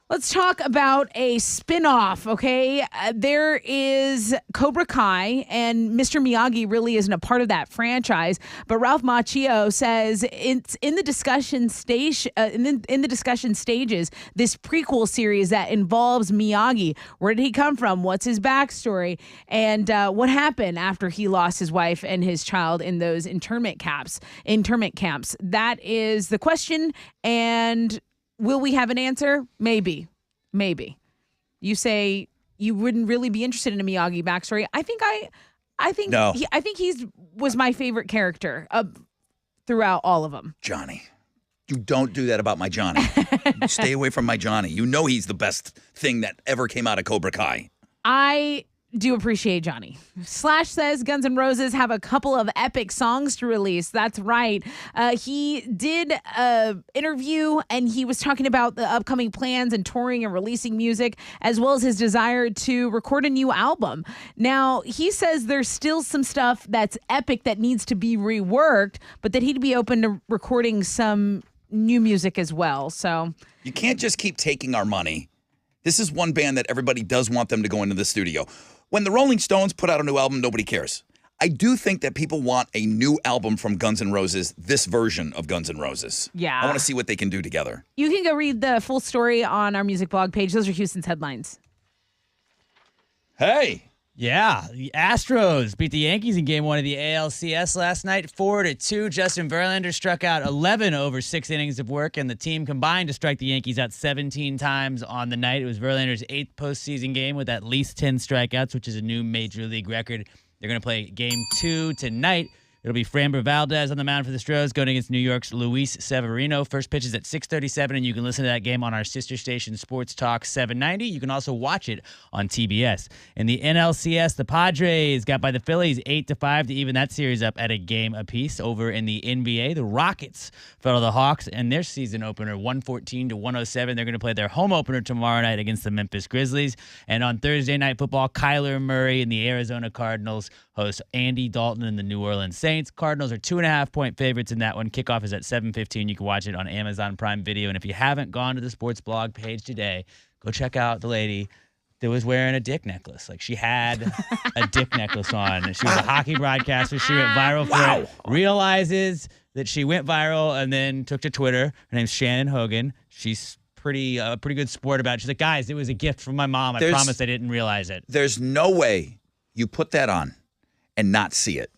Let's talk about a spinoff, okay? There is Cobra Kai, and Mr. Miyagi really isn't a part of that franchise. But Ralph Macchio says it's in the discussion stage, in the discussion stages. This prequel series that involves Miyagi. Where did he come from? What's his backstory? And what happened after he lost his wife and his child in those internment camps? That is the question. And will we have an answer? Maybe. You say you wouldn't really be interested in a Miyagi backstory. I think No. He's was my favorite character throughout all of them. Johnny. You don't do that about my Johnny. Stay away from my Johnny. You know he's the best thing that ever came out of Cobra Kai. I do appreciate Johnny. Slash says Guns N' Roses have a couple of epic songs to release. That's right. He did an interview, and he was talking about the upcoming plans and touring and releasing music, as well as his desire to record a new album. Now, he says there's still some stuff that's epic that needs to be reworked, but that he'd be open to recording some new music as well. So you can't just keep taking our money. This is one band that everybody does want them to go into the studio. When the Rolling Stones put out a new album, nobody cares. I do think that people want a new album from Guns N' Roses, this version of Guns N' Roses. Yeah. I want to see what they can do together. You can go read the full story on our music blog page. Those are Houston's headlines. Hey. Yeah, the Astros beat the Yankees in Game 1 of the ALCS last night, 4-2. Justin Verlander struck out 11 over 6 innings of work, and the team combined to strike the Yankees out 17 times on the night. It was Verlander's 8th postseason game with at least 10 strikeouts, which is a new Major League record. They're going to play Game 2 tonight. It'll be Framber Valdez on the mound for the Stros going against New York's Luis Severino. First pitch is at 6:37, and you can listen to that game on our sister station, Sports Talk 790. You can also watch it on TBS. In the NLCS, the Padres got by the Phillies 8-5 to even that series up at a game apiece. Over in the NBA, the Rockets fell to the Hawks in their season opener 114-107. They're going to play their home opener tomorrow night against the Memphis Grizzlies. And on Thursday Night Football, Kyler Murray and the Arizona Cardinals host Andy Dalton and the New Orleans Saints. Cardinals are 2.5-point favorites in that one. Kickoff is at 7:15. You can watch it on Amazon Prime Video. And if you haven't gone to the sports blog page today, go check out the lady that was wearing a dick necklace. Like, she had a dick necklace on. She was a hockey broadcaster. She went viral for it. Realizes that she went viral and then took to Twitter. Her name's Shannon Hogan. She's pretty good sport about it. She's like, guys, it was a gift from my mom. I promise I didn't realize it. There's no way you put that on and not see it.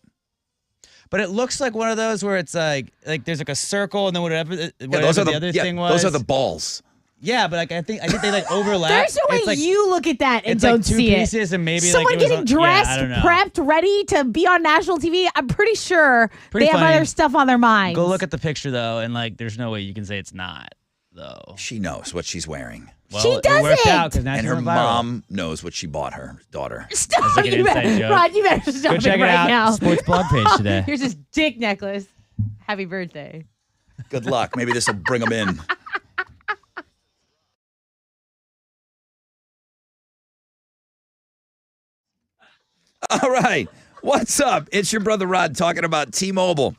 But it looks like one of those where it's like there's like a circle and then whatever Those are the other thing was. Those are the balls. Yeah, but like I think they like overlap. There's no way It's like, you look at that and it's don't like two see pieces it. and maybe Someone like it was getting dressed, I don't know. prepped, ready to be on national TV. I'm pretty sure Pretty they have funny. other stuff on their minds. Go look at the picture though, and like there's no way you can say it's not though. She knows what she's wearing. Well, She It worked doesn't. out because now And she her went viral. mom knows what she bought her daughter. Stop! That's like an You inside better, joke. Rod, you better stop Go check it right out. now. Sports blog page today. Here's his dick necklace. Happy birthday. Good luck. Maybe this will bring them in. All right. What's up? It's your brother Rod talking about T-Mobile.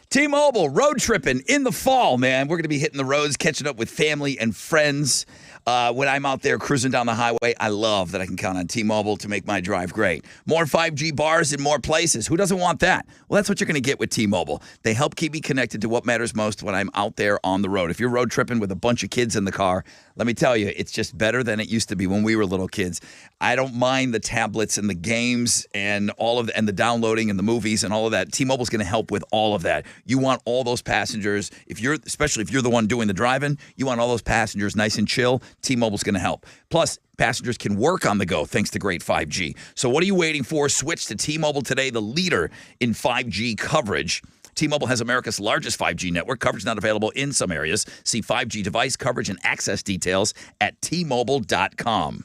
T-Mobile, road tripping in the fall, man. We're going to be hitting the roads, catching up with family and friends. When I'm out there cruising down the highway, I love that I can count on T-Mobile to make my drive great. More 5G bars in more places. Who doesn't want that? Well, that's what you're going to get with T-Mobile. They help keep me connected to what matters most when I'm out there on the road. If you're road tripping with a bunch of kids in the car, let me tell you, it's just better than it used to be when we were little kids. I don't mind the tablets and the games and and the downloading and the movies and all of that. T-Mobile's going to help with all of that. You want all those passengers, especially if you're the one doing the driving, you want all those passengers nice and chill. T-Mobile's going to help. Plus, passengers can work on the go thanks to great 5G. So what are you waiting for? Switch to T-Mobile today, the leader in 5G coverage. T-Mobile has America's largest 5G network. Coverage not available in some areas. See 5G device coverage and access details at T-Mobile.com.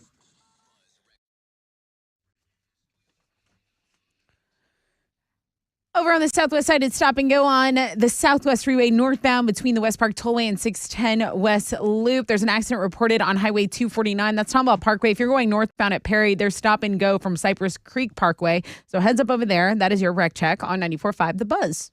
Over on the southwest side, it's stop and go on the Southwest Freeway northbound between the West Park Tollway and 610 West Loop. There's an accident reported on Highway 249. That's Tomball Parkway. If you're going northbound at Perry, there's stop and go from Cypress Creek Parkway. So heads up over there. That is your wreck check on 94.5 The Buzz.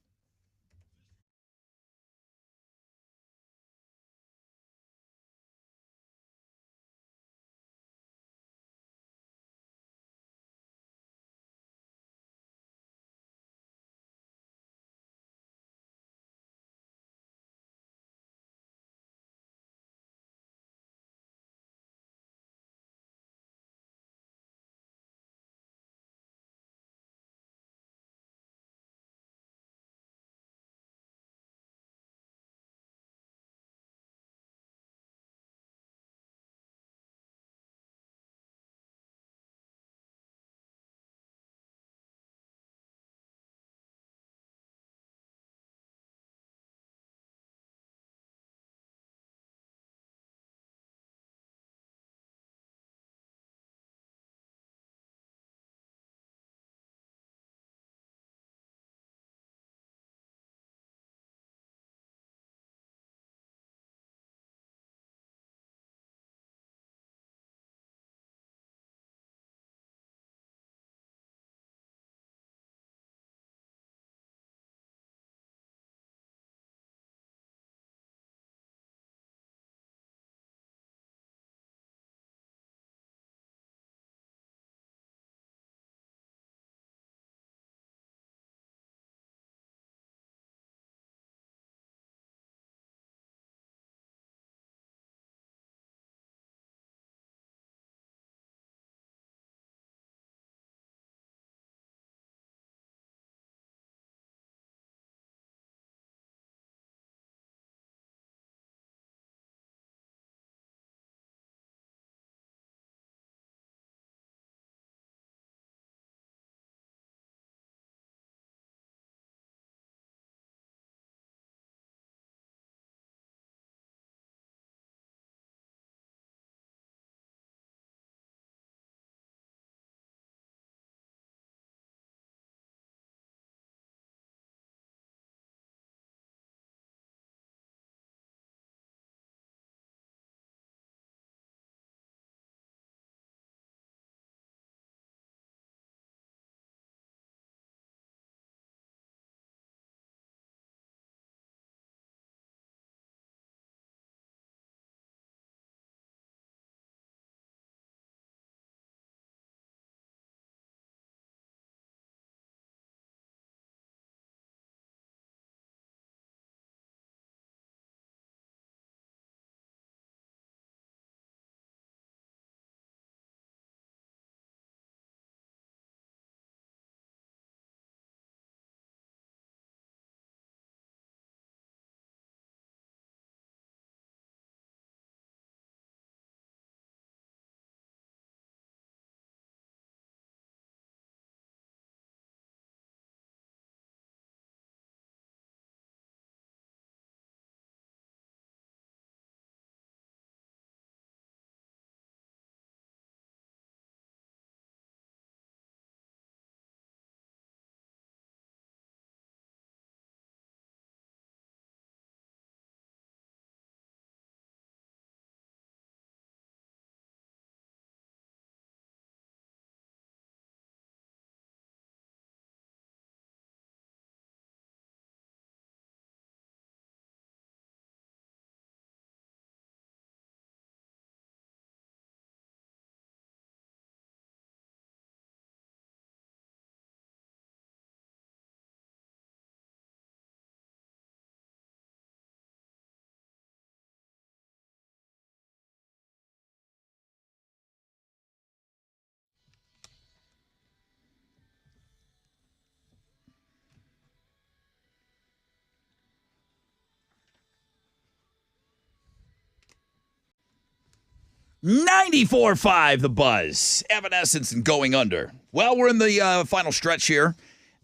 94.5 The Buzz. Evanescence and Going Under. Well, we're in the final stretch here.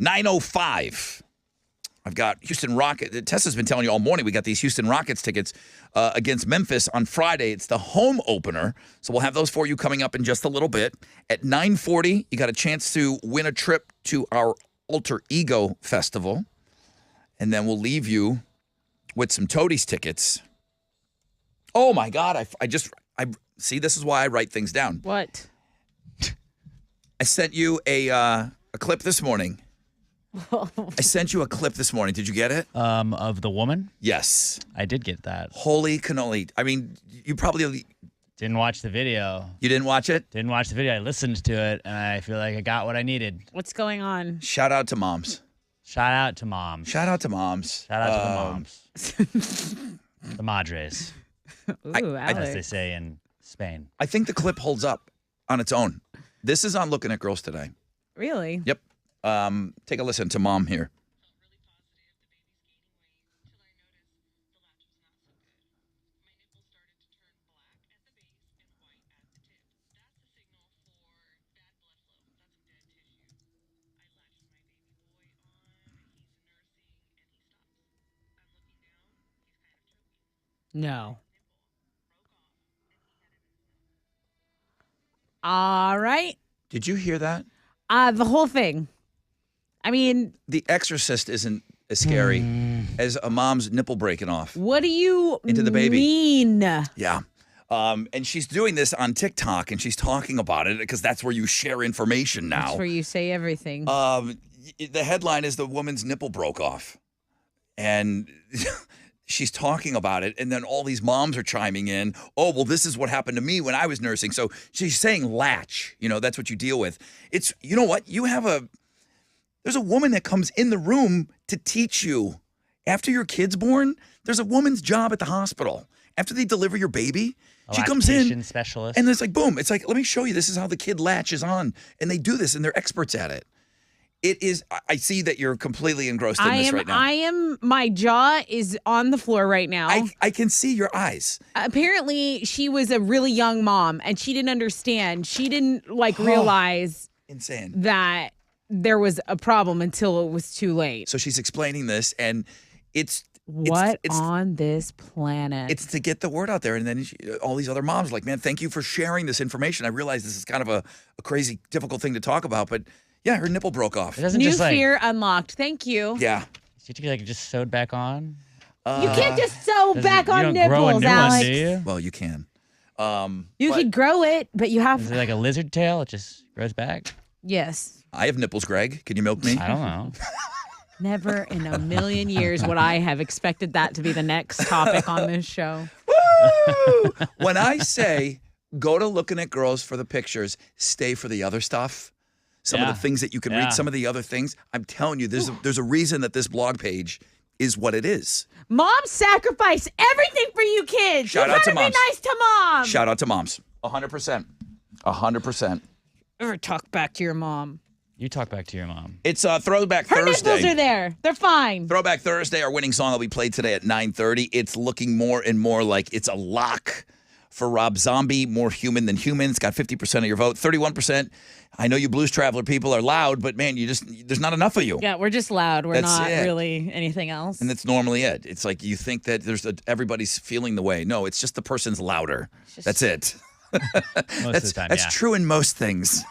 9:05. I've got Houston Rockets. Tessa's been telling you all morning we got these Houston Rockets tickets against Memphis on Friday. It's the home opener, so we'll have those for you coming up in just a little bit. At 9:40, you got a chance to win a trip to our Alter Ego Festival, and then we'll leave you with some Toadies tickets. Oh my God! I see. This is why I write things down. What? I sent you a clip this morning. I sent you a clip this morning. Did you get it? Of the woman? Yes. I did get that. Holy cannoli. I mean, you probably... Didn't watch the video. You didn't watch it? Didn't watch the video. I listened to it, and I feel like I got what I needed. What's going on? Shout out to moms. Shout out to moms. Shout out to moms. Shout out to the moms. The madres, Ooh, as Alex. they say in Spain. I think the clip holds up on its own. This is on Looking at Girls Today. Really? Yep. Take a listen to Mom here. No. All right. Did you hear that? The whole thing. I mean, The Exorcist isn't as scary as a mom's nipple breaking off. what do you Into the baby. mean? Yeah. And she's doing this on TikTok, and she's talking about it because that's where you share information now. That's where you say everything. The headline is the woman's nipple broke off. And she's talking about it, and then all these moms are chiming in. Oh, well, this is what happened to me when I was nursing. So she's saying latch. You know, that's what you deal with. It's, you know what? There's a woman that comes in the room to teach you. After your kid's born, there's a woman's job at the hospital. After they deliver your baby, she comes in. Lactation specialist. And it's like, boom. It's like, let me show you. This is how the kid latches on. And they do this, and they're experts at it. It is, I see that you're completely engrossed in this right now. My jaw is on the floor right now. I can see your eyes. Apparently, she was a really young mom, and she didn't understand. She didn't, realize Insane. that there was a problem until it was too late. So she's explaining this, and it's on this planet? It's to get the word out there, and then all these other moms are like, man, thank you for sharing this information. I realize this is kind of a crazy, difficult thing to talk about, but yeah, her nipple broke off. It doesn't New just fear unlocked. Thank you. Yeah. Did you just sewed back on? You can't just sew back on you don't grow a nipples, new Alex. one, do you? Well, you can. You could grow it, but you have. Is it like a lizard tail? It just grows back? Yes. I have nipples, Greg. Can you milk me? I don't know. Never in a million years would I have expected that to be the next topic on this show. Woo! When I say go to Looking at Girls for the pictures, stay for the other stuff. Some of the things that you can read, some of the other things. I'm telling you, there's a reason that this blog page is what it is. Moms sacrifice everything for you kids. Shout out to moms. Be nice to mom. Shout out to moms. 100%. 100%. Ever talk back to your mom. You talk back to your mom. It's Throwback Her Thursday. nipples are there. They're fine. Throwback Thursday, our winning song will be played today at 9:30. It's looking more and more like it's a lock for Rob Zombie, More Human Than Human. It's got 50% of your vote. 31%. I know you Blues Traveler people are loud, but man, there's not enough of you. Yeah, we're just loud. We're That's not it. really anything else. And that's normally it. It's like you think that everybody's feeling the way. No, it's just the person's louder. That's it. Most of the time, That's true in most things.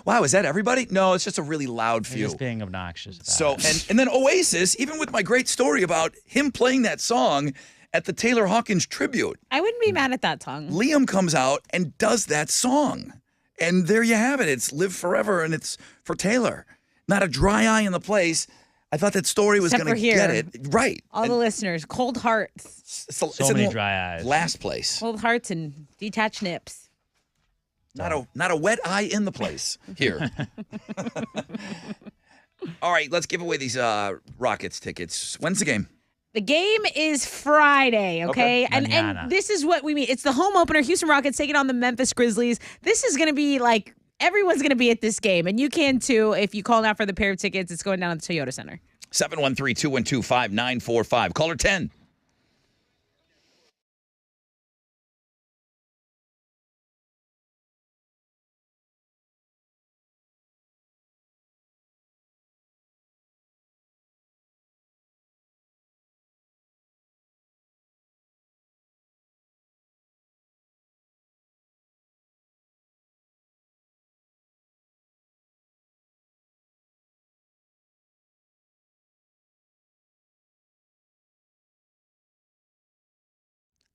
Wow, is that everybody? No, it's just a really loud You're few. just being obnoxious about So it. and then Oasis, even with my great story about him playing that song at the Taylor Hawkins tribute, I wouldn't be mad at that song. Liam comes out and does that song. And there you have it. It's Live Forever, and it's for Taylor. Not a dry eye in the place. I thought that story was Except going for to get here. it. Right. All the listeners, cold hearts. So many dry eyes. Last place. Cold hearts and detached nips. Not a wet eye in the place here. All right, let's give away these Rockets tickets. When's the game? The game is Friday, okay? And Mañana. this is what we mean. It's the home opener. Houston Rockets taking on the Memphis Grizzlies. This is going to be like everyone's going to be at this game, and you can too if you call now for the pair of tickets. It's going down at the Toyota Center. 713-212-5945. Caller 10.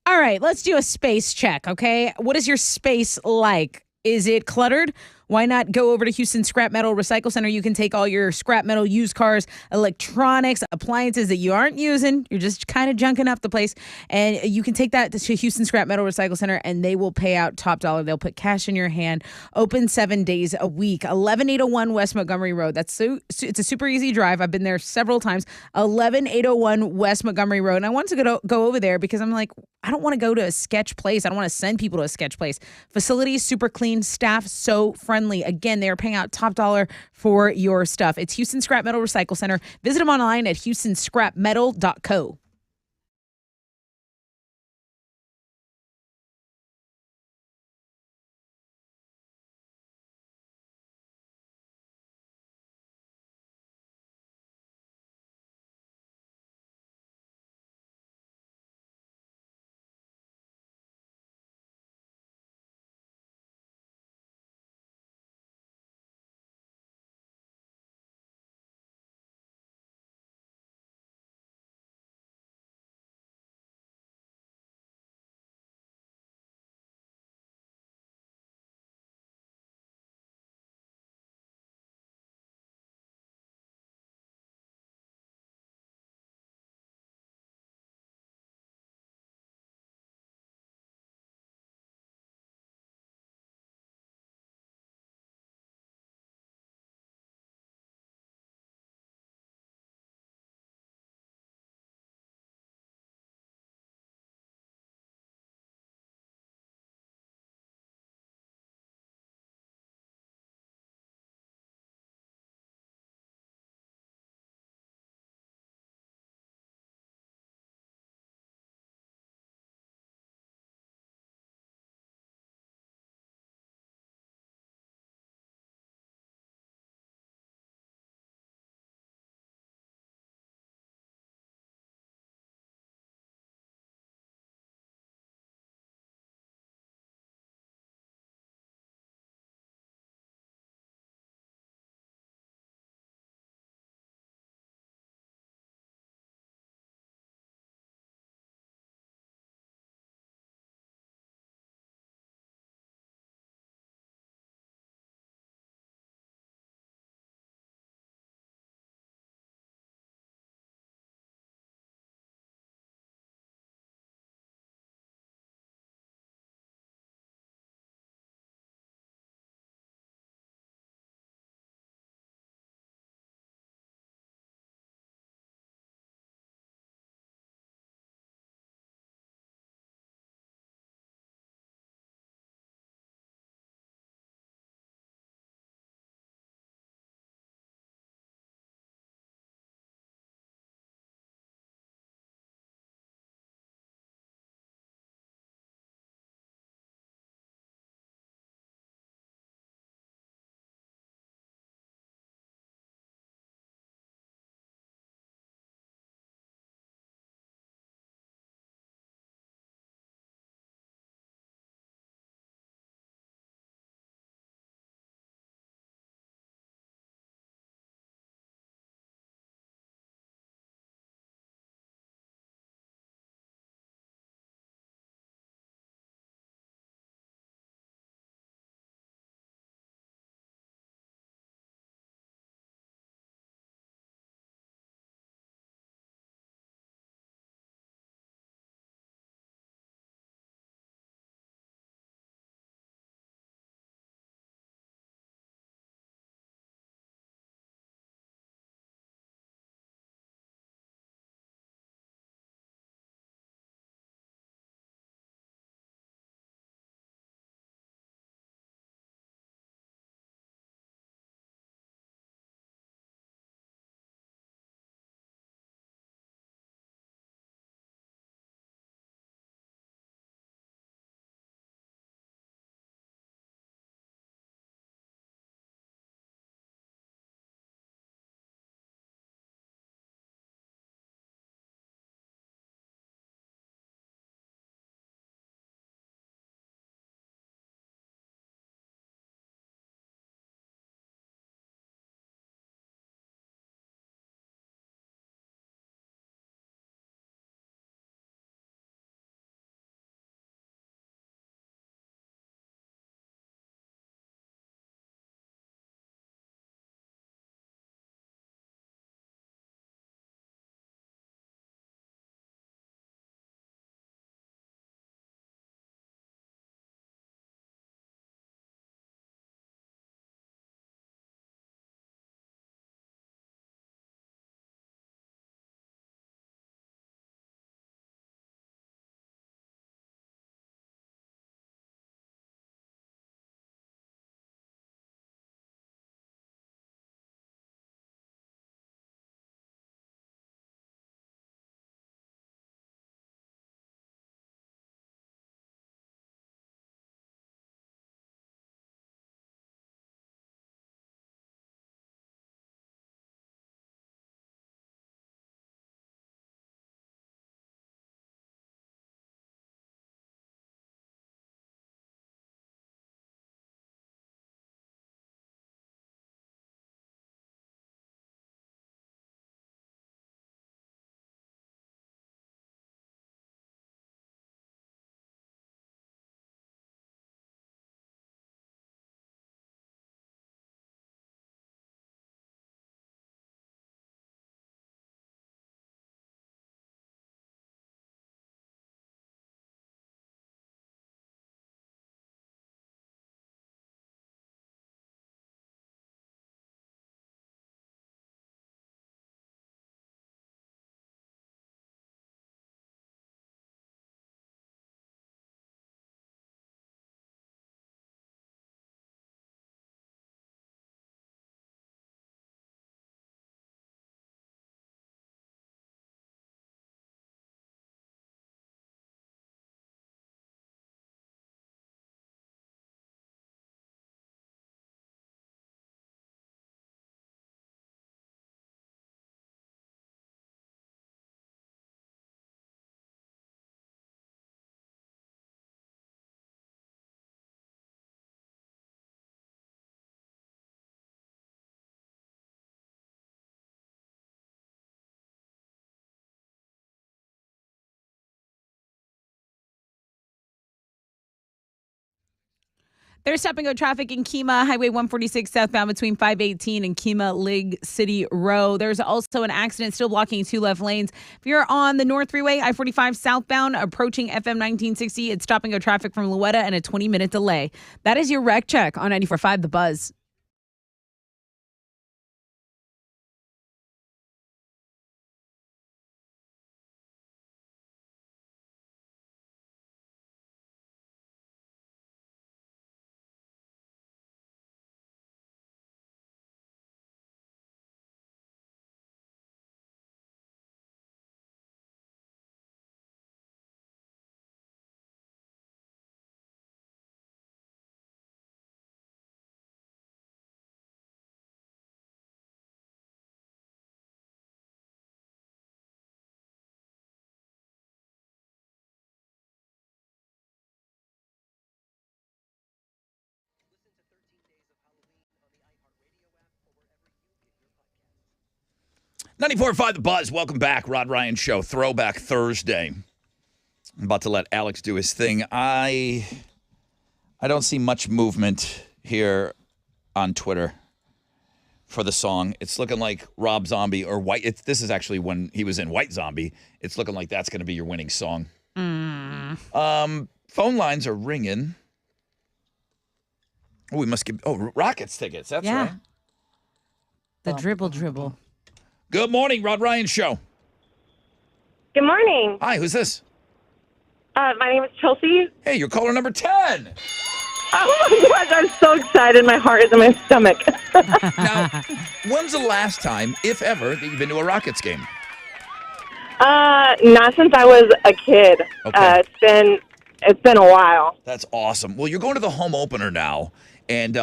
All right, let's do a space check, okay? What is your space like? Is it cluttered? Why not go over to Houston Scrap Metal Recycle Center? You can take all your scrap metal, used cars, electronics, appliances that you aren't using. You're just kind of junking up the place. And you can take that to Houston Scrap Metal Recycle Center and they will pay out top dollar. They'll put cash in your hand. Open 7 days a week. 11801 West Montgomery Road. It's a super easy drive. I've been there several times. 11801 West Montgomery Road. And I wanted to go over there because I'm like, I don't want to go to a sketch place. I don't want to send people to a sketch place. Facilities super clean, staff so friendly. Again, they are paying out top dollar for your stuff. It's Houston Scrap Metal Recycle Center. Visit them online at houstonscrapmetal.co. There's stop-and-go traffic in Kemah, Highway 146 southbound between 518 and Kemah Lig City Row. There's also an accident still blocking 2 left lanes. If you're on the North Freeway, I-45 southbound approaching FM 1960, it's stop-and-go traffic from Louetta and a 20-minute delay. That is your wreck check on 94.5 The Buzz. .94.5 The Buzz. Welcome back. Rod Ryan Show. Throwback Thursday. I'm about to let Alex do his thing. I don't see much movement here on Twitter for the song. It's looking like Rob Zombie or White. This is actually when he was in White Zombie. It's looking like that's going to be your winning song. Phone lines are ringing. Oh, we must give. Oh, Rockets tickets. That's right. The dribble. Good morning, Rod Ryan Show. Good morning. Hi, who's this? My name is Chelsea. Hey, you're caller number 10. Oh my gosh, I'm so excited. My heart is in my stomach. Now, when's the last time, if ever, that you've been to a Rockets game? Not since I was a kid. Okay. It's been a while. That's awesome. Well, you're going to the home opener now, and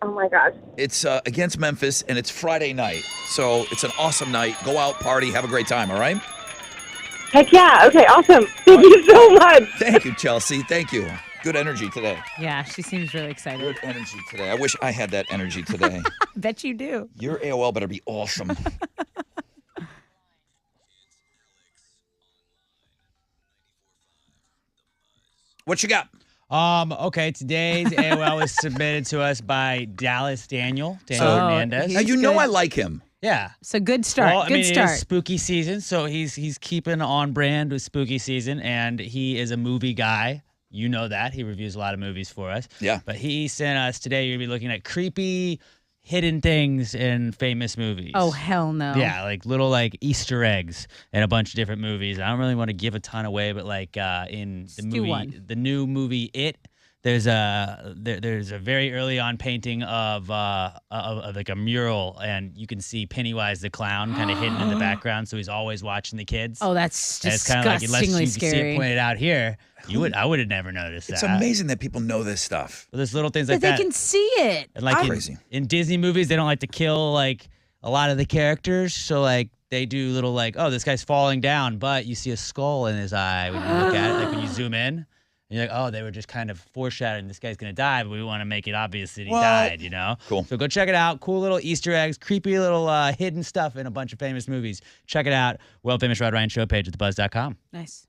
Oh my gosh. it's against Memphis, and it's Friday night. So it's an awesome night. Go out, party, have a great time, all right? Heck yeah. Okay, awesome. Thank you so much. Thank you, Chelsea. Thank you. Good energy today. Yeah, she seems really excited. Good energy today. I wish I had that energy today. Bet you do. Your AOL better be awesome. What you got? Okay, today's AOL was submitted to us by Daniel Hernandez. Now, you know I like him. Yeah. So good start. Well, I good mean, start. It is spooky season, so he's keeping on brand with spooky season, and he is a movie guy. You know that. He reviews a lot of movies for us. Yeah. But he sent us today, you're going to be looking at creepy, hidden things in famous movies. Oh, hell no. Yeah, like little like Easter eggs in a bunch of different movies. I don't really want to give a ton away, but like in the the new movie It, there's a very early on painting of like a mural, and you can see Pennywise the clown kind of hidden in the background, so he's always watching the kids. Oh, that's And it's kind of like unless disgustingly you see scary. it pointed out here, I would have never noticed It's that. amazing that people know this stuff. But there's little things But like they that. can see it. And like Crazy. in Disney movies, they don't like to kill like a lot of the characters, so like they do little like, oh, this guy's falling down, but you see a skull in his eye when you look at it, like when you zoom in. And you're like, oh, they were just kind of foreshadowing this guy's gonna die, but we want to make it obvious that he died, you know? Cool. So go check it out. Cool little Easter eggs, creepy little hidden stuff in a bunch of famous movies. Check it out. World Famous Rod Ryan Show page at thebuzz.com. Nice.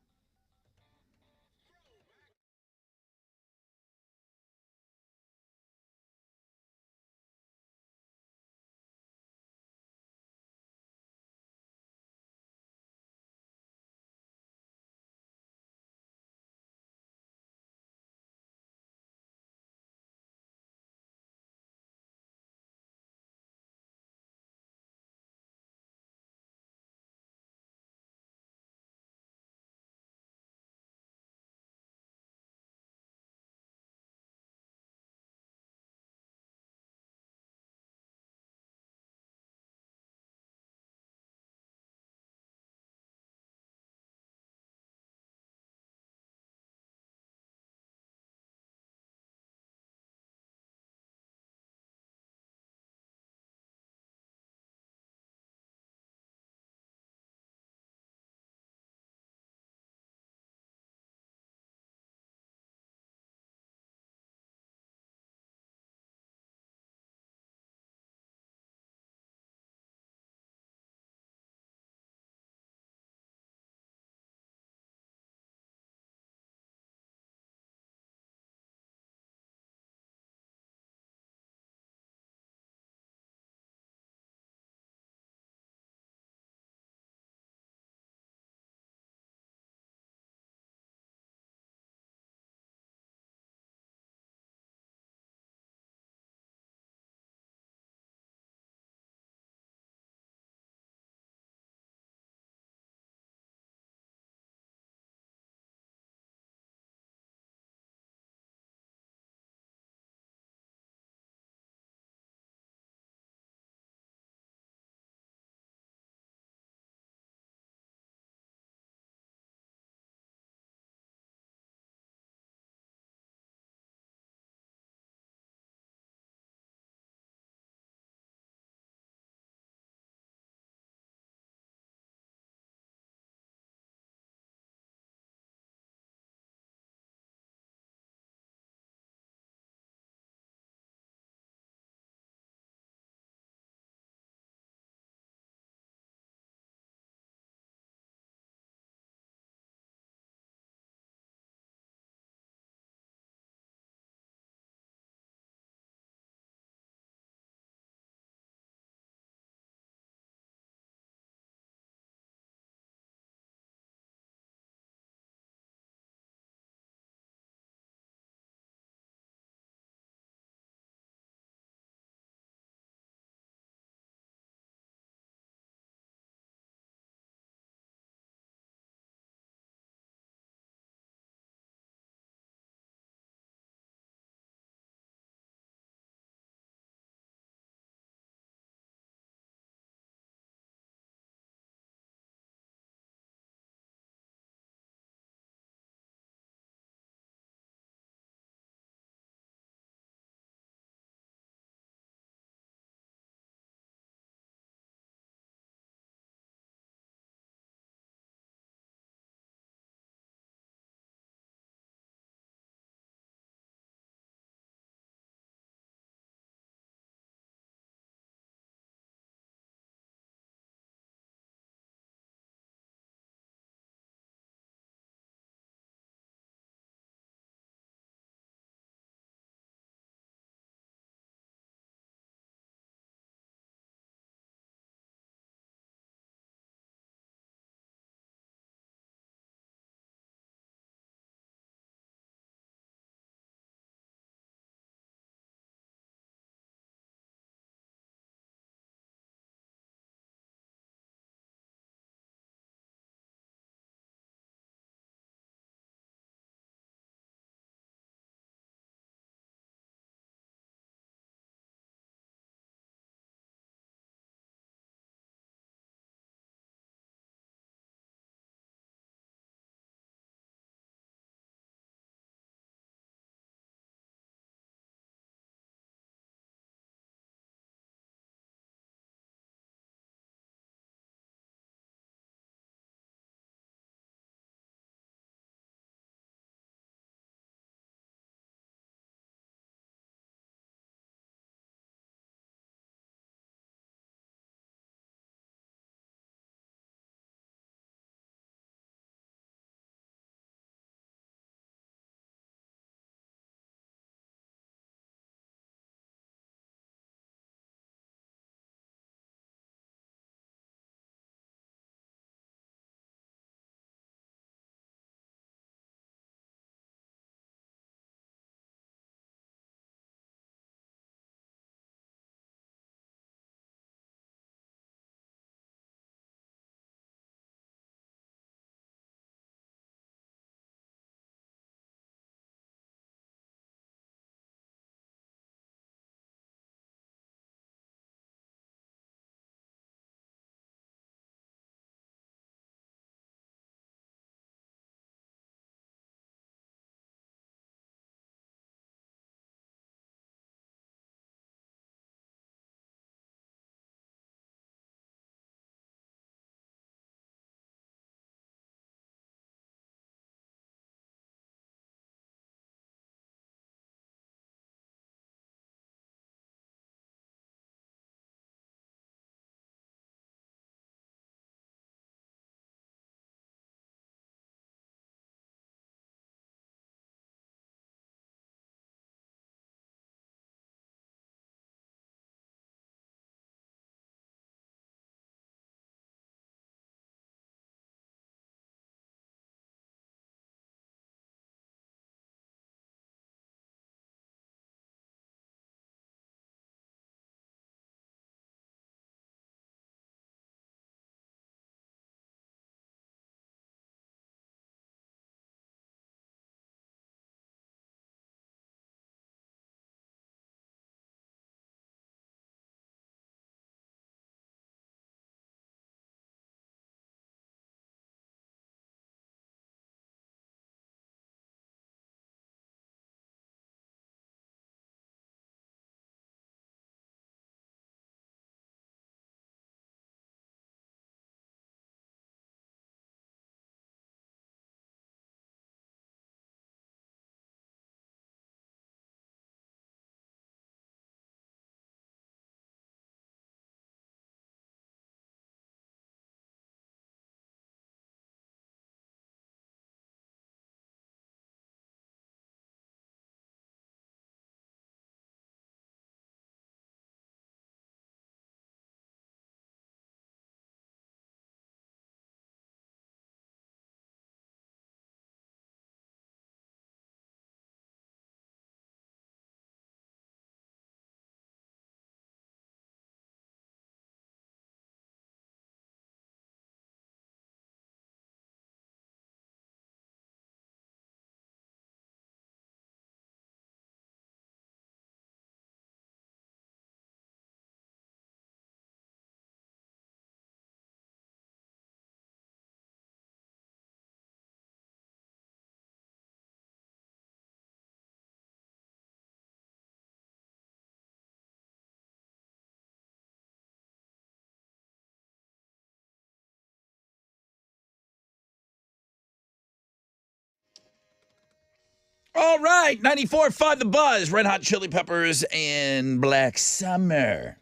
All right, 94.5 The Buzz, Red Hot Chili Peppers, and Black Summer.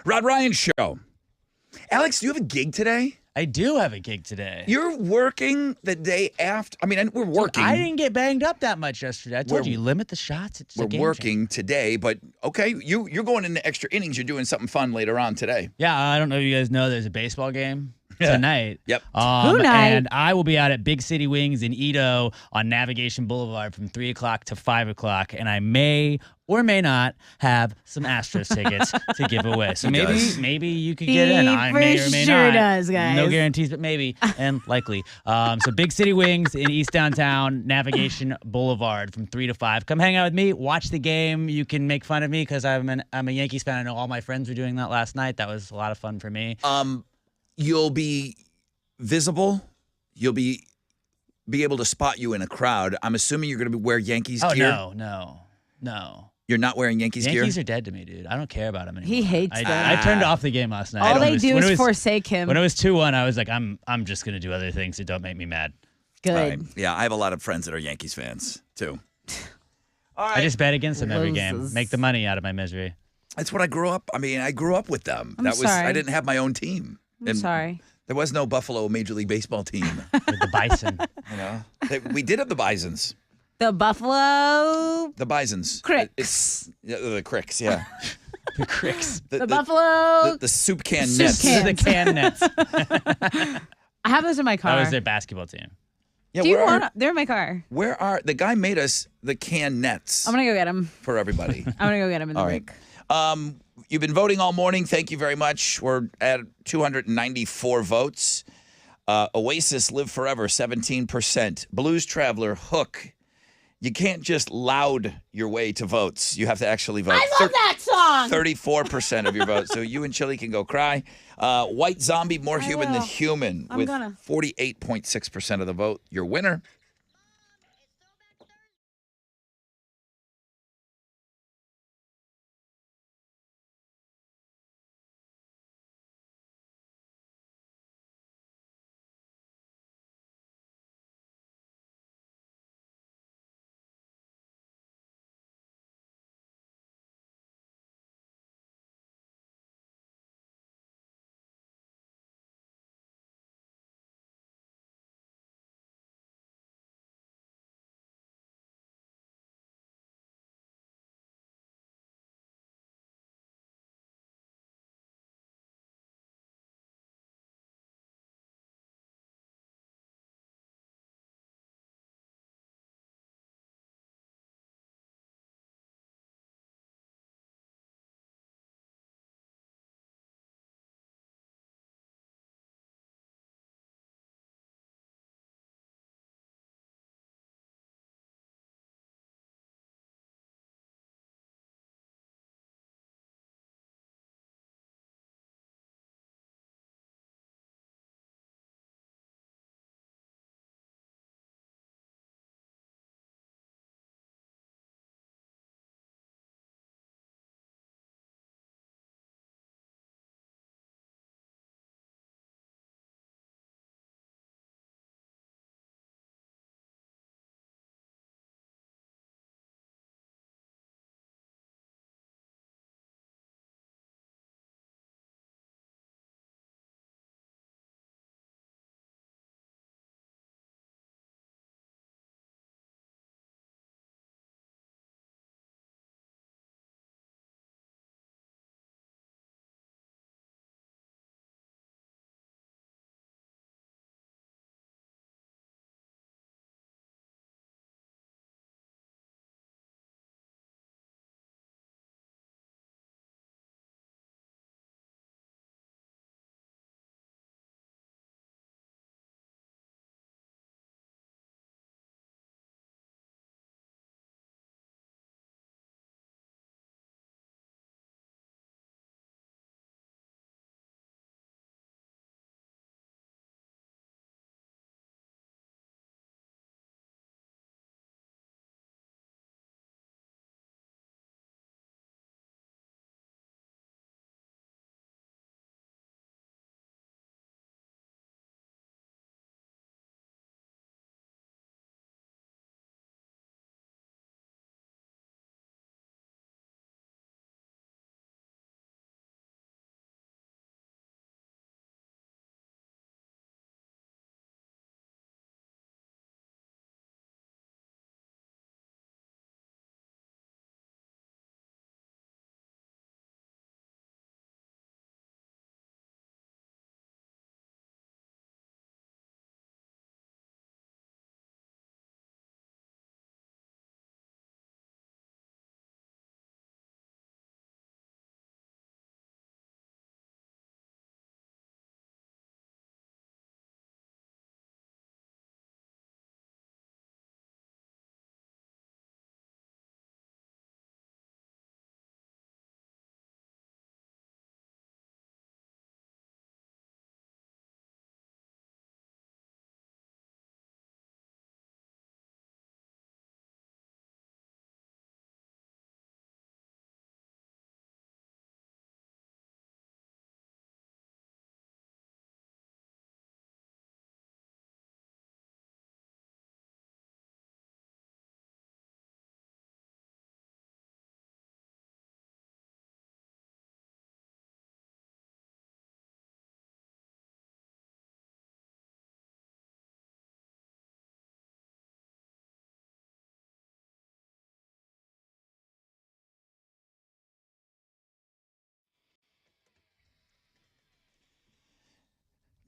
Rod Ryan Show. Alex, do you have a gig today? I do have a gig today. You're working the day after. I mean, we're working. I didn't get banged up that much yesterday. I told you, limit the shots. It's We're working today, but okay, you're going into extra innings. You're doing something fun later on today. Yeah, I don't know if you guys know there's a baseball game tonight. Yep. Tonight. And I will be out at Big City Wings in Edo on Navigation Boulevard from 3 o'clock to 5 o'clock, and I may or may not have some Astros tickets to give away. So maybe you could get in. I may or may sure not. does, guys. No guarantees, but maybe and likely. So Big City Wings in East Downtown, Navigation Boulevard from 3 to 5. Come hang out with me. Watch the game. You can make fun of me because I'm a Yankees fan. I know all my friends were doing that last night. That was a lot of fun for me. You'll be visible. You'll be able to spot you in a crowd. I'm assuming you're going to wear Yankees gear. No. You're not wearing Yankees gear? Yankees are dead to me, dude. I don't care about them anymore. He hates them. I turned off the game last night. All they do is forsake him. When it was 2-1, I was like, I'm just gonna do other things that don't make me mad. Good. Right. Yeah, I have a lot of friends that are Yankees fans too. All right. I just bet against them every game. Make the money out of my misery. That's what I grew up. I mean, I grew up with them. I'm sorry. I didn't have my own team. I'm sorry. There was no Buffalo Major League Baseball team. With the Bison. You know, we did have the Bisons. The Buffalo. The Bisons. Cricks. The Cricks, yeah. The Cricks. The Buffalo. The soup can Soup nets. cans. The Can Nets. I have those in my car. That was their basketball team. Yeah, Do you want? They're in my car. Where are the guy made us the can nets I'm gonna go get them. for everybody? I'm gonna go get them in the All break. right. You've been voting all morning. Thank you very much. We're at 294 votes. Oasis, Live Forever, 17%. Blues Traveler, Hook. You can't just loud your way to votes. You have to actually vote. I love that song. 34% of your vote. So you and Chili can go cry. White Zombie, More Human Than Human, with 48.6% of the vote. Your winner.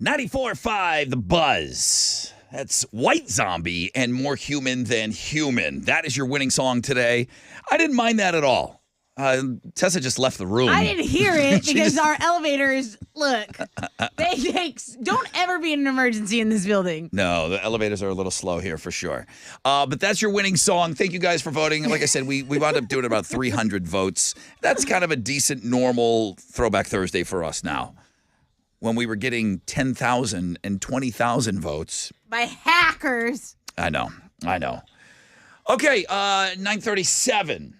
94.5 The Buzz. That's White Zombie and More Human Than Human. That is your winning song today. I didn't mind that at all. Tessa just left the room. I didn't hear it because our elevators, look, they don't ever be an emergency in this building. No, the elevators are a little slow here for sure. But that's your winning song. Thank you guys for voting. Like I said, we wound up doing about 300 votes. That's kind of a decent, normal Throwback Thursday for us now. When we were getting 10,000 and 20,000 votes. By hackers. I know. Okay, 9:37.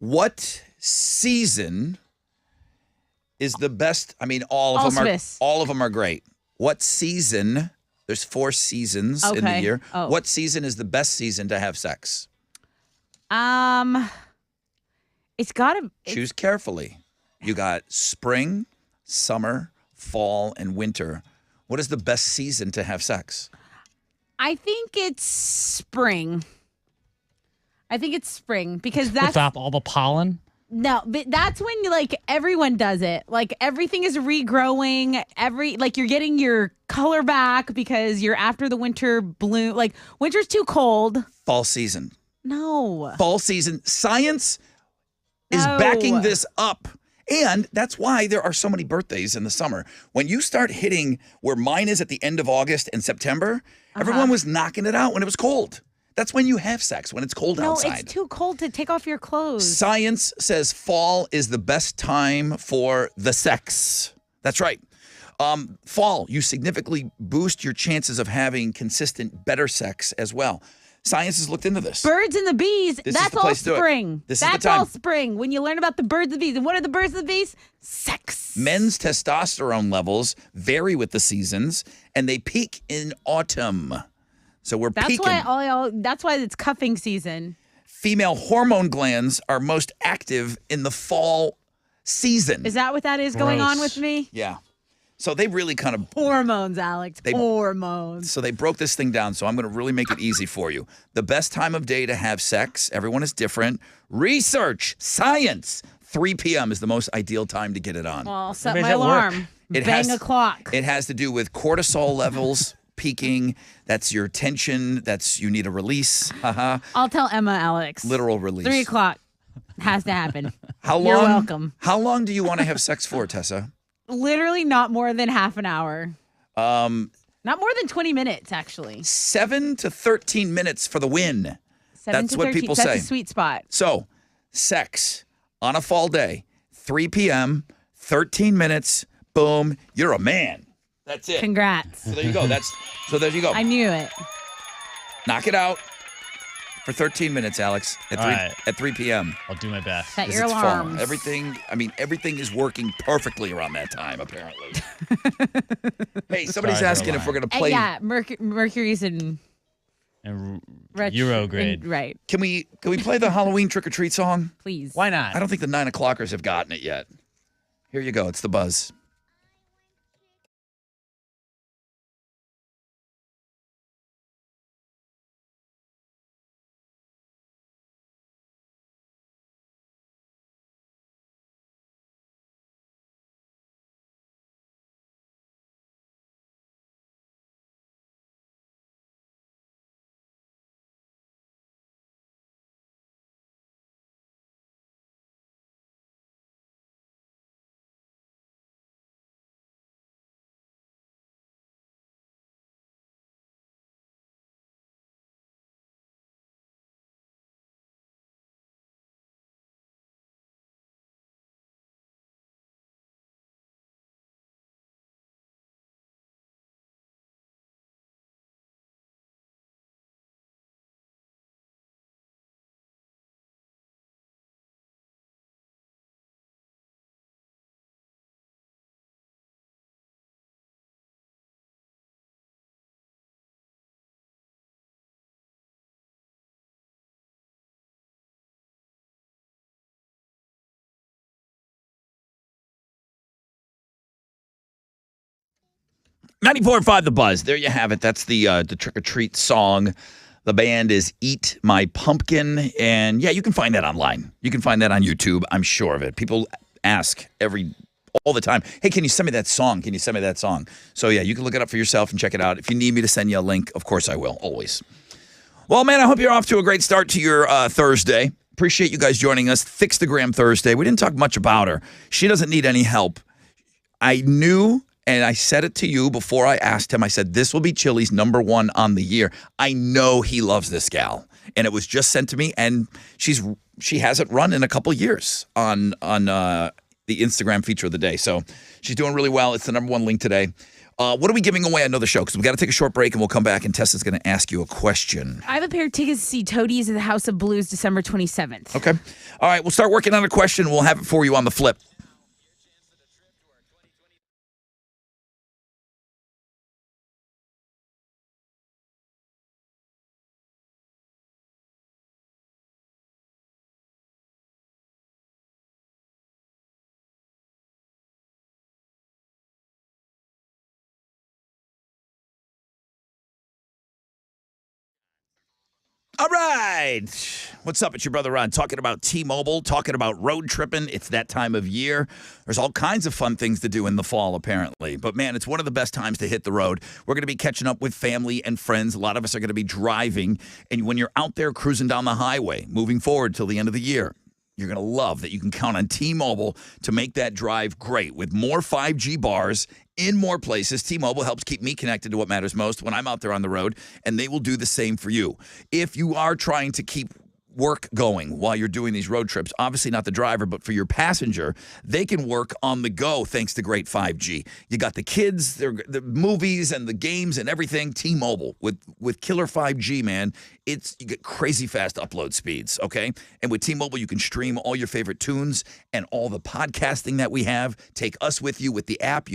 What season is the best? I mean, all of them are great. What season? There's 4 seasons in the year. Oh. What season is the best season to have sex? It's gotta Choose carefully. You got spring, summer, fall, and winter. What is the best season to have sex? I think it's spring. Because that's Stop all the pollen. no, but that's when everyone does it. Like everything is regrowing. You're getting your color back because you're after the winter bloom. Like winter's too cold. Fall season. No. Fall season. Science is No. backing this up. And that's why there are so many birthdays in the summer. When you start hitting where mine is at the end of August and September, everyone was knocking it out when it was cold. That's when you have sex, when it's cold No, outside. it's too cold to take off your clothes. Science says fall is the best time for the sex. That's right. Fall, you significantly boost your chances of having consistent, better sex as well. Science has looked into this. Birds and the bees, This is that's the all place to do it. spring. This is the That's time. all spring. When you learn about the birds and the bees. And what are the birds and the bees? Sex. Men's testosterone levels vary with the seasons, and they peak in autumn. So we're peaking. That's why it's cuffing season. Female hormone glands are most active in the fall season. Is that what that is going on with me? Yeah. So they really kind of Hormones, Alex. Hormones. So they broke this thing down, so I'm going to really make it easy for you. The best time of day to have sex, everyone is different. Research, science, 3 p.m. is the most ideal time to get it on. Well, I'll set Everybody's my at work. alarm. It Bang has- a clock. It has to do with cortisol levels peaking. That's your tension. You need a release. I'll tell Emma, Alex. Literal release. 3 o'clock has to happen. How long? You're welcome. How long do you want to have sex for, Tessa? Literally not more than half an hour. Not more than 20 minutes, actually. 7 to 13 minutes for the win. 7 That's to what 13. people That's say. a sweet spot. So, sex on a fall day, 3 p.m., 13 minutes, boom, you're a man. That's it. Congrats. So there you go. There you go. I knew it. Knock it out for 13 minutes, Alex, at 3 All right. at 3 p.m. I'll do my best. Set 'Cause your it's fall. alarms. Everything is working perfectly around that time, apparently. Hey, somebody's Stars are asking if we're going to play. Yeah, Mercury's in And retro. Eurograde. Right. Can we play the Halloween trick-or-treat song? Please. Why not? I don't think the 9 o'clockers have gotten it yet. Here you go. It's the buzz. .94.5 The Buzz. There you have it. That's the trick-or-treat song. The band is Eat My Pumpkin. And, yeah, you can find that online. You can find that on YouTube. I'm sure of it. People ask every all the time. Hey, can you send me that song? Can you send me that song? So, yeah, you can look it up for yourself and check it out. If you need me to send you a link, of course I will, always. Well, man, I hope you're off to a great start to your Thursday. Appreciate you guys joining us. Fix the Gram Thursday. We didn't talk much about her. She doesn't need any help. I knew, and I said it to you before I asked him. I said, this will be Chili's #1 on the year. I know he loves this gal. And it was just sent to me, and she hasn't run in a couple years on the Instagram feature of the day. So she's doing really well. It's the #1 link today. What are we giving away on the show? Because we got to take a short break, and we'll come back, and Tessa's going to ask you a question. I have a pair of tickets to see Toadies at the House of Blues December 27th. Okay. All right, we'll start working on a question. We'll have it for you on the flip. All right. What's up? It's your brother Ron talking about T-Mobile, talking about road tripping. It's that time of year. There's all kinds of fun things to do in the fall, apparently. But, man, it's one of the best times to hit the road. We're going to be catching up with family and friends. A lot of us are going to be driving. And when you're out there cruising down the highway, moving forward till the end of the year, you're going to love that you can count on T-Mobile to make that drive great. With more 5G bars in more places, T-Mobile helps keep me connected to what matters most when I'm out there on the road, and they will do the same for you. If you are trying to keep work going while you're doing these road trips, obviously not the driver, but for your passenger, they can work on the go thanks to great 5G. You got the kids, the movies and the games and everything. T-Mobile with killer 5G, man. You get crazy fast upload speeds, okay? And with T-Mobile, you can stream all your favorite tunes and all the podcasting that we have. Take us with you with the app,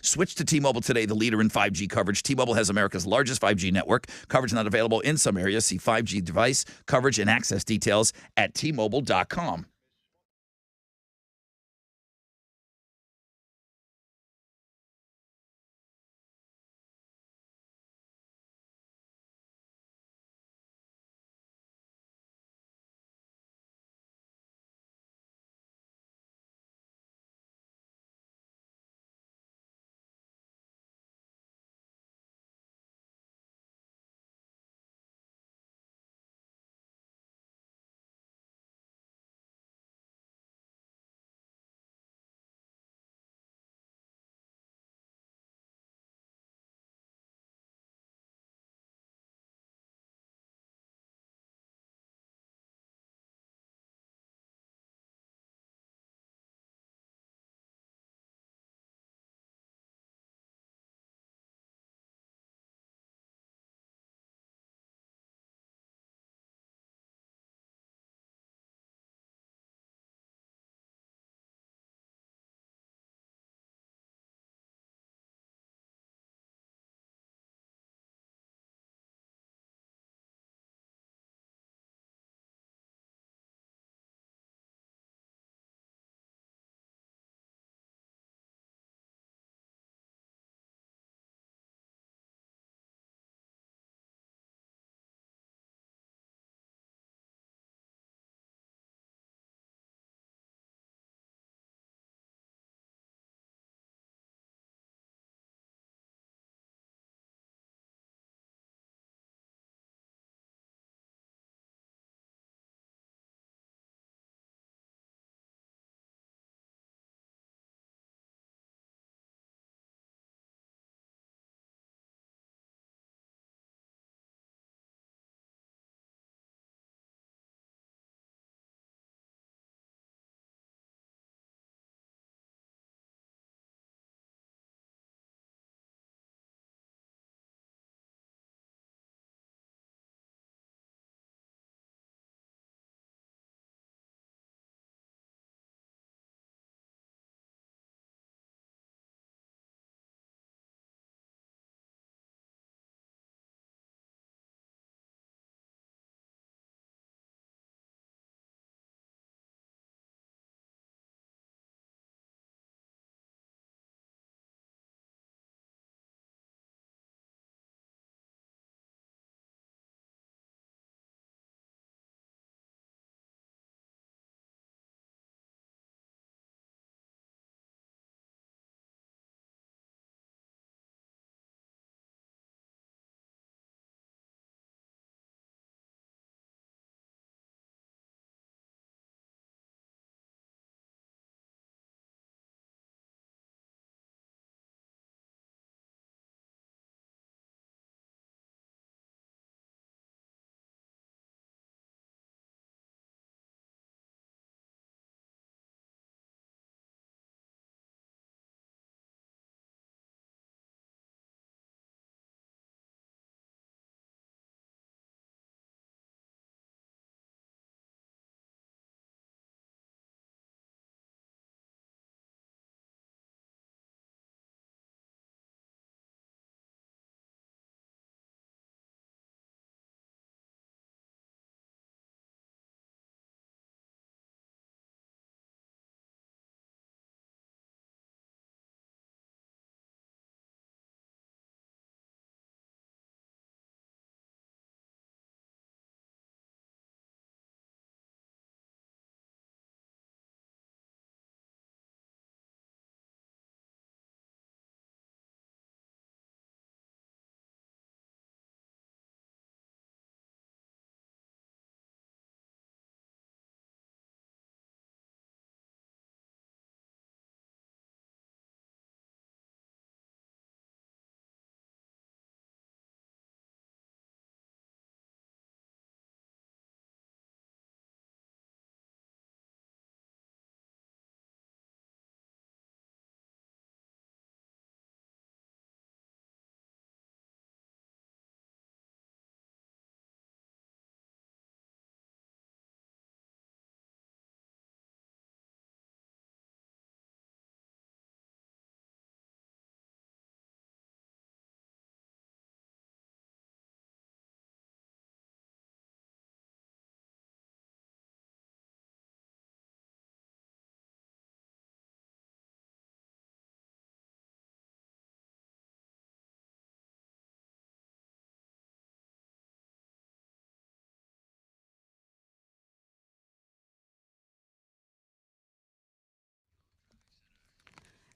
Switch to T-Mobile today, the leader in 5G coverage. T-Mobile has America's largest 5G network. Coverage not available in some areas. See 5G device coverage and access details at T-Mobile.com.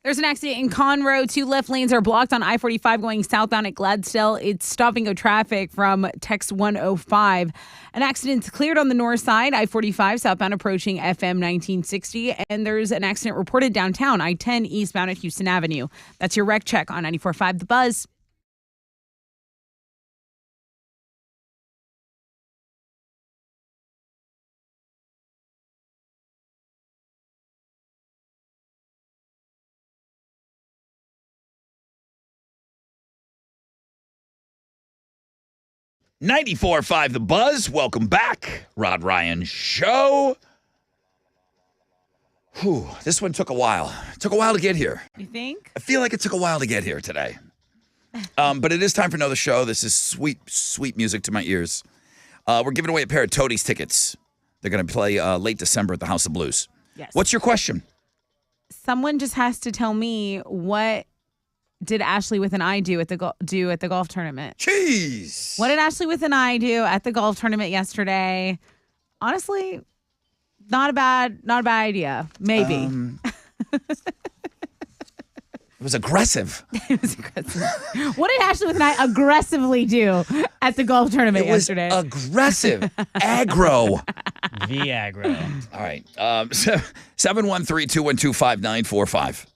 There's an accident in Conroe. 2 left lanes are blocked on I-45 going southbound at Gladstone. It's stopping of traffic from Tex 105. An accident's cleared on the north side, I-45 southbound approaching FM 1960. And there's an accident reported downtown, I-10 eastbound at Houston Avenue. That's your wreck check on 94.5 The Buzz. .94.5 The Buzz. Welcome back. Rod Ryan Show. Whew, this one took a while. It took a while to get here. You think? I feel like it took a while to get here today. But it is time for another show. This is sweet, sweet music to my ears. We're giving away a pair of Toadies tickets. They're going to play late December at the House of Blues. Yes. What's your question? Someone just has to tell me, what did Ashley with an I do at the golf tournament? Jeez. What did Ashley with an I do at the golf tournament yesterday? Honestly, not a bad idea. Maybe. It was aggressive. It was aggressive. What did Ashley with an I aggressively do at the golf tournament yesterday? It was aggressive. Aggro. Viagra. All right. 713-212-5945.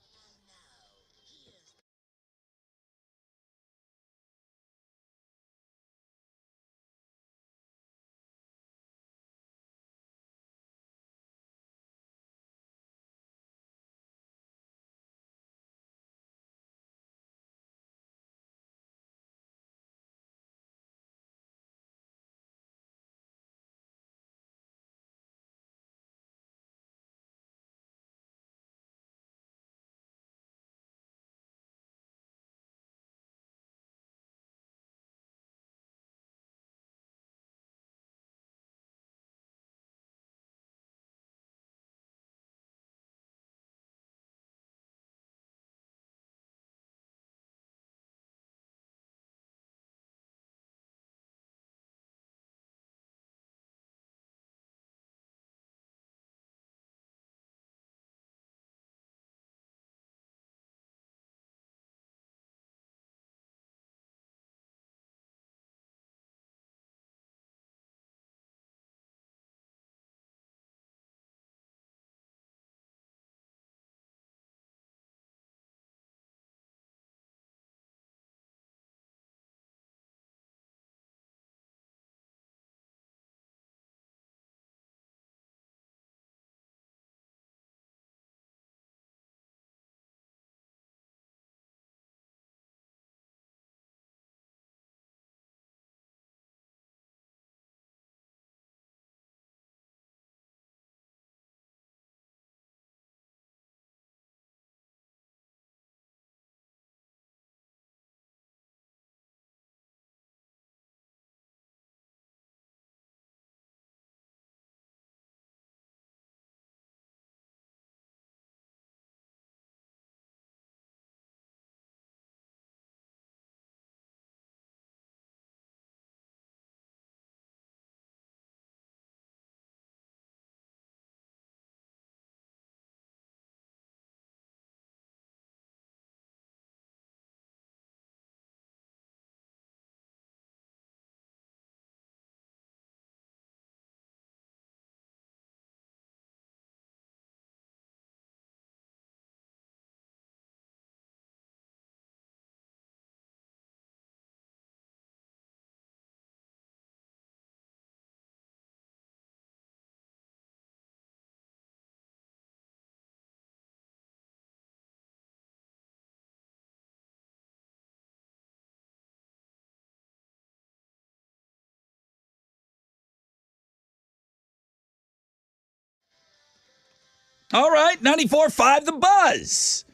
All right, 94.5 The Buzz.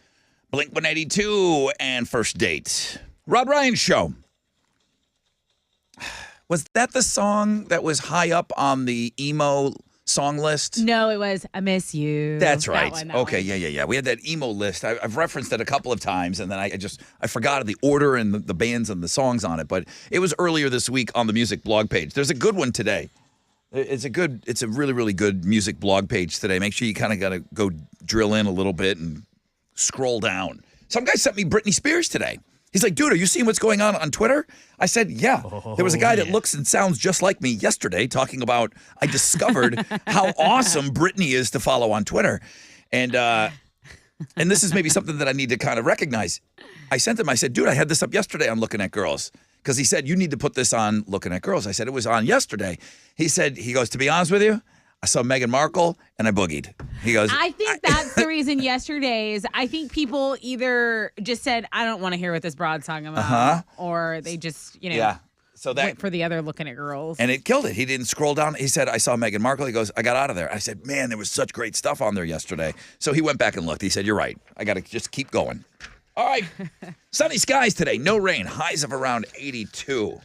Blink 182 and First Date. Rod Ryan Show. Was that the song that was high up on the emo song list? No, it was I Miss You. That's right. That Okay, one. yeah. We had that emo list. I've referenced it a couple of times, and then I forgot the order and the bands and the songs on it. But it was earlier this week on the music blog page. There's a good one today. It's a really, really good music blog page today. Make sure you kind of got to go drill in a little bit and scroll down. Some guy sent me Britney Spears today. He's like, dude, are you seeing what's going on Twitter? I said, yeah. There was a guy that looks and sounds just like me yesterday talking about, I discovered how awesome Britney is to follow on Twitter. And this is maybe something that I need to kind of recognize. I sent him, I said, dude, I had this up yesterday on Looking at Girls. Because he said, you need to put this on Looking at Girls. I said, it was on yesterday. He goes, to be honest with you, I saw Meghan Markle and I boogied. He goes, I think that's the reason yesterday's. I think people either just said, I don't want to hear what this broad's talking about, or they just, so that went for the other Looking at Girls. And it killed it. He didn't scroll down. He said, I saw Meghan Markle. He goes, I got out of there. I said, man, there was such great stuff on there yesterday. So he went back and looked. He said, you're right. I got to just keep going. All right. Sunny skies today. No rain. Highs of around 82.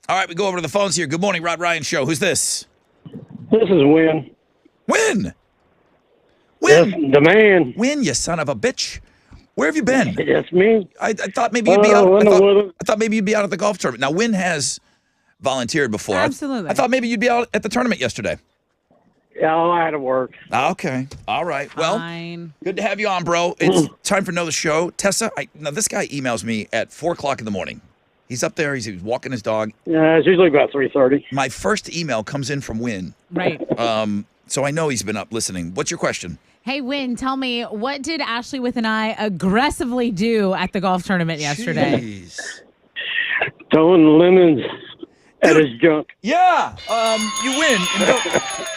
All right, we go over to the phones here. Good morning, Rod Ryan Show. Who's this? This is Win. Win. Yes, the man. Win, you son of a bitch. Where have you been? That's me. I thought maybe you'd be out. I thought maybe you'd be out at the golf tournament. Now, Win has volunteered before. Absolutely. I thought maybe you'd be out at the tournament yesterday. Yeah, I had to work. Okay. All right. Well, Fine. good to have you on, bro. It's time for another show. Tessa, now this guy emails me at 4 o'clock in the morning. He's up there. He's walking his dog. Yeah, it's usually about 3:30. My first email comes in from Win. Right. So I know he's been up listening. What's your question? Hey, Win, tell me, what did Ashley with and I aggressively do at the golf tournament yesterday? Jeez. Throwing lemons at his junk. Yeah. You win.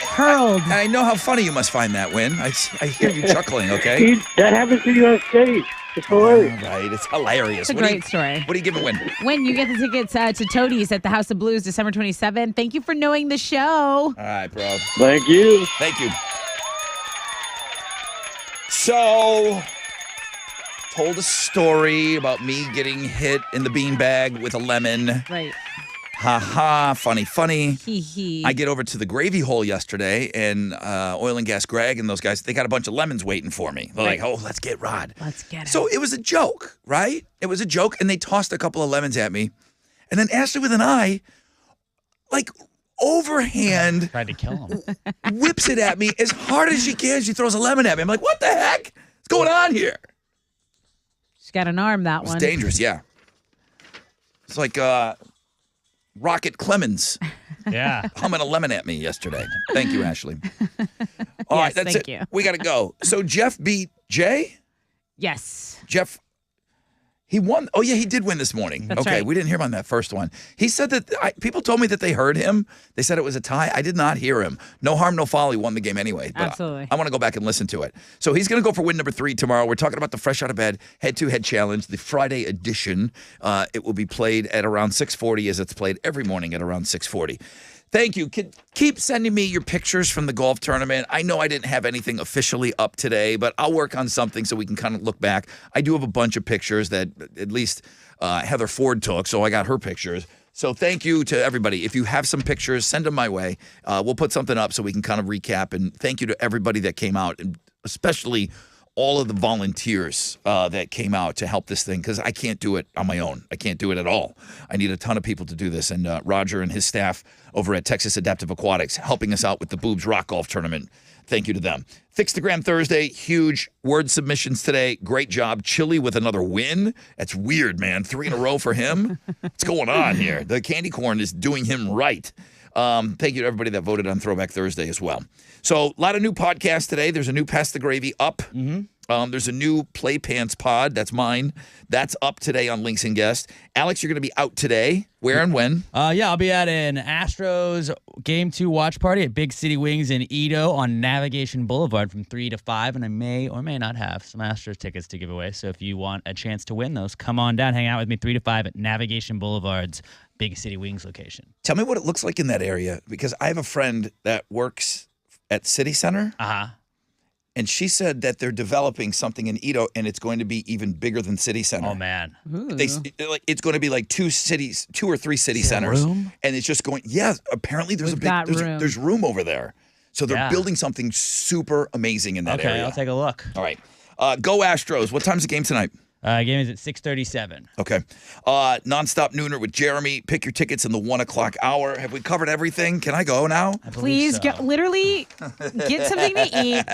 Hurled. And I know how funny you must find that, Win. I hear you chuckling, okay? That happens to you on stage. It's hilarious. All right. It's hilarious. It's a great story. What are you giving Win? Win, you get the tickets to Toadies at the House of Blues December 27th. Thank you for knowing the show. All right, bro. Thank you. Thank you. So, told a story about me getting hit in the beanbag with a lemon. Right. Ha ha, funny. Hee hee. I get over to the gravy hole yesterday, and Oil and Gas Greg and those guys, they got a bunch of lemons waiting for me. They're like, oh, let's get Rod. Let's get it. So it was a joke, right? It was a joke, and they tossed a couple of lemons at me. And then Ashley with an eye, like overhand, Tried to kill him. whips it at me as hard as she can. She throws a lemon at me. I'm like, what the heck? What's going on here? She's got an arm, that It's one. dangerous, yeah. It's like Rocket Clemens Yeah. humming a lemon at me yesterday. Thank you, Ashley. All right, that's thank it. you. We got to go. So Jeff beat Jay? Yes. Jeff, he won. Oh, yeah, he did win this morning. That's okay, right. we didn't hear him on that first one. He said that people told me that they heard him. They said it was a tie. I did not hear him. No harm, no foul. He won the game anyway. But Absolutely. I want to go back and listen to it. So he's going to go for win number 3 tomorrow. We're talking about the Fresh Out of Bed head-to-head challenge, the Friday edition. It will be played at around 6:40 as it's played every morning at around 6:40. Thank you. Keep sending me your pictures from the golf tournament. I know I didn't have anything officially up today, but I'll work on something so we can kind of look back. I do have a bunch of pictures that at least Heather Ford took, so I got her pictures. So thank you to everybody. If you have some pictures, send them my way. We'll put something up so we can kind of recap. And thank you to everybody that came out, and especially all of the volunteers that came out to help this thing, because I can't do it on my own. I can't do it at all. I need a ton of people to do this. And Roger and his staff over at Texas Adaptive Aquatics helping us out with the Boobs Rock Golf Tournament. Thank you to them. Fixtagram Thursday, huge word submissions today. Great job. Chili with another win. That's weird, man. 3 in a row for him. What's going on here? The candy corn is doing him right. Thank you to everybody that voted on Throwback Thursday as well. So a lot of new podcasts today. There's a new Pass the Gravy up. There's a new Play Pants pod. That's mine. That's up today on Links and Guest. Alex, you're going to be out today. Where and when? Yeah, I'll be at an Astros Game 2 watch party at Big City Wings in Edo on Navigation Boulevard from 3 to 5, and I may or may not have some Astros tickets to give away. So if you want a chance to win those, come on down, hang out with me 3 to 5 at Navigation Boulevard's Big City Wings location. Tell me what it looks like in that area, because I have a friend that works at City Center. And she said that they're developing something in Edo, and it's going to be even bigger than City Center. Oh, man. It's going to be like 2 or 3 city centers, room? And it's just going. Yeah, apparently there's there's room over there, so they're building something super amazing in that area. Okay, I'll take a look. All right, go Astros. What time's the game tonight? Game is at 6:37. Okay. Nonstop Nooner with Jeremy. Pick your tickets in the 1 o'clock hour. Have we covered everything? Can I go now? Please, so. literally get something to eat,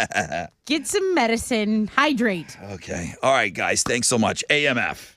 get some medicine, hydrate. Okay. All right, guys. Thanks so much. AMF.